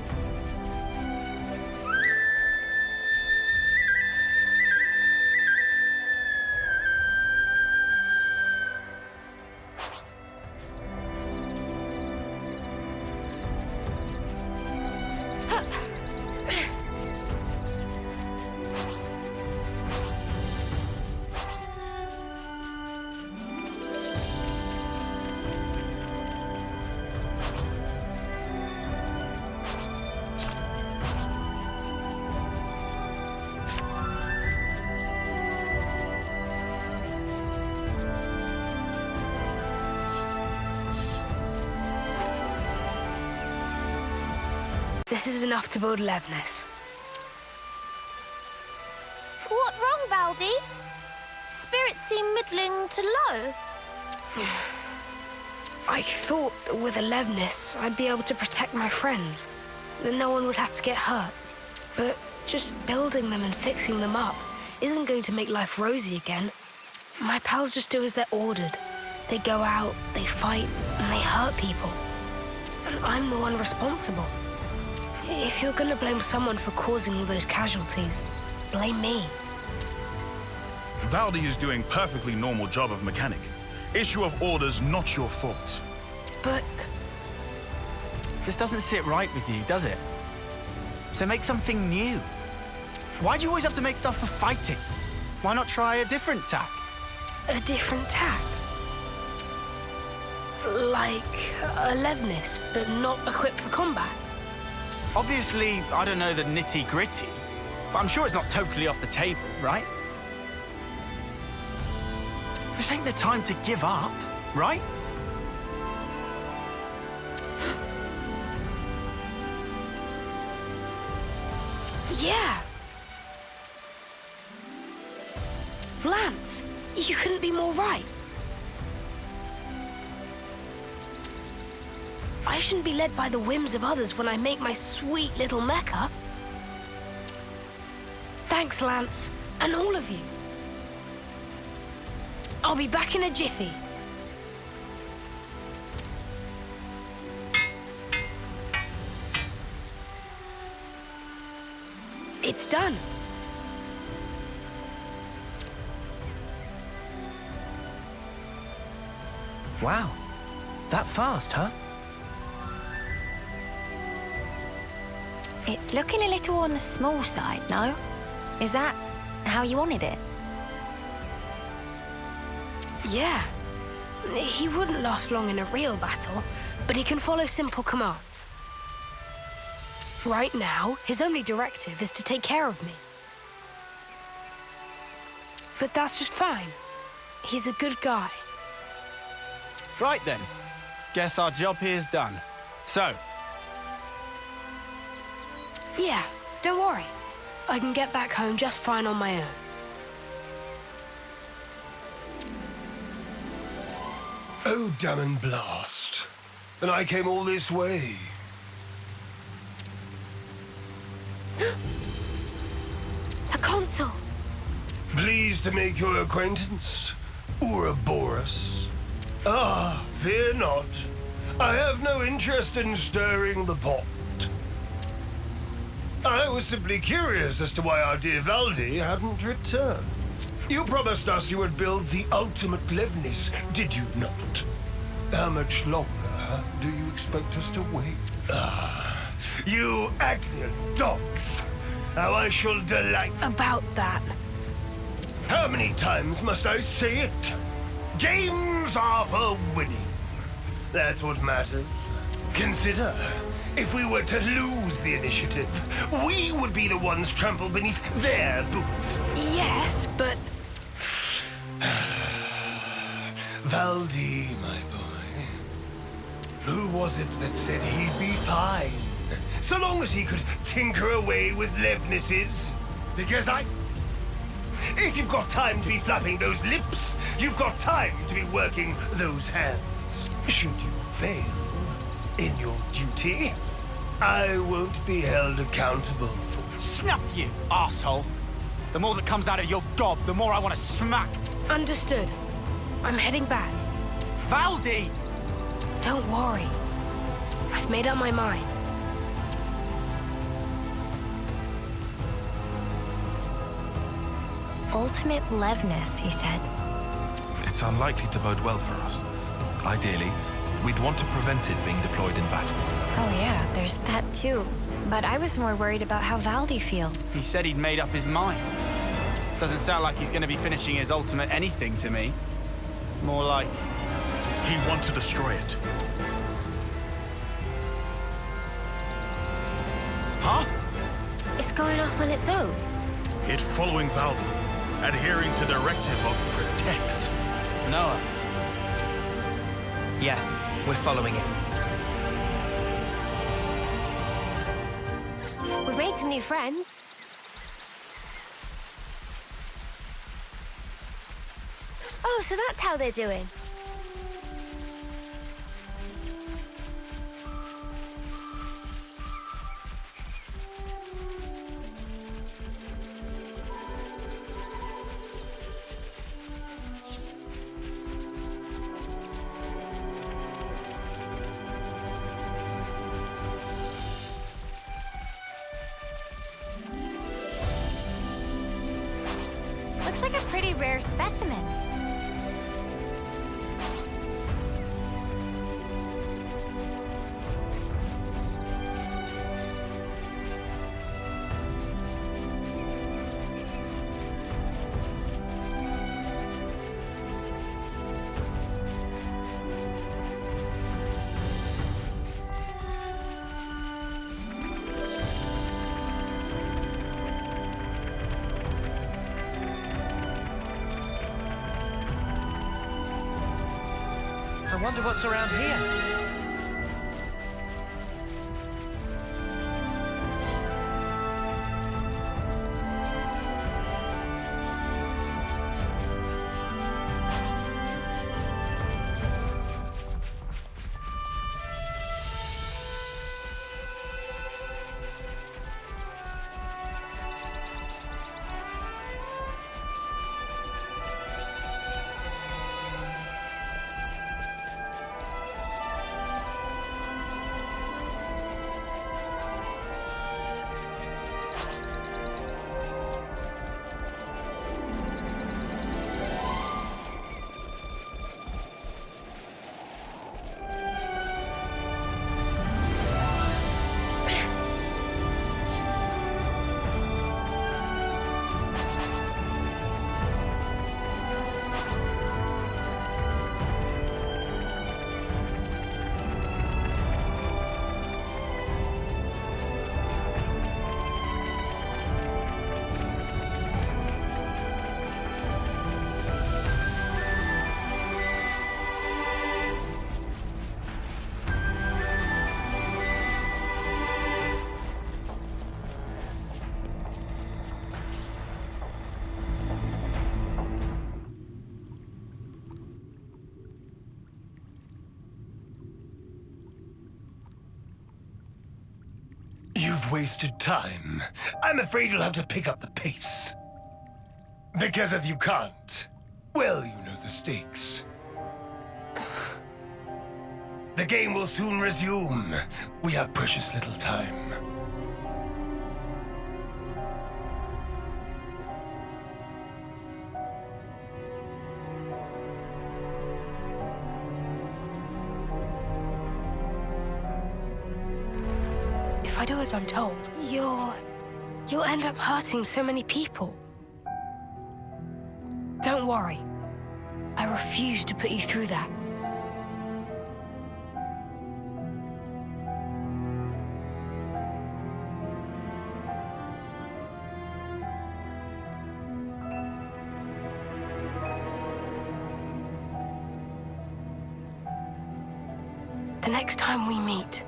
This is enough to build Levnis. What wrong, Valdi? Spirits seem middling to low. I thought that with a Levnis, I'd be able to protect my friends, that no one would have to get hurt. But just building them and fixing them up isn't going to make life rosy again. My pals just do as they're ordered. They go out, they fight, and they hurt people. And I'm the one responsible. If you're gonna blame someone for causing all those casualties, blame me. Valdi is doing perfectly normal job of mechanic. Issue of orders not your fault. But... This doesn't sit right with you, does it? So make something new. Why do you always have to make stuff for fighting? Why not try a different tack? A different tack? Like a Levnis, but not equipped for combat? Obviously, I don't know the nitty-gritty, but I'm sure it's not totally off the table, right? This ain't the time to give up, right? Yeah! Lance, you couldn't be more right. I shouldn't be led by the whims of others when I make my sweet little mecha. Thanks, Lance, and all of you. I'll be back in a jiffy. It's done. Wow. That fast, huh? It's looking a little on the small side, no? Is that how you wanted it? Yeah. He wouldn't last long in a real battle, but he can follow simple commands. Right now, his only directive is to take care of me. But that's just fine. He's a good guy. Right then. Guess our job here's done. So, Yeah, don't worry. I can get back home just fine on my own. Oh, damn and blast. And I came all this way. A console! Pleased to make your acquaintance, Ouroboros. Ah, fear not. I have no interest in stirring the pot. I was simply curious as to why our dear Valdi hadn't returned. You promised us you would build the ultimate Levnis, did you not? How much longer do you expect us to wait? Ah, you Agnian dogs! How I shall delight... About that. How many times must I say it? Games are for winning. That's what matters. Consider, if we were to lose the initiative, we would be the ones trampled beneath their boots. Yes, but... Valdi, my boy. Who was it that said he'd be fine? So long as he could tinker away with Levnises. Because if you've got time to be flapping those lips, you've got time to be working those hands. Should you fail in your duty, I won't be held accountable. Snuff you, arsehole! The more that comes out of your gob, the more I want to smack. Understood. I'm heading back. Valdi! Don't worry. I've made up my mind. Ultimate Levnis, he said. It's unlikely to bode well for us. Ideally, we'd want to prevent it being deployed in battle. Oh yeah, there's that too. But I was more worried about how Valdi feels. He said he'd made up his mind. Doesn't sound like he's going to be finishing his ultimate anything to me. More like... he wants to destroy it. Huh? It's going off on its own. It following Valdi, adhering to directive of protect. Noah. Yeah, we're following it. We've made some new friends. Oh, so that's how they're doing. pretty rare specimen. I wonder what's around here. You've wasted time. I'm afraid you'll have to pick up the pace. Because if you can't, well, you know the stakes. The game will soon resume. We have precious little time. If I do as I'm told, you'll end up hurting so many people. Don't worry. I refuse to put you through that. The next time we meet,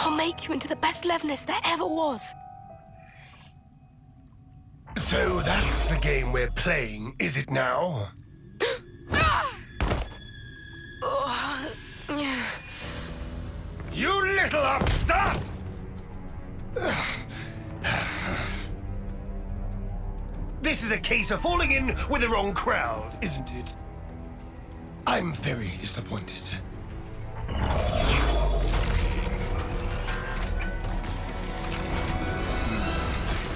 I'll make you into the best Levnis there ever was. So that's the game we're playing, is it now? You little upstart! This is a case of falling in with the wrong crowd, isn't it? I'm very disappointed.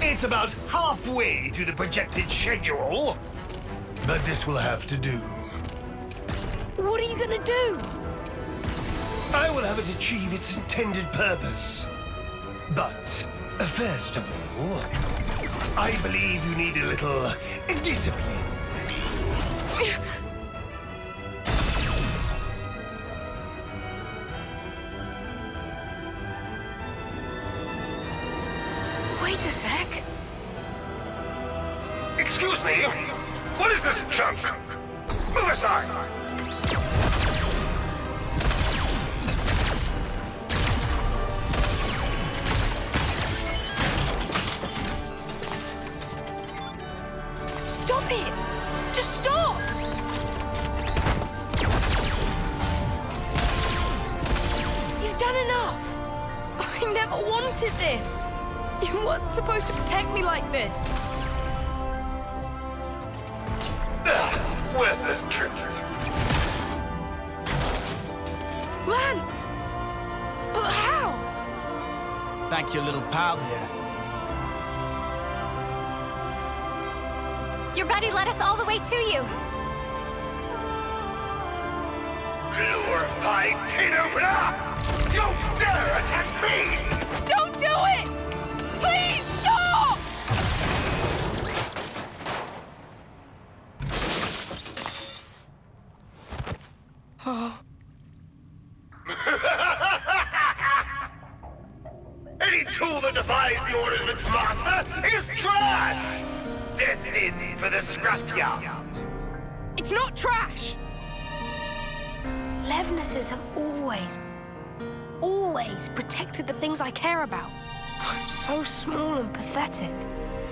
It's about halfway to the projected schedule, but this will have to do. What are you gonna do? I will have it achieve its intended purpose. But, first of all, I believe you need a little discipline. Wait a sec. Excuse me? What is this junk? Move aside! Stop it! Just stop! You've done enough! I never wanted this! You weren't supposed to protect me like this! Worthless trick. Lance! But how? Thank your little pal here. Your buddy led us all the way to you. Glorified tin opener! Don't dare attack me! Don't do it! Please stop! Oh. Any tool that defies the orders of its master is trash! Destined for the scrapyard. It's not trash! Levnesses have always protected the things I care about. I'm so small and pathetic,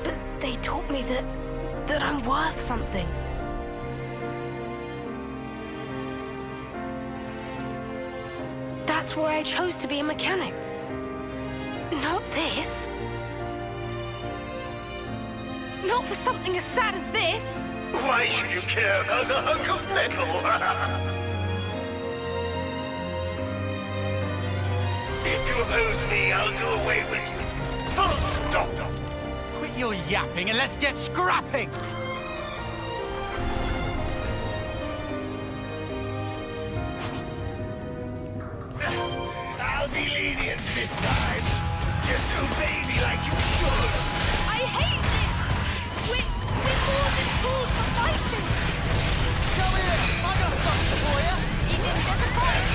but they taught me that I'm worth something. That's why I chose to be a mechanic. Not this. Not for something as sad as this. Why should you care about a hunk of metal? If you oppose me, I'll do away with you. Full stop. Quit your yapping and let's get scrapping! I'll be lenient this time. Just obey me like you should. I hate this! We're more than tools for fighting! Come here! I got something for you! You didn't disappoint.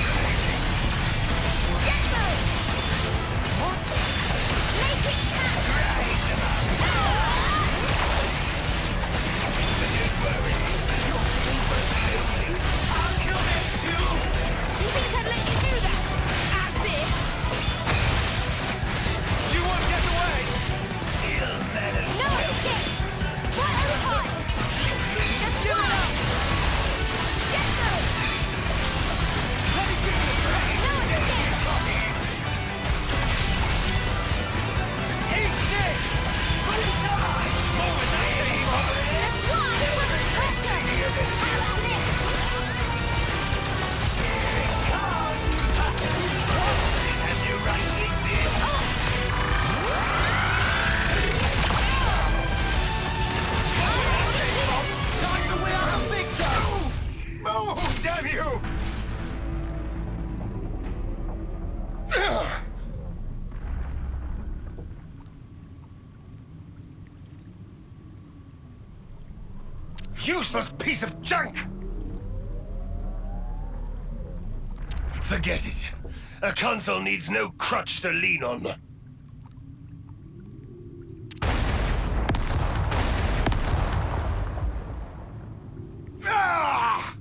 Get those! What? Make it count! I'll kill them too! You think I'd let you do that? As if? You won't get away! Ill-mannered No escape! One at a time! Just one! Get those! Let me give you a break! No escape! Eat this! Full time! More than Just one! Pressure! How about this? Have you rightly seen? Time to wheel out a big gun! Move, damn you! Useless piece of junk! Forget it. A console needs no crutch to lean on. Ah!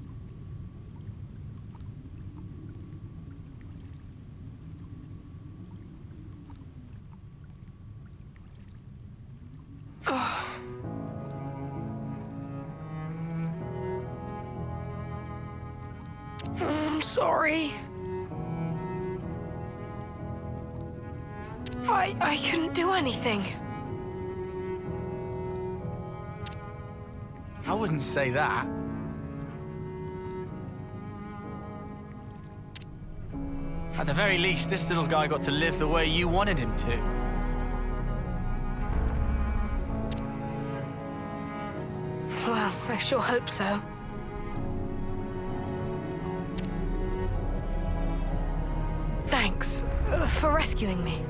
I'm sorry. I couldn't do anything. I wouldn't say that. At the very least, this little guy got to live the way you wanted him to. Well, I sure hope so. Thanks for rescuing me.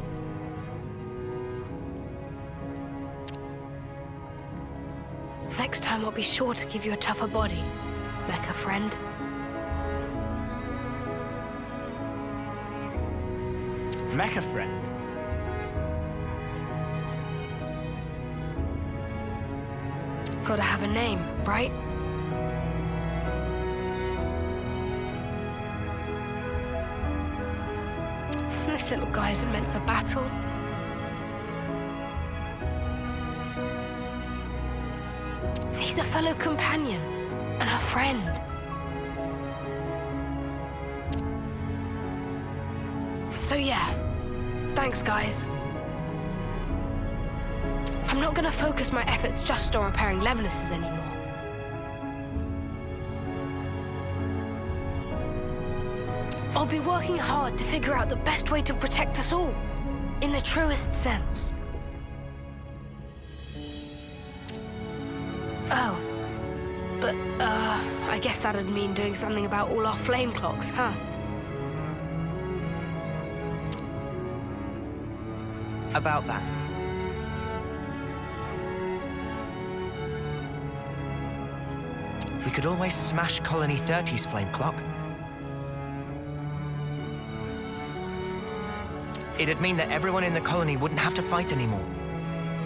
Next time I'll be sure to give you a tougher body, mecha friend. Mecha friend. Gotta have a name, right? This little guy isn't meant for battle. He's a fellow companion and a friend. So yeah, thanks guys. I'm not gonna focus my efforts just on repairing Levinuses anymore. I'll be working hard to figure out the best way to protect us all, in the truest sense. Oh. But, I guess that'd mean doing something about all our flame clocks, huh? About that. We could always smash Colony 30's flame clock. It'd mean that everyone in the colony wouldn't have to fight anymore.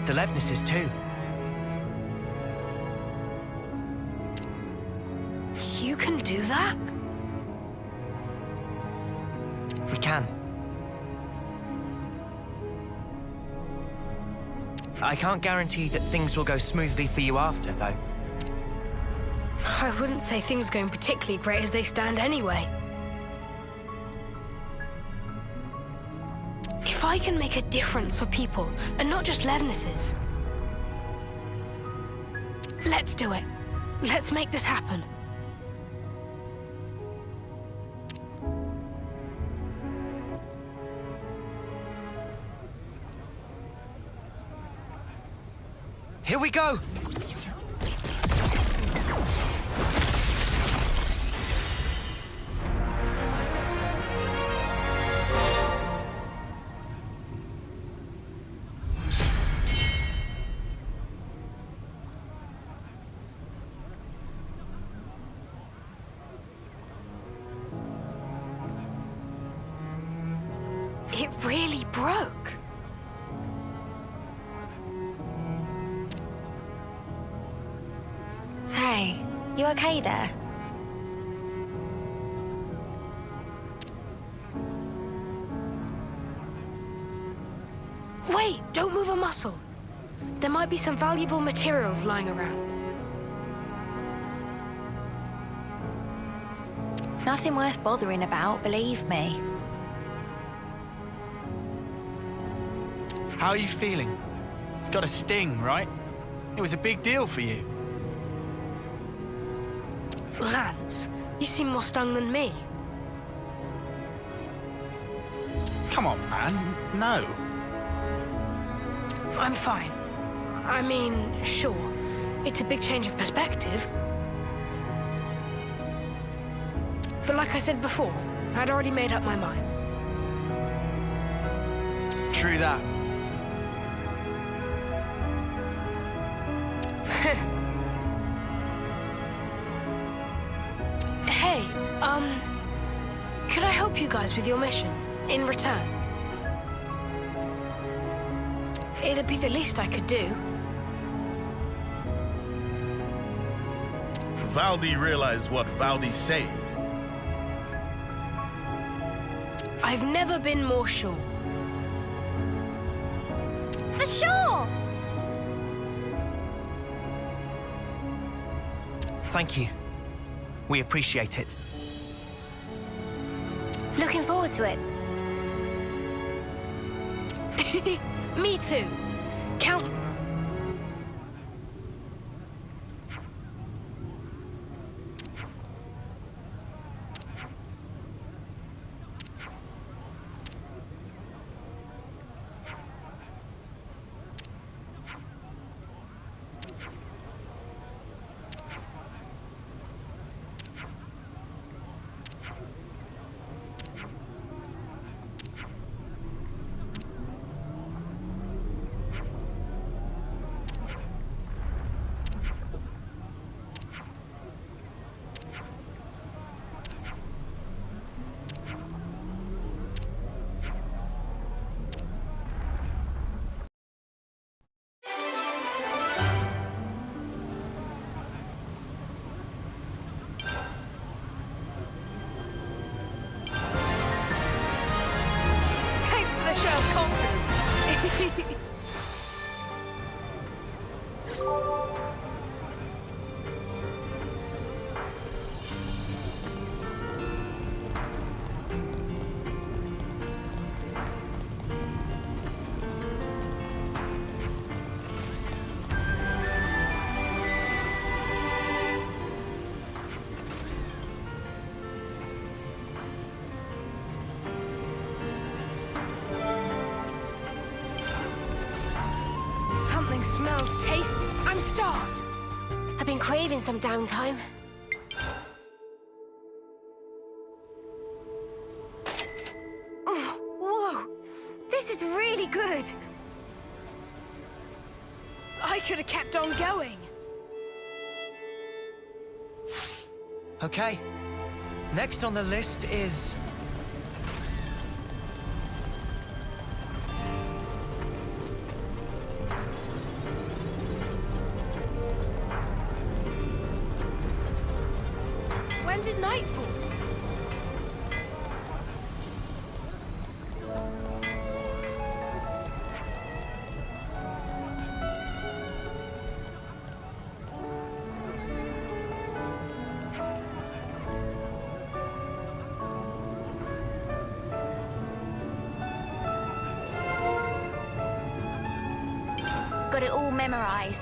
The Levnesses too. You can do that? We can. I can't guarantee that things will go smoothly for you after, though. I wouldn't say things are going particularly great as they stand anyway. If I can make a difference for people, and not just Levnesses. Let's do it. Let's make this happen. Here we go! It really broke. Hey, you okay there? Wait, don't move a muscle. There might be some valuable materials lying around. Nothing worth bothering about, believe me. How are you feeling? It's got a sting, right? It was a big deal for you. Lance, you seem more stung than me. Come on, man. No. I'm fine. I mean, sure, it's a big change of perspective. But like I said before, I'd already made up my mind. True that. Hey, could I help you guys with your mission, in return? It'd be the least I could do. Valdi realized what Valdi's saying. I've never been more sure. For sure! Thank you. We appreciate it. Looking forward to it. Me too. Count... Something smells tasty. I'm starved. I've been craving some downtime. Whoa! This is really good! I could have kept on going. Okay. Next on the list is... When did night fall? Got it all memorized.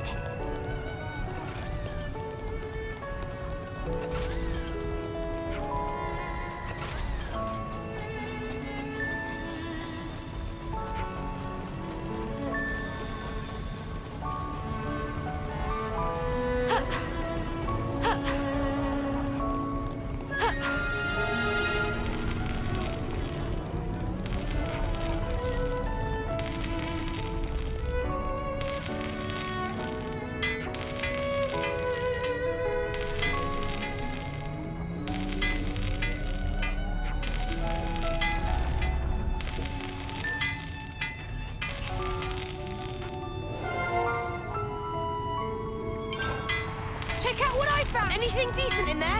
Check out what I found! Anything decent in there?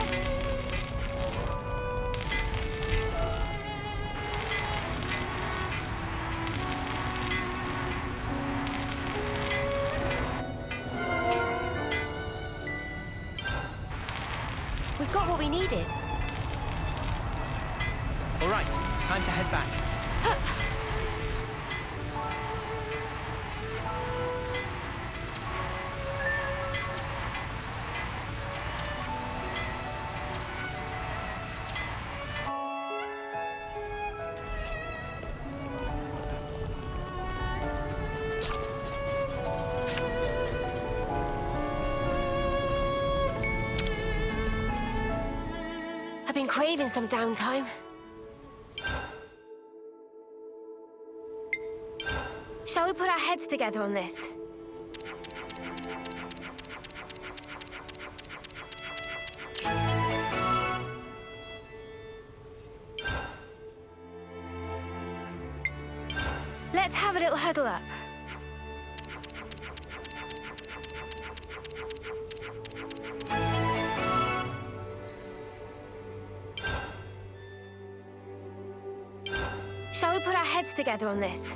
We've got what we needed. All right, time to head back. I've been craving some downtime. Shall we put our heads together on this? Let's have a little huddle up. Shall we put our heads together on this?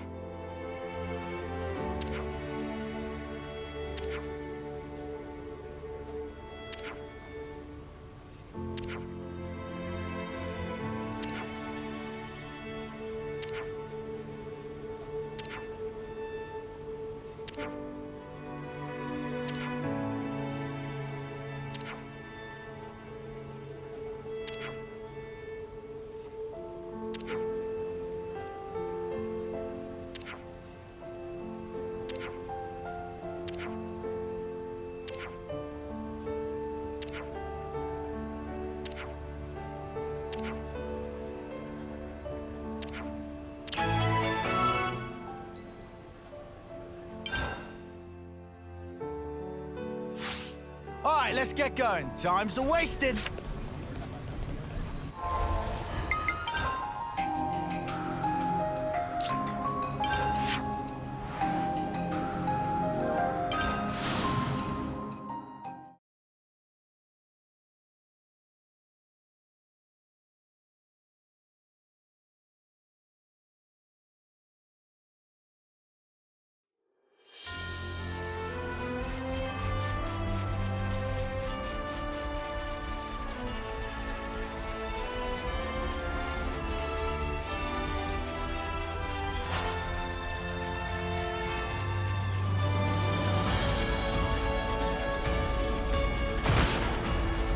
All right, let's get going. Time's a-wasting.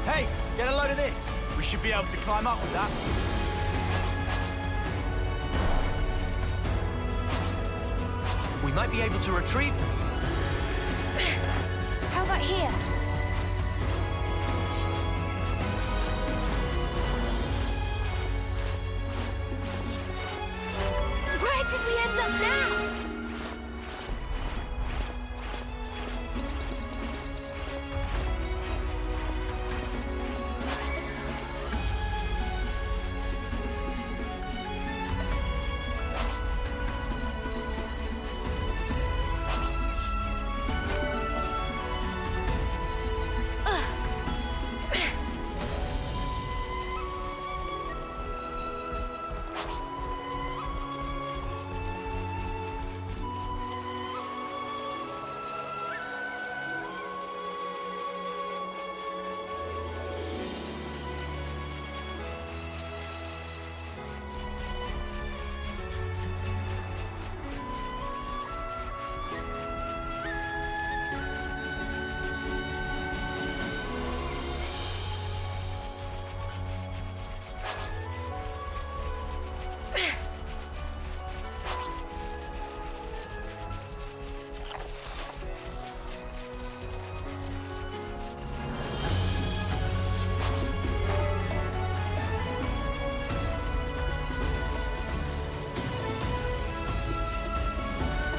Hey, get a load of this. We should be able to climb up with that. We might be able to retrieve them. How about here? Where did we end up now?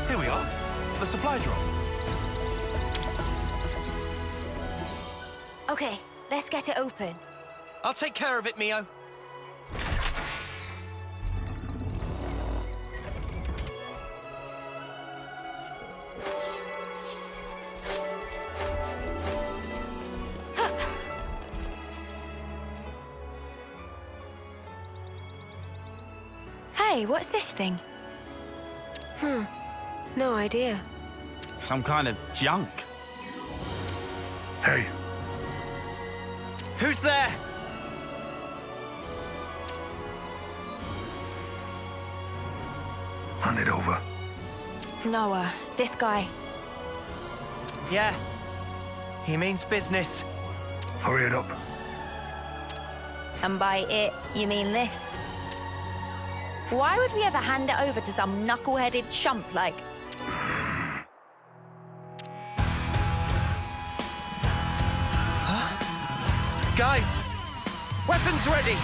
Here we are. The supply drop. Okay, let's get it open. I'll take care of it, Mio. Hey, what's this thing? No idea. Some kind of junk. Hey, Who's there? hand it over. Noah, this guy. Yeah. He means business. Hurry it up. And by it, you mean this? Why would we ever hand it over to some knuckle-headed chump like... Guys, weapons ready.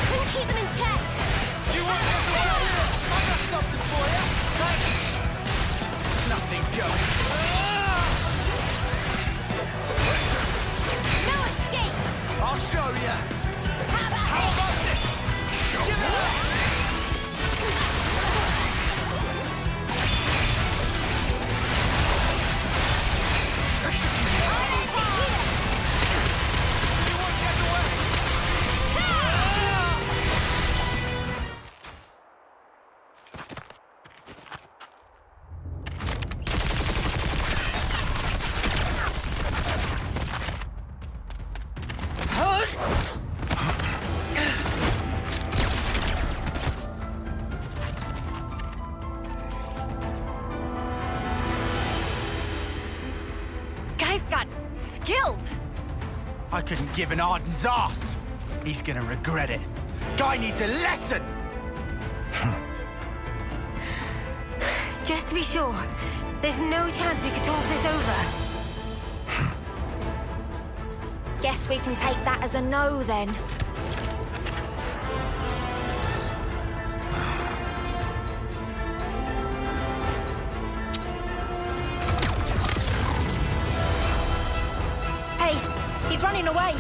Couldn't keep them in check. You want to go out here? I got something for you. Thanks. Nothing going. No escape. I'll show you. How about this? Give it up. Guy's got skills. I couldn't give an Arden's ass. He's gonna regret it. Guy needs a lesson. Just to be sure, there's no chance we could talk this over. Guess we can take that as a no, then. Hey, he's running away.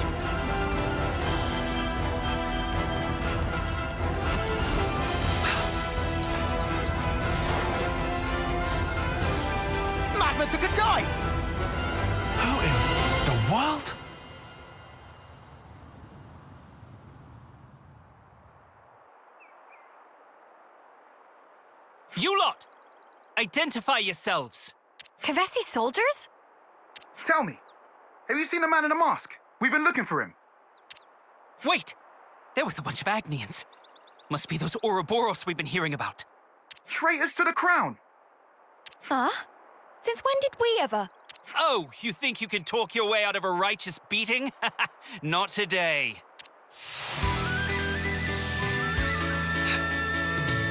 Magma took a dive. Who in the world? You lot! Identify yourselves! Kavesi soldiers? Tell me, have you seen the man in the mask? We've been looking for him. Wait! They're with a bunch of Agnians. Must be those Ouroboros we've been hearing about. Traitors to the crown. Huh? Since when did we ever? Oh, you think you can talk your way out of a righteous beating? Not today.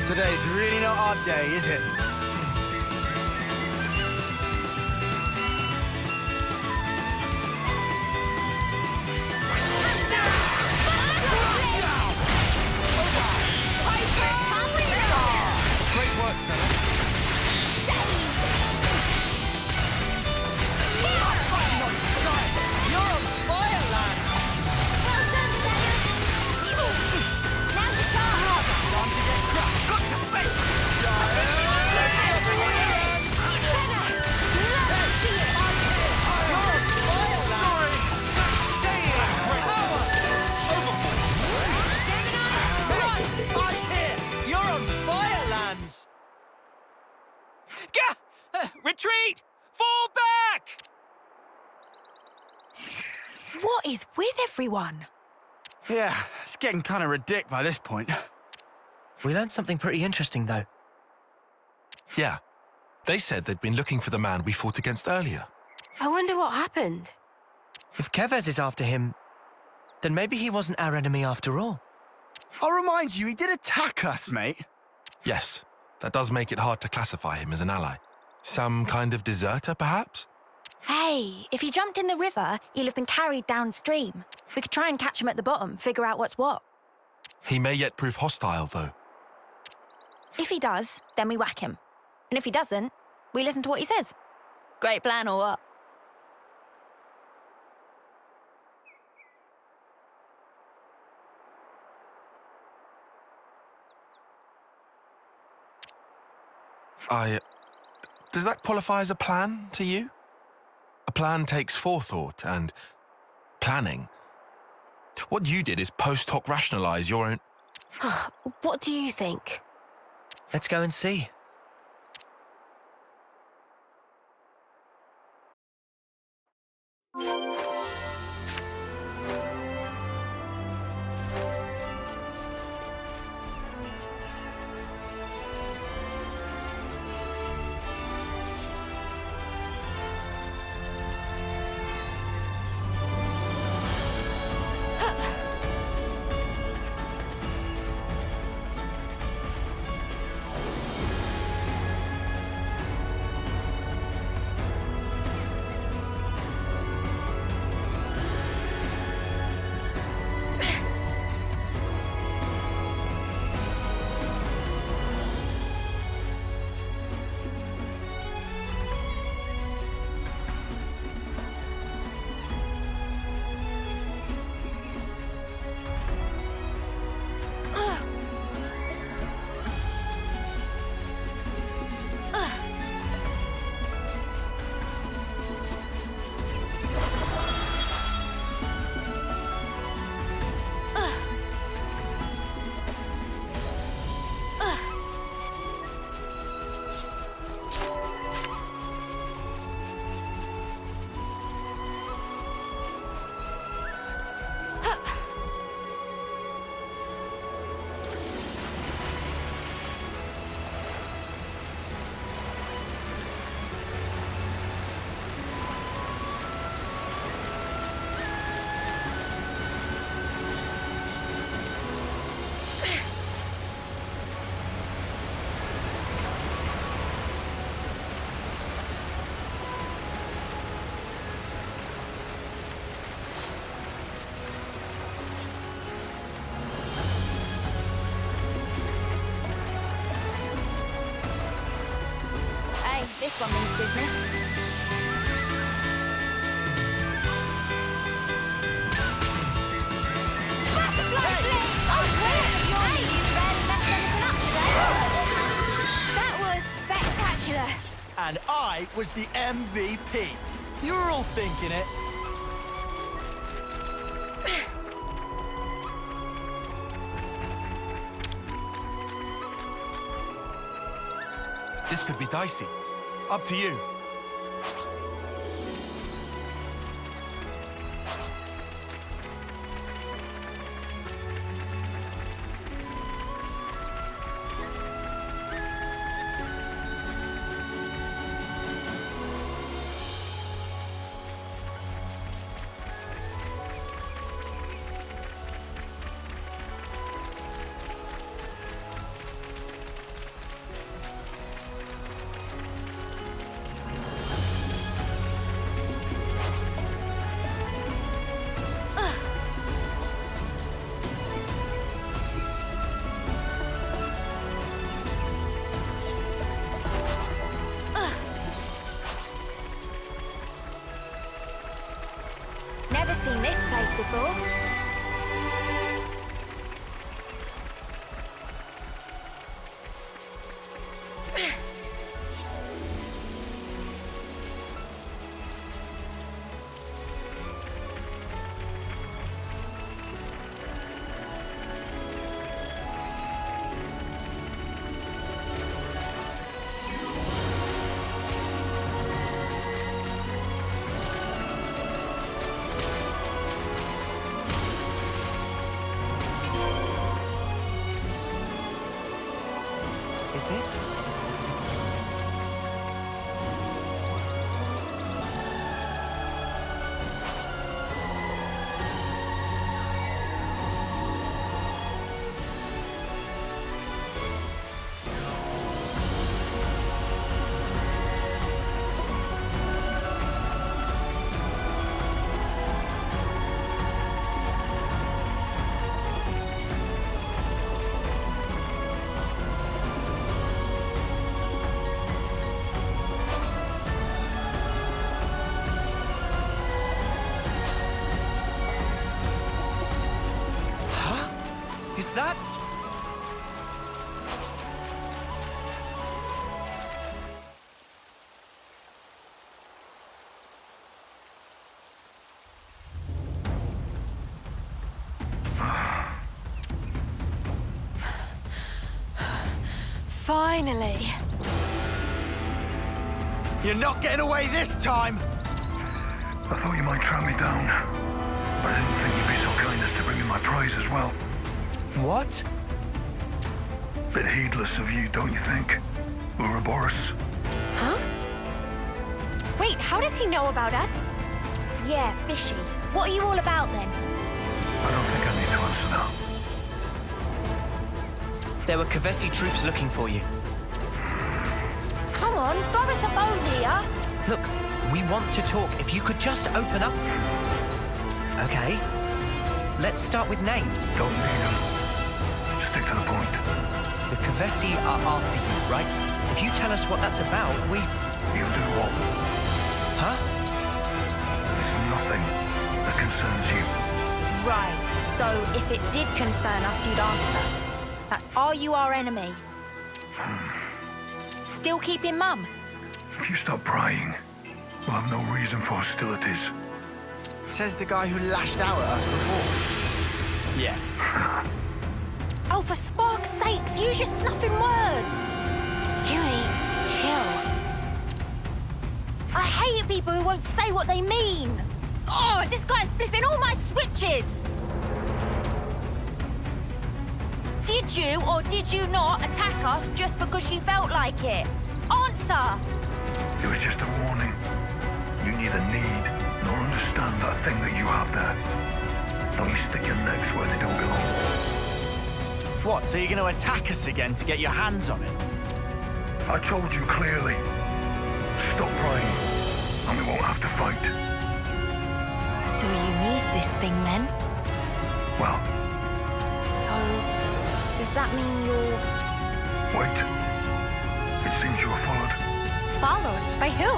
Today's really not our day, is it? Great work, fella. You're on fire, lad! You're on fire, Lance! Retreat! Fall back! What is with everyone? Yeah, it's getting kind of ridiculous by this point. We learned something pretty interesting, though. Yeah. They said they'd been looking for the man we fought against earlier. I wonder what happened. If Kevez is after him, then maybe he wasn't our enemy after all. I'll remind you, he did attack us, mate. Yes, that does make it hard to classify him as an ally. Some kind of deserter, perhaps? Hey, if he jumped in the river, he'll have been carried downstream. We could try and catch him at the bottom, figure out what's what. He may yet prove hostile, though. If he does, then we whack him. And if he doesn't, we listen to what he says. Great plan or what? Does that qualify as a plan to you? A plan takes forethought and planning. What you did is post hoc rationalize your own... What do you think? Let's go and see. This one means business. That was spectacular. And I was the MVP. You were all thinking it. This could be dicey. Up to you. Ethel. Is this? Is that? Finally. You're not getting away this time! I thought you might track me down. But I didn't think you'd be so kind as to bring me my prize as well. What? Bit heedless of you, don't you think, Ouroboros? Huh? Wait, how does he know about us? Yeah, fishy. What are you all about then? I don't think I need to answer that. There were Kavesi troops looking for you. Come on, throw us a bone here. Look, we want to talk. If you could just open up. Okay. Let's start with name. Don't need him. Stick to the point. The Kavesi are after you, right? If you tell us what that's about, we... You do what? Huh? It's nothing that concerns you. Right, so if it did concern us, you'd answer. That's, are you our enemy? Still keeping mum? If you stop prying, we'll have no reason for hostilities. Says the guy who lashed out at us before. Yeah. Oh, for spark's sakes, use your snuffing words! Junie, chill. I hate people who won't say what they mean! Oh, this guy's flipping all my switches! Did you or did you not attack us just because you felt like it? Answer! It was just a warning. You neither need nor understand that thing that you have there. Don't you stick your necks where they don't belong. What, so you're going to attack us again to get your hands on it? I told you clearly. Stop prying, and we won't have to fight. So you need this thing then? Well... So... does that mean you're... Wait. It seems you were followed. Followed? By who?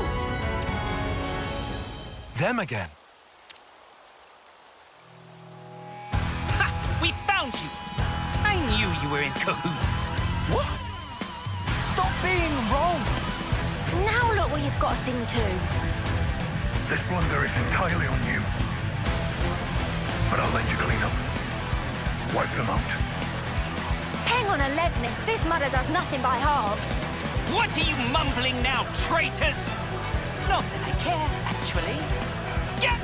Them again. Ha! We found you! I knew you were in cahoots. What? Stop being wrong! Now look what you've got us into. This blunder is entirely on you. But I'll let you clean up. Wipe them out. Hang on, Elevenus. This mother does nothing by halves. What are you mumbling now, traitors? Not that I care, actually. Get!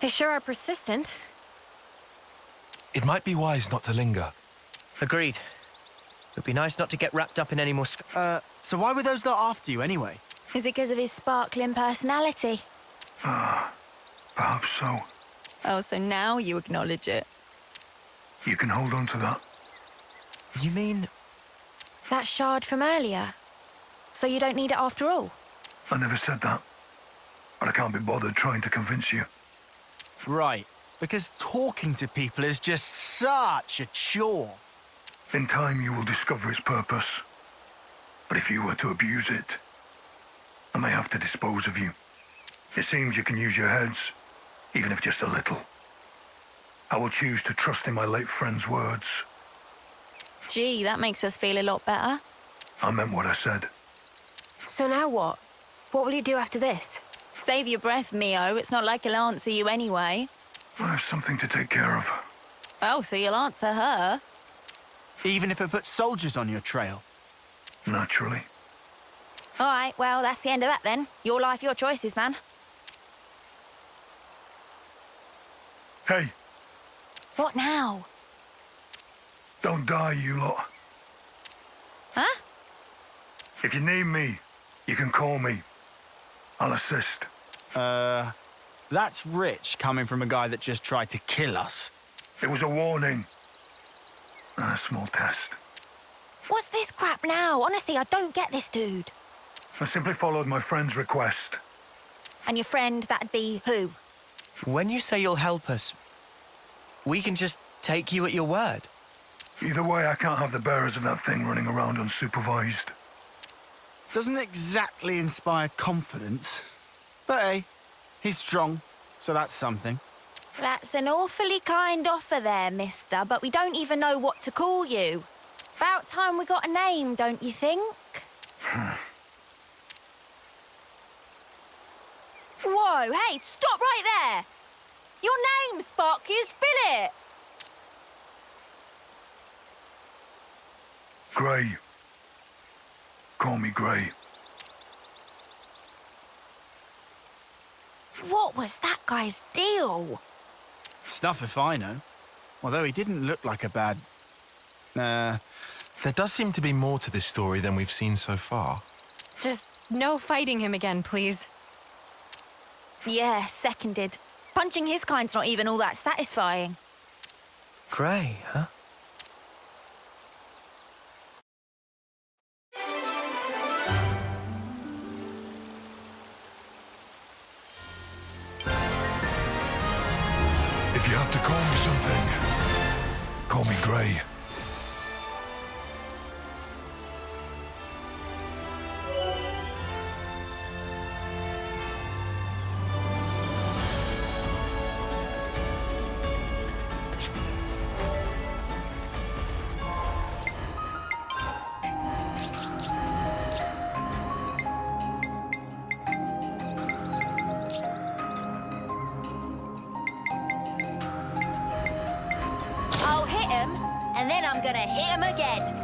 They sure are persistent. It might be wise not to linger. Agreed. It'd be nice not to get wrapped up in any more So why were those lot after you anyway? Is it because of his sparkling personality? Perhaps so. Oh, so now you acknowledge it. You can hold on to that. You mean... That shard from earlier? So you don't need it after all? I never said that. But I can't be bothered trying to convince you. Right, because talking to people is just such a chore. In time, you will discover its purpose. But if you were to abuse it, I may have to dispose of you. It seems you can use your heads, even if just a little. I will choose to trust in my late friend's words. Gee, that makes us feel a lot better. I meant what I said. So now what? What will you do after this? Save your breath, Mio. It's not like he'll answer you anyway. I have something to take care of. Oh, so you'll answer her? Even if it puts soldiers on your trail? Naturally. All right, well, that's the end of that then. Your life, your choices, man. Hey, What now? don't die, you lot. Huh? If you need me, you can call me. I'll assist. That's rich coming from a guy that just tried to kill us. It was a warning. And a small test. What's this crap now? Honestly, I don't get this dude. I simply followed my friend's request. And your friend, that'd be who? When you say you'll help us, we can just take you at your word. Either way, I can't have the bearers of that thing running around unsupervised. Doesn't exactly inspire confidence. But hey, he's strong, so that's something. That's an awfully kind offer there, mister, but we don't even know what to call you. About time we got a name, don't you think? Whoa, hey, stop right there! Your name, Spock, you spill it! Gray. Call me Gray. What was that guy's deal? Stuff if I know. Although he didn't look like a bad... There does seem to be more to this story than we've seen so far. Just no fighting him again, please. Yeah, seconded. Punching his kind's not even all that satisfying. Grey, huh? If you have to call me something, call me Gray. I'll hit him, and then I'm gonna hit him again.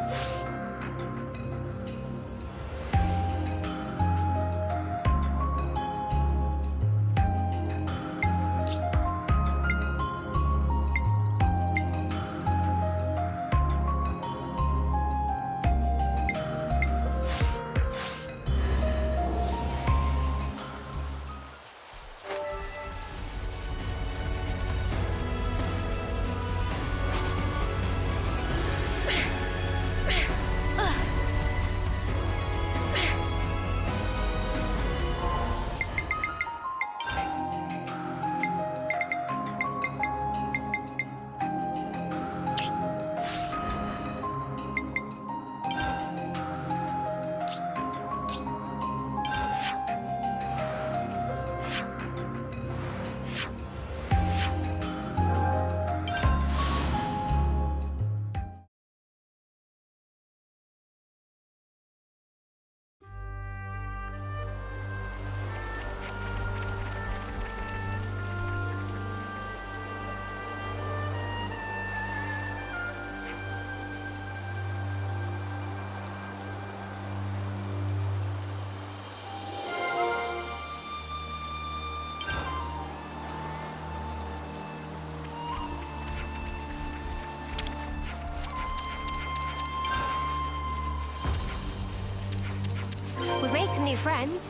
friends.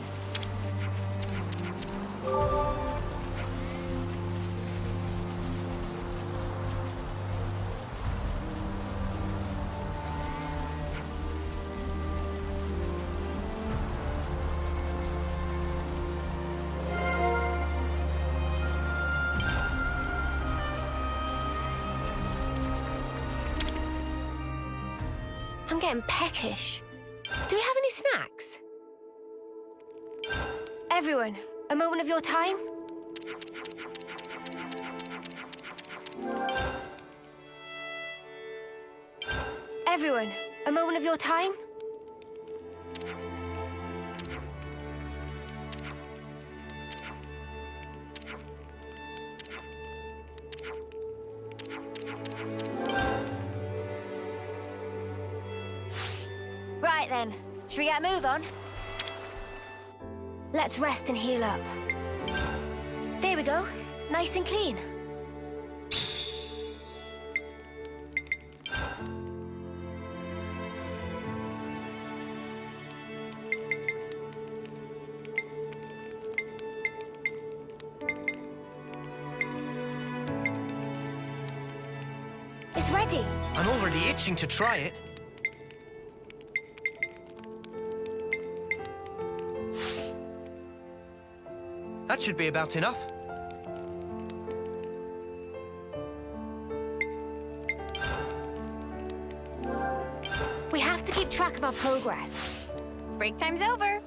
I'm getting peckish. Do we have any snacks? Everyone, a moment of your time? Everyone, a moment of your time? Right then, should we get a move on? Let's rest and heal up. There we go, nice and clean. It's ready. I'm already itching to try it. That should be about enough. We have to keep track of our progress. Break time's over.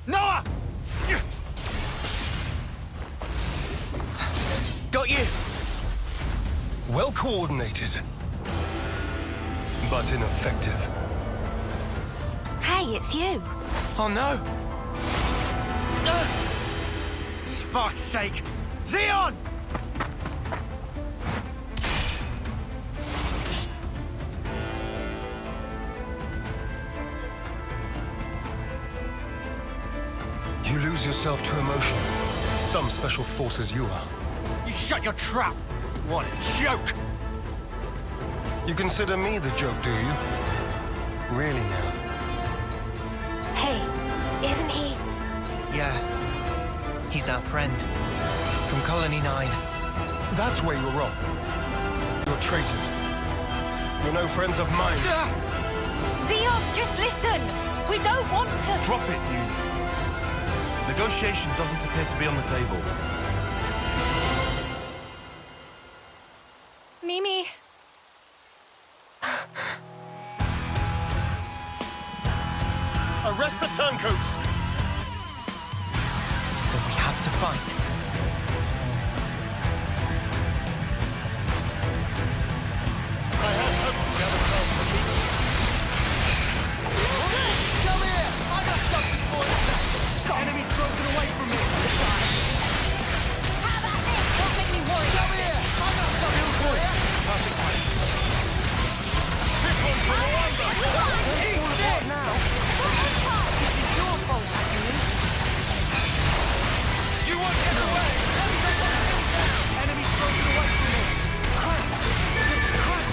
Noah! Got you! Well coordinated, but ineffective. Hey, it's you. Oh no! Spark's sake! Xeon! You lose yourself to emotion. Some special forces you are. You shut your trap! What a joke! You consider me the joke, do you? Really now? Hey, isn't he? Yeah. He's our friend. From Colony 9. That's where you're wrong. You're traitors. You're no friends of mine. Xeon, just listen! We don't want to... Drop it, Uni. Negotiation doesn't appear to be on the table. Mimi. Arrest the turncoats! So we have to fight. I had hoped to gather help from me. Come here! I got something for you! Enemy's broken away from me! How about this? Don't make me worry. Come here! I got something for you! Perfect time. This one's for Rwanda! Eat this! Now! This is your fault, Agnew! You won't get away! Enemy's broken away from me! Crap! Just crap!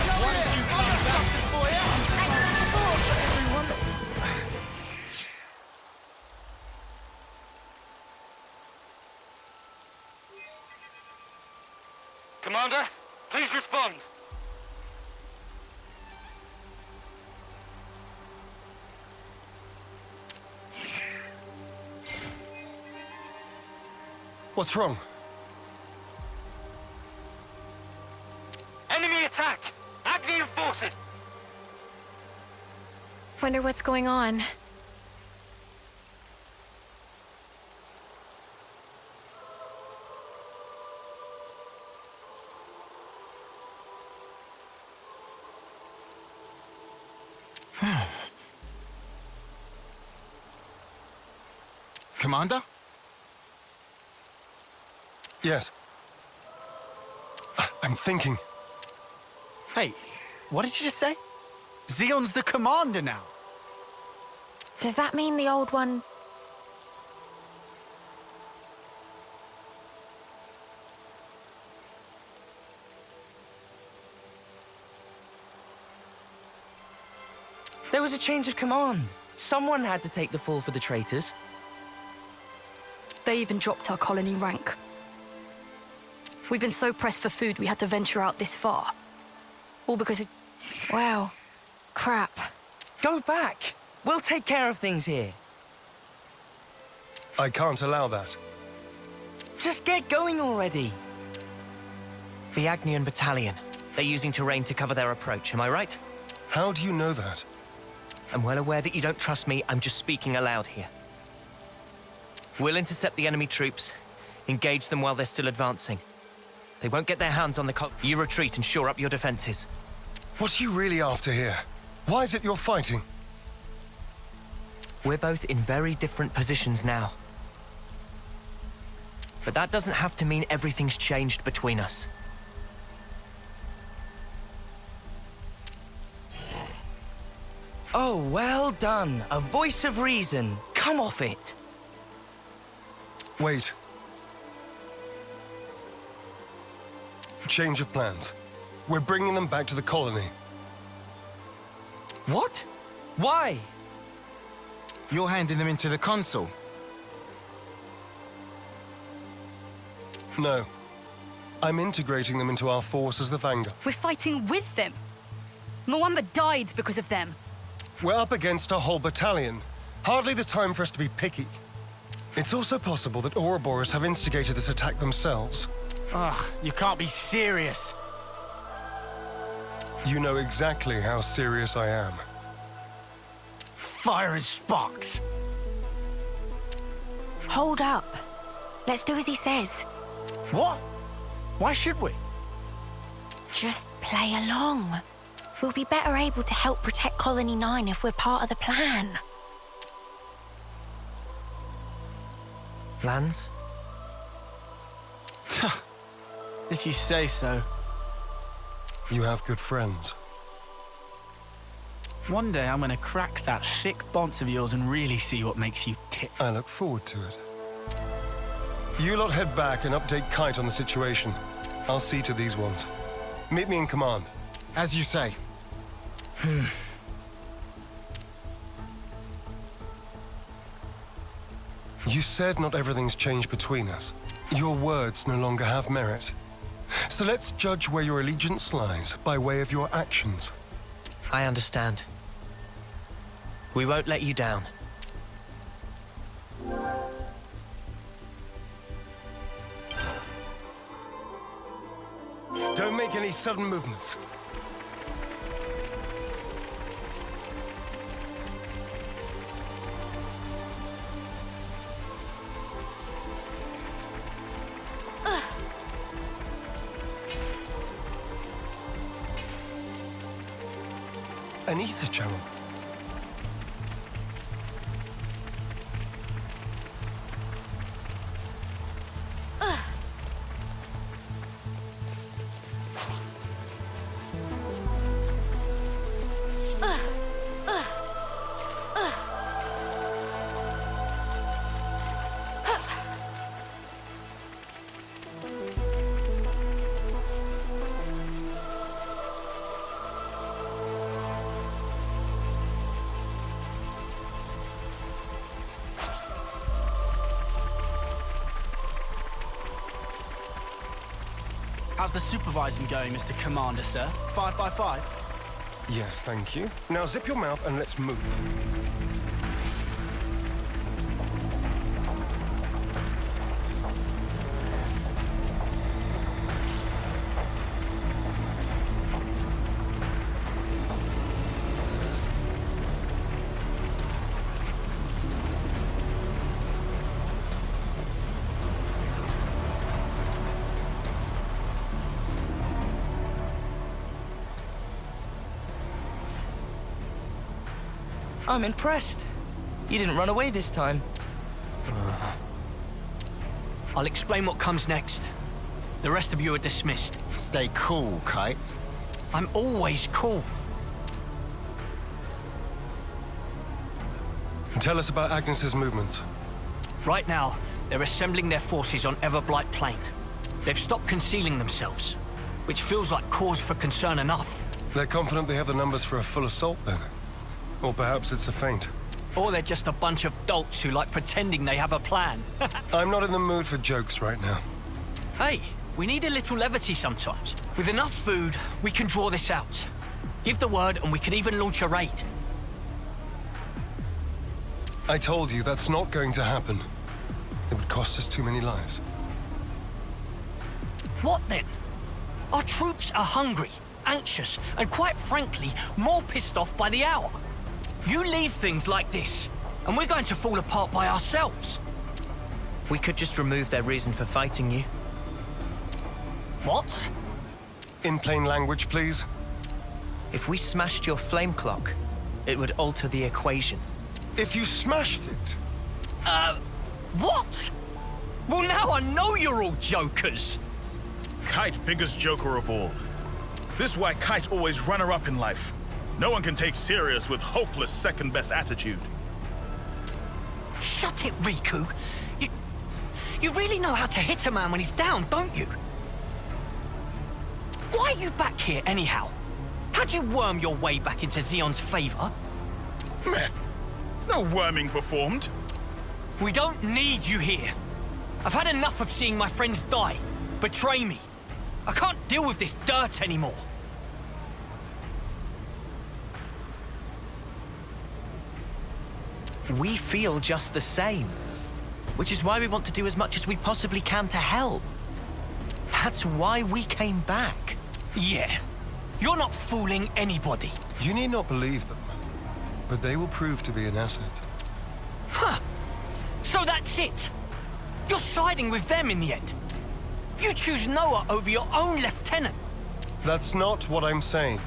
Come here! I got something for you! Extra support for everyone. Commander, Please respond. What's wrong? Enemy attack! Agni enforces! Wonder what's going on. Commander? Yes. I'm thinking. Hey, what did you just say? Xeon's the commander now. Does that mean the old one... There was a change of command. Someone had to take the fall for the traitors. They even dropped our colony rank. We've been so pressed for food we had to venture out this far. All because of... Wow. Crap. Go back. We'll take care of things here. I can't allow that. Just get going already. The Agnian battalion. They're using terrain to cover their approach, am I right? How do you know that? I'm well aware that you don't trust me. I'm just speaking aloud here. We'll intercept the enemy troops, engage them while they're still advancing. They won't get their hands on the You retreat and shore up your defenses. What are you really after here? Why is it you're fighting? We're both in very different positions now. But that doesn't have to mean everything's changed between us. Oh, well done. A voice of reason. Come off it. Wait. Change of plans. We're bringing them back to the colony. What? Why? You're handing them into the consul. No. I'm integrating them into our force as the Vanguard. We're fighting with them. Mwamba died because of them. We're up against a whole battalion. Hardly the time for us to be picky. It's also possible that Ouroboros have instigated this attack themselves. Ugh, you can't be serious. You know exactly how serious I am. Fire and sparks. Hold up. Let's do as he says. What? Why should we? Just play along. We'll be better able to help protect Colony 9 if we're part of the plan. Plans? If you say so. You have good friends. One day I'm gonna crack that thick bonce of yours and really see what makes you tick. I look forward to it. You lot head back and update Kite on the situation. I'll see to these ones. Meet me in command. As you say. You said not everything's changed between us. Your words no longer have merit. So let's judge where your allegiance lies by way of your actions. I understand. We won't let you down. Don't make any sudden movements. An ether channel. How's the supervising going, Mr. Commander, sir? 5 by 5? Yes, thank you. Now zip your mouth and let's move. I'm impressed. You didn't run away this time. I'll explain what comes next. The rest of you are dismissed. Stay cool, Kite. I'm always cool. Tell us about Agnes's movements. Right now, they're assembling their forces on Everblight Plain. They've stopped concealing themselves, which feels like cause for concern enough. They're confident they have the numbers for a full assault, then? Or perhaps it's a feint. Or they're just a bunch of dolts who like pretending they have a plan. I'm not in the mood for jokes right now. Hey, we need a little levity sometimes. With enough food, we can draw this out. Give the word and we can even launch a raid. I told you that's not going to happen. It would cost us too many lives. What then? Our troops are hungry, anxious, and quite frankly, more pissed off by the hour. You leave things like this, and we're going to fall apart by ourselves. We could just remove their reason for fighting you. What? In plain language, please. If we smashed your flame clock, it would alter the equation. If you smashed it? What? Well, now I know you're all jokers. Kite, biggest joker of all. This is why Kite always runner-up in life. No one can take serious with hopeless second-best attitude. Shut it, Riku. You really know how to hit a man when he's down, don't you? Why are you back here, anyhow? How'd you worm your way back into Xeon's favor? Meh. No worming performed. We don't need you here. I've had enough of seeing my friends die, betray me. I can't deal with this dirt anymore. We feel just the same. Which is why we want to do as much as we possibly can to help. That's why we came back. Yeah. You're not fooling anybody. You need not believe them, but they will prove to be an asset. Huh. So that's it. You're siding with them in the end. You choose Noah over your own lieutenant. That's not what I'm saying.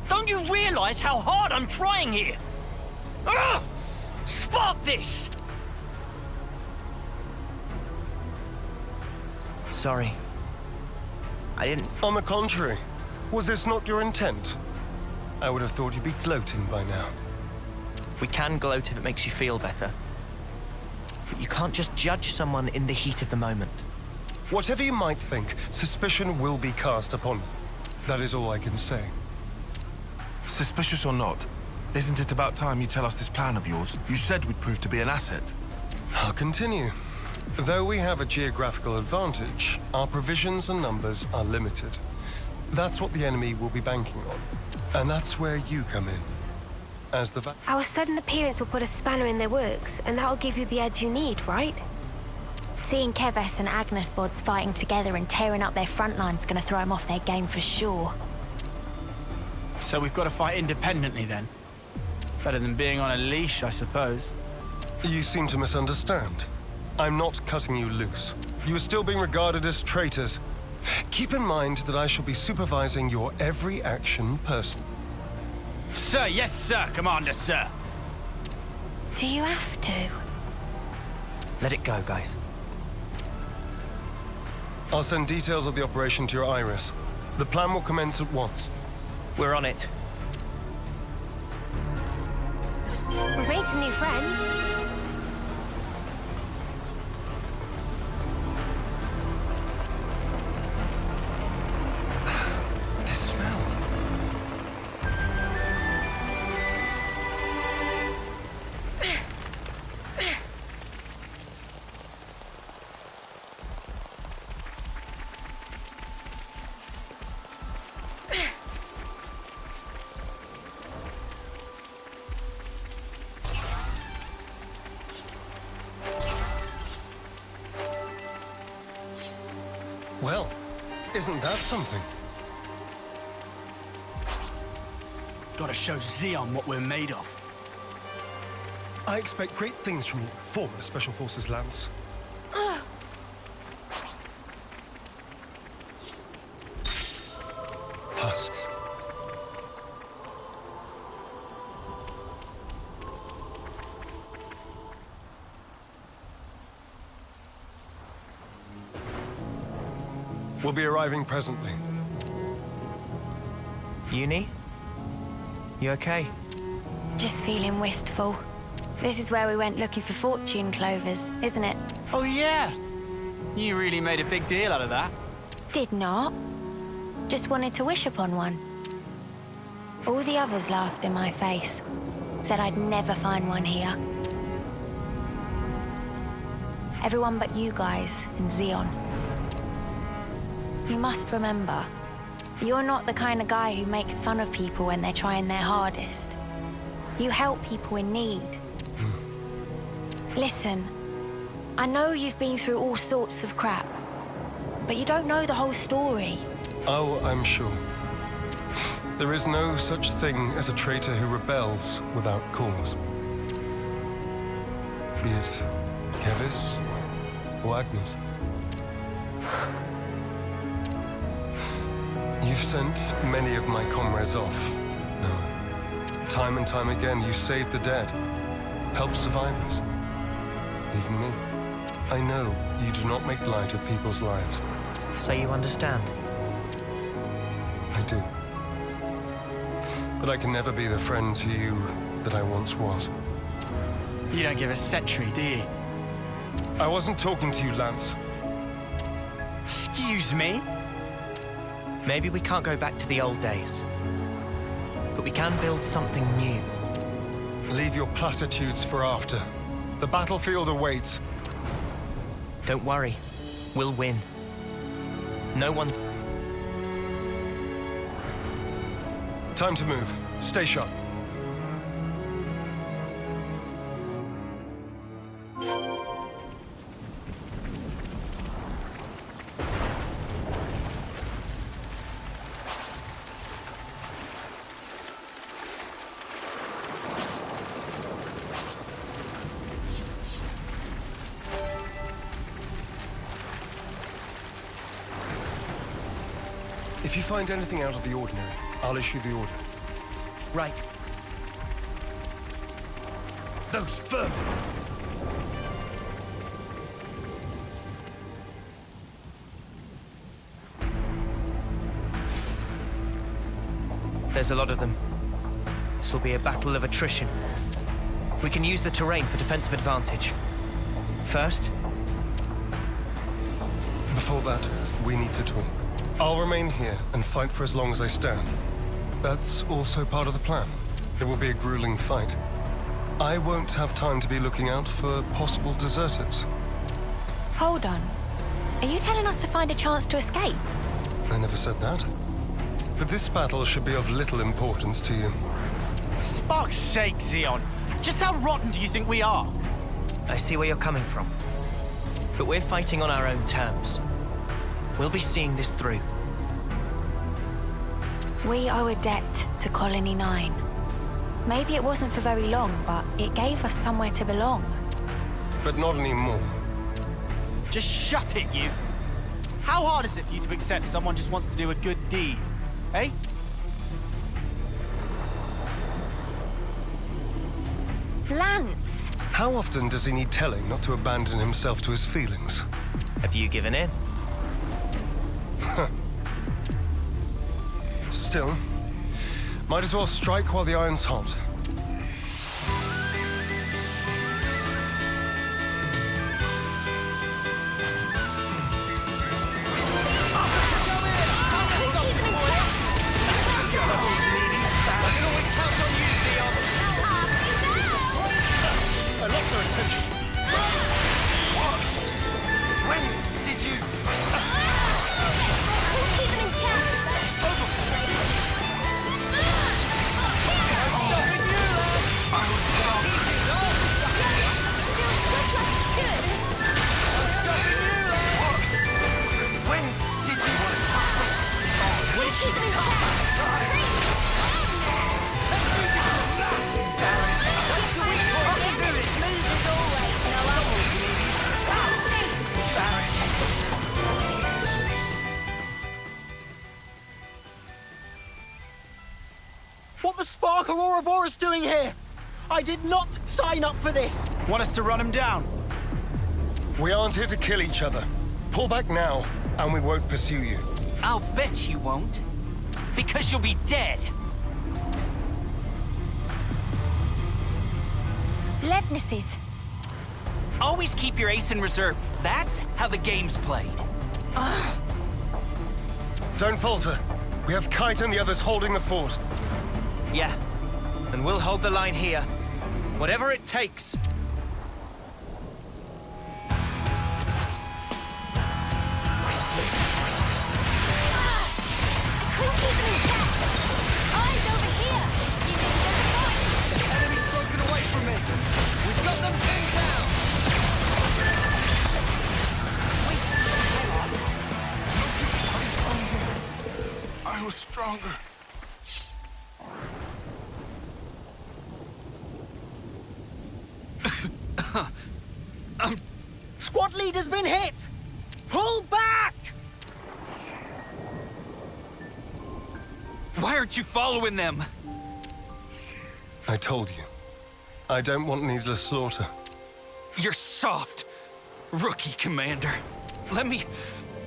Don't you realize how hard I'm trying here? Ugh! Spark this! Sorry. I didn't... On the contrary, was this not your intent? I would have thought you'd be gloating by now. We can gloat if it makes you feel better. But you can't just judge someone in the heat of the moment. Whatever you might think, suspicion will be cast upon you. That is all I can say. Suspicious or not, isn't it about time you tell us this plan of yours? You said we'd prove to be an asset. I'll continue. Though we have a geographical advantage, our provisions and numbers are limited. That's what the enemy will be banking on. And that's where you come in. As the... Our sudden appearance will put a spanner in their works, and that'll give you the edge you need, right? Seeing Keves and Agnes bods fighting together and tearing up their front line's gonna throw them off their game for sure. So we've got to fight independently then? Better than being on a leash, I suppose. You seem to misunderstand. I'm not cutting you loose. You are still being regarded as traitors. Keep in mind that I shall be supervising your every action personally. Sir, yes, sir, Commander, sir. Do you have to? Let it go, guys. I'll send details of the operation to your iris. The plan will commence at once. We're on it. We've made some new friends. Well, isn't that something? Gotta show Xeon what we're made of. I expect great things from you, former Special Forces Lance. Husks. We'll be arriving presently. Uni? You okay? Just feeling wistful. This is where we went looking for fortune clovers, isn't it? Oh, yeah. You really made a big deal out of that. Did not. Just wanted to wish upon one. All the others laughed in my face. Said I'd never find one here. Everyone but you guys and Xeon. You must remember, you're not the kind of guy who makes fun of people when they're trying their hardest. You help people in need. Listen, I know you've been through all sorts of crap, but you don't know the whole story. Oh, I'm sure. There is no such thing as a traitor who rebels without cause. Be it Kevis or Agnes. You've sent many of my comrades off. No. Time and time again, you saved the dead, helped survivors. Even me. I know you do not make light of people's lives. So you understand? I do. But I can never be the friend to you that I once was. You don't give a setry, do you? I wasn't talking to you, Lance. Excuse me? Maybe we can't go back to the old days, but we can build something new. Leave your platitudes for after. The battlefield awaits. Don't worry, we'll win. No one's... Time to move. Stay sharp. If you find anything out of the ordinary, I'll issue the order. Right. Those vermin! There's a lot of them. This will be a battle of attrition. We can use the terrain for defensive advantage. First... Before that, we need to talk. I'll remain here and fight for as long as I stand. That's also part of the plan. It will be a grueling fight. I won't have time to be looking out for possible deserters. Hold on. Are you telling us to find a chance to escape? I never said that. But this battle should be of little importance to you. Spark's sake, Xeon. Just how rotten do you think we are? I see where you're coming from. But we're fighting on our own terms. We'll be seeing this through. We owe a debt to Colony 9. Maybe it wasn't for very long, but it gave us somewhere to belong. But not anymore. Just shut it, you! How hard is it for you to accept someone just wants to do a good deed? Eh? Lance! How often does he need telling not to abandon himself to his feelings? Have you given in? Still, might as well strike while the iron's hot. Keep them in check! are Ouroboros doing here? I did not sign up for this! Want us to run him down? We aren't here to kill each other. Pull back now, and we won't pursue you. I'll bet you won't. Because you'll be dead. Levnesses. Always keep your ace in reserve. That's how the game's played. Don't falter. We have Kite and the others holding the fort. Yeah, and we'll hold the line here. Whatever it takes. I was stronger. Squad leader's been hit! Pull back! Why aren't you following them? I told you. I don't want needless slaughter. You're soft, rookie commander. Let me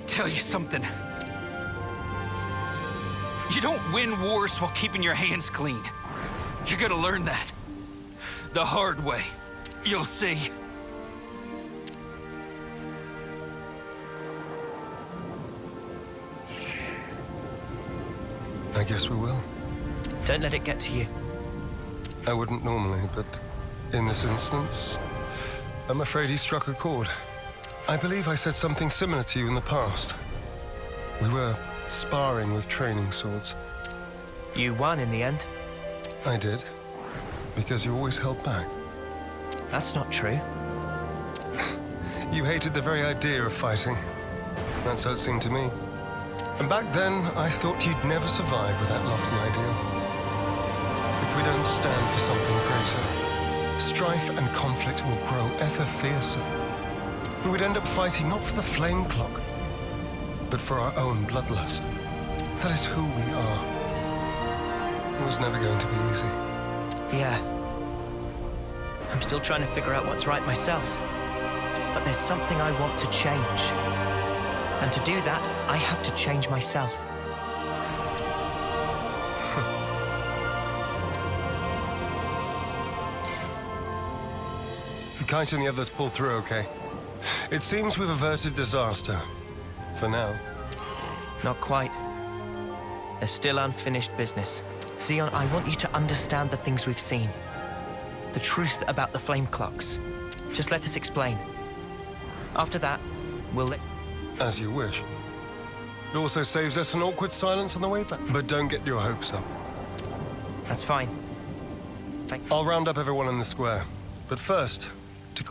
tell you something. You don't win wars while keeping your hands clean. You're gonna learn that. The hard way. You'll see. I guess we will. Don't let it get to you. I wouldn't normally, but in this instance, I'm afraid he struck a chord. I believe I said something similar to you in the past. We were sparring with training swords. You won in the end. I did, because you always held back. That's not true. You hated the very idea of fighting. That's how it seemed to me. And back then, I thought you'd never survive with that lofty ideal. If we don't stand for something greater, strife and conflict will grow ever fiercer. We would end up fighting not for the flame clock, but for our own bloodlust. That is who we are. It was never going to be easy. Yeah. I'm still trying to figure out what's right myself. But there's something I want to change. And to do that, I have to change myself. Kite and the others pull through okay. It seems we've averted disaster. For now. Not quite. There's still unfinished business. Xeon, I want you to understand the things we've seen. The truth about the flame clocks. Just let us explain. After that, we'll let... As you wish. It also saves us an awkward silence on the way back. But don't get your hopes up. That's fine. I'll round up everyone in the square. But first, to...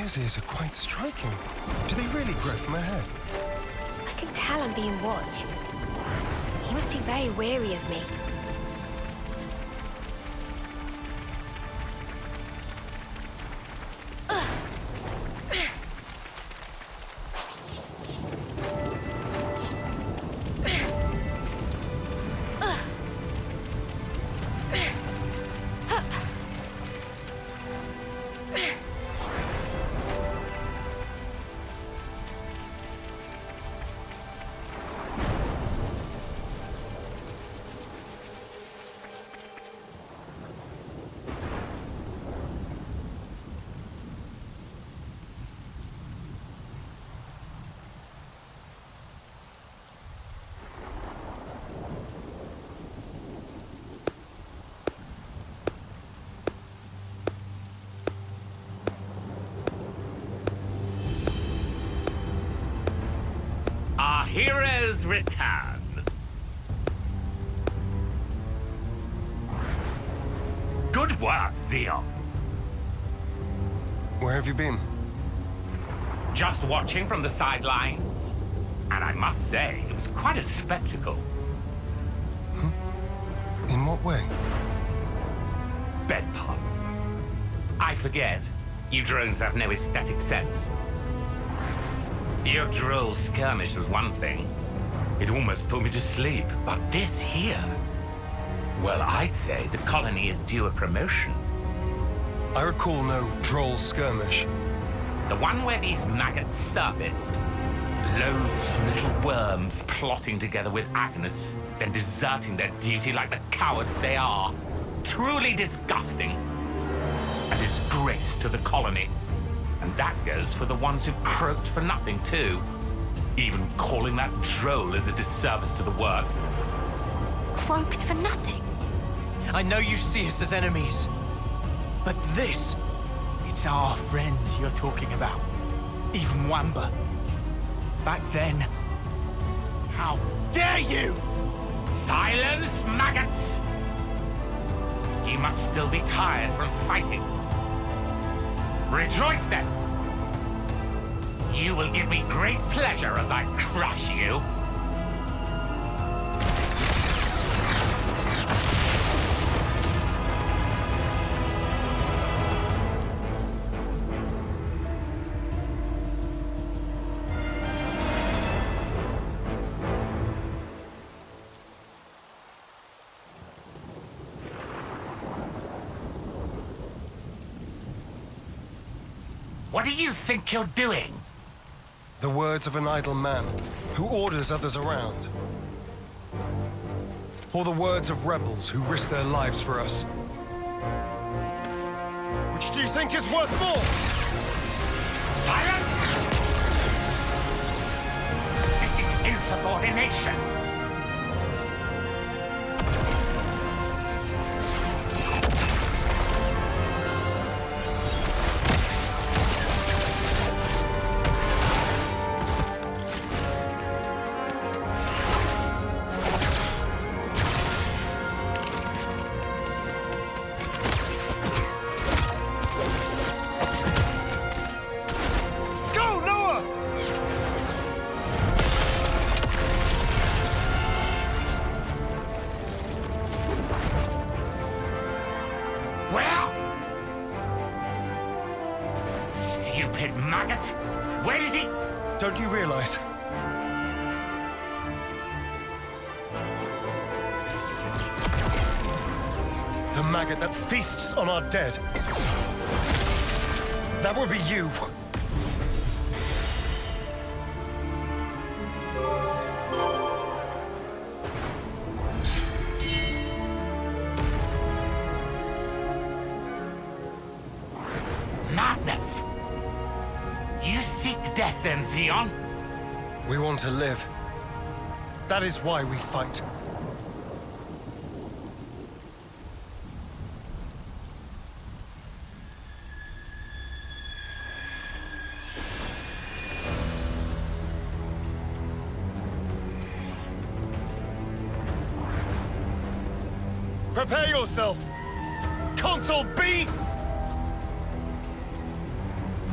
Those ears are quite striking. Do they really grow from her head? I can tell I'm being watched. He must be very wary of me. Our heroes return. Good work, Theon. Where have you been? Just watching from the sidelines. And I must say, it was quite a spectacle. In what way? Beg pardon. I forget. You drones have no aesthetic sense. Your droll skirmish was one thing. It almost put me to sleep. But this here... Well, I'd say the colony is due a promotion. I recall no droll skirmish. The one where these maggots surfaced. Loathsome little worms plotting together with Agnes, then deserting their duty like the cowards they are. Truly disgusting. A disgrace to the colony. And that goes for the ones who croaked for nothing, too. Even calling that droll is a disservice to the work. Croaked for nothing? I know you see us as enemies. But this... It's our friends you're talking about. Even Wamba. Back then... How dare you! Silence, maggots! You must still be tired from fighting. Rejoice then! You will give me great pleasure as I crush you. What do you think you're doing? The words of an idle man who orders others around. Or the words of rebels who risk their lives for us. Which do you think is worth more? Silence! This is insubordination. Maggot! Where is he? Don't you realize? The maggot that feasts on our dead. That would be you. Madness! You seek death then, Theon? We want to live. That is why we fight. Prepare yourself! Console B!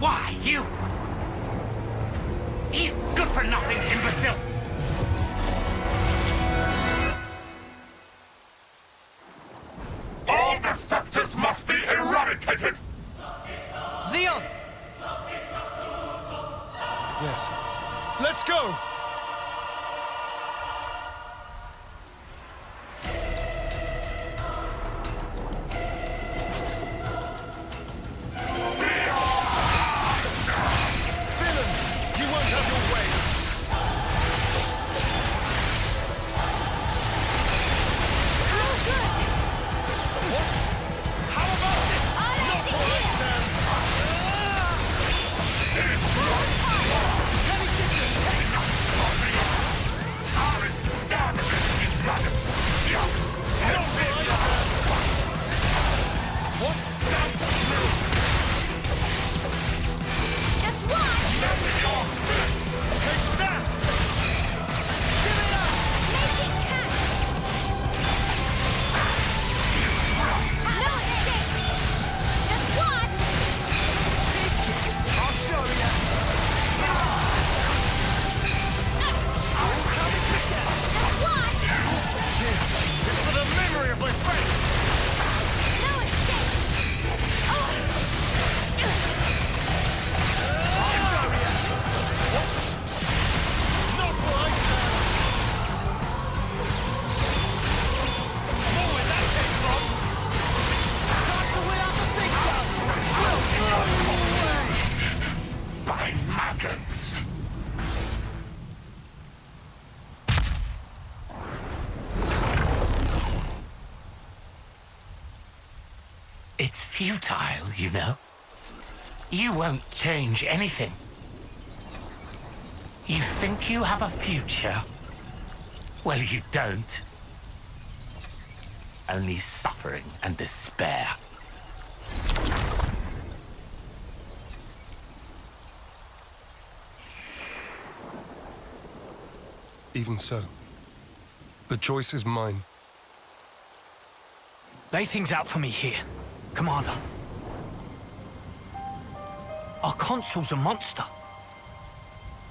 Why, you good-for-nothing imbecile! All defectors must be eradicated! Xeon! Yes. Let's go! It's futile, you know. You won't change anything. You think you have a future? Well, you don't. Only suffering and despair. Even so, the choice is mine. Lay things out for me here, Commander. Our console's a monster.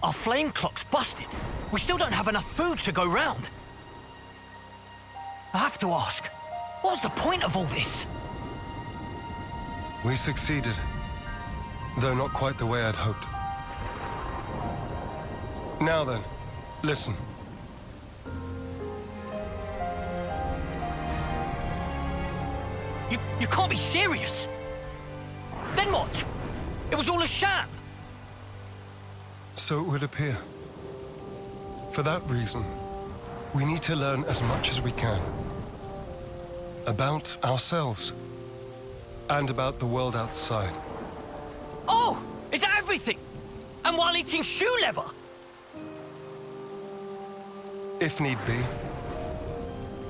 Our flame clock's busted. We still don't have enough food to go round. I have to ask, what was the point of all this? We succeeded, though not quite the way I'd hoped. Now then, listen. You can't be serious! Then what? It was all a sham! So it would appear. For that reason, we need to learn as much as we can. About ourselves. And about the world outside. Oh! Is that everything? And while eating shoe leather? If need be.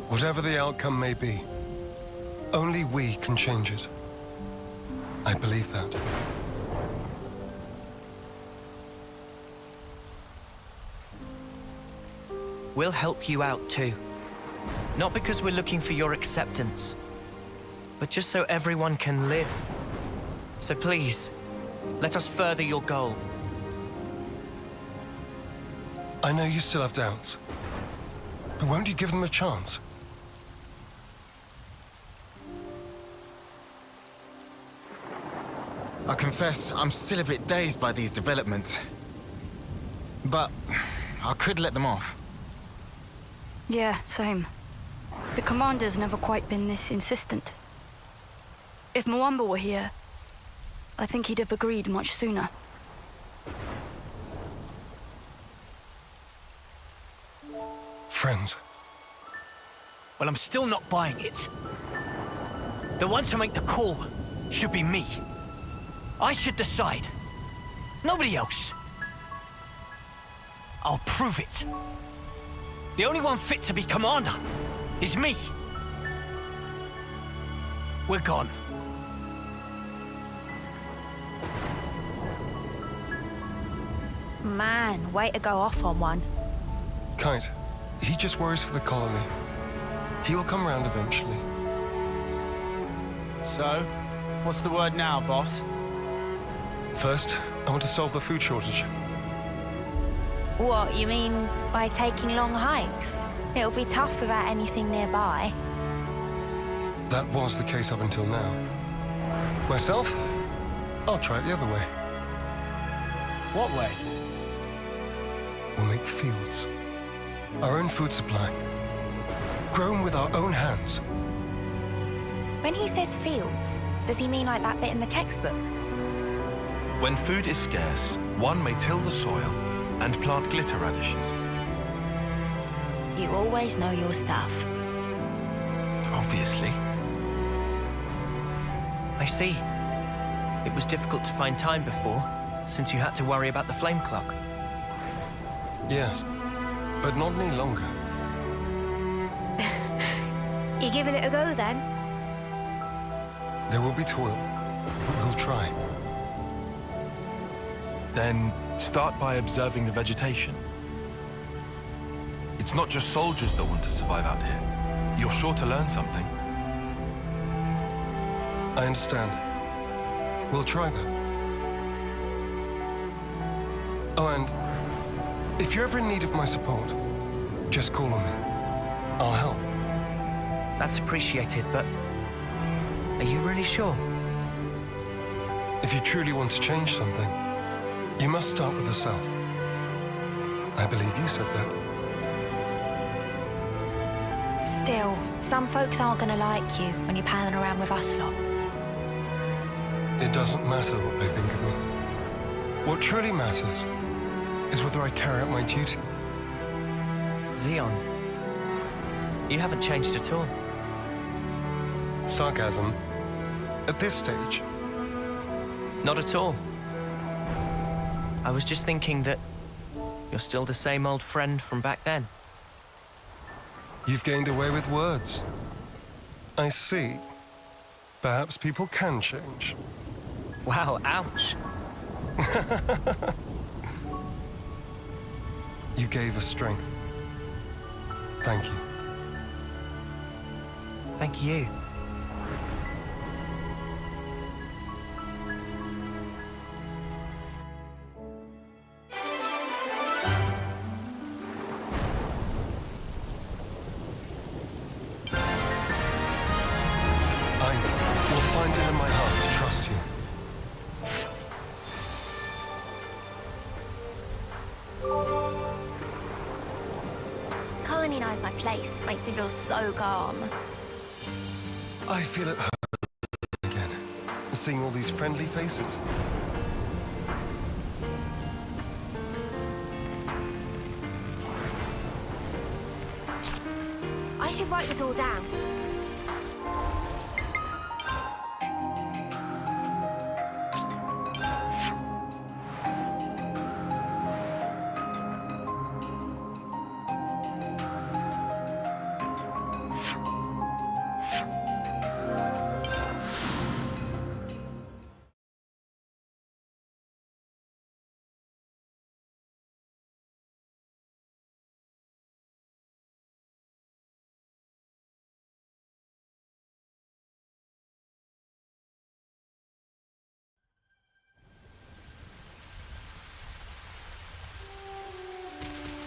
Whatever the outcome may be, only we can change it. I believe that. We'll help you out too. Not because we're looking for your acceptance, but just so everyone can live. So please, let us further your goal. I know you still have doubts, but won't you give them a chance? I confess, I'm still a bit dazed by these developments. But I could let them off. Yeah, same. The commander's never quite been this insistent. If Mwamba were here, I think he'd have agreed much sooner. Friends. Well, I'm still not buying it. The one to make the call should be me. I should decide. Nobody else. I'll prove it. The only one fit to be commander is me. We're gone. Man, way to go off on one. Kite, he just worries for the colony. He will come round eventually. So, what's the word now, boss? First, I want to solve the food shortage. What, you mean by taking long hikes? It'll be tough without anything nearby. That was the case up until now. Myself, I'll try it the other way. What way? We'll make fields. Our own food supply. Grown with our own hands. When he says fields, does he mean like that bit in the textbook? When food is scarce, one may till the soil and plant glitter radishes. You always know your stuff. Obviously. I see. It was difficult to find time before, since you had to worry about the flame clock. Yes, but not any longer. You giving it a go then? There will be toil, but we'll try. Then start by observing the vegetation. It's not just soldiers that want to survive out here. You're sure to learn something. I understand. We'll try that. Oh, and if you're ever in need of my support, just call on me. I'll help. That's appreciated, but are you really sure? If you truly want to change something, you must start with the self. I believe you said that. Still, some folks aren't gonna like you when you're palling around with us lot. It doesn't matter what they think of me. What truly matters is whether I carry out my duty. Xeon, you haven't changed at all. Sarcasm. At this stage. Not at all. I was just thinking that you're still the same old friend from back then. You've gained away with words. I see. Perhaps people can change. Wow, ouch. You gave us strength. Thank you. Thank you. I will find it in my heart to trust you. Colony knows my place. Makes me feel so calm. I feel at home again, seeing all these friendly faces. I should write this all down.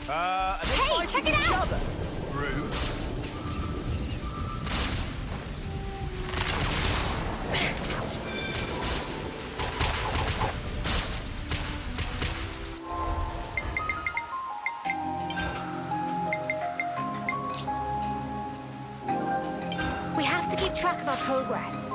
Hey, check it out! Rude. We have to keep track of our progress.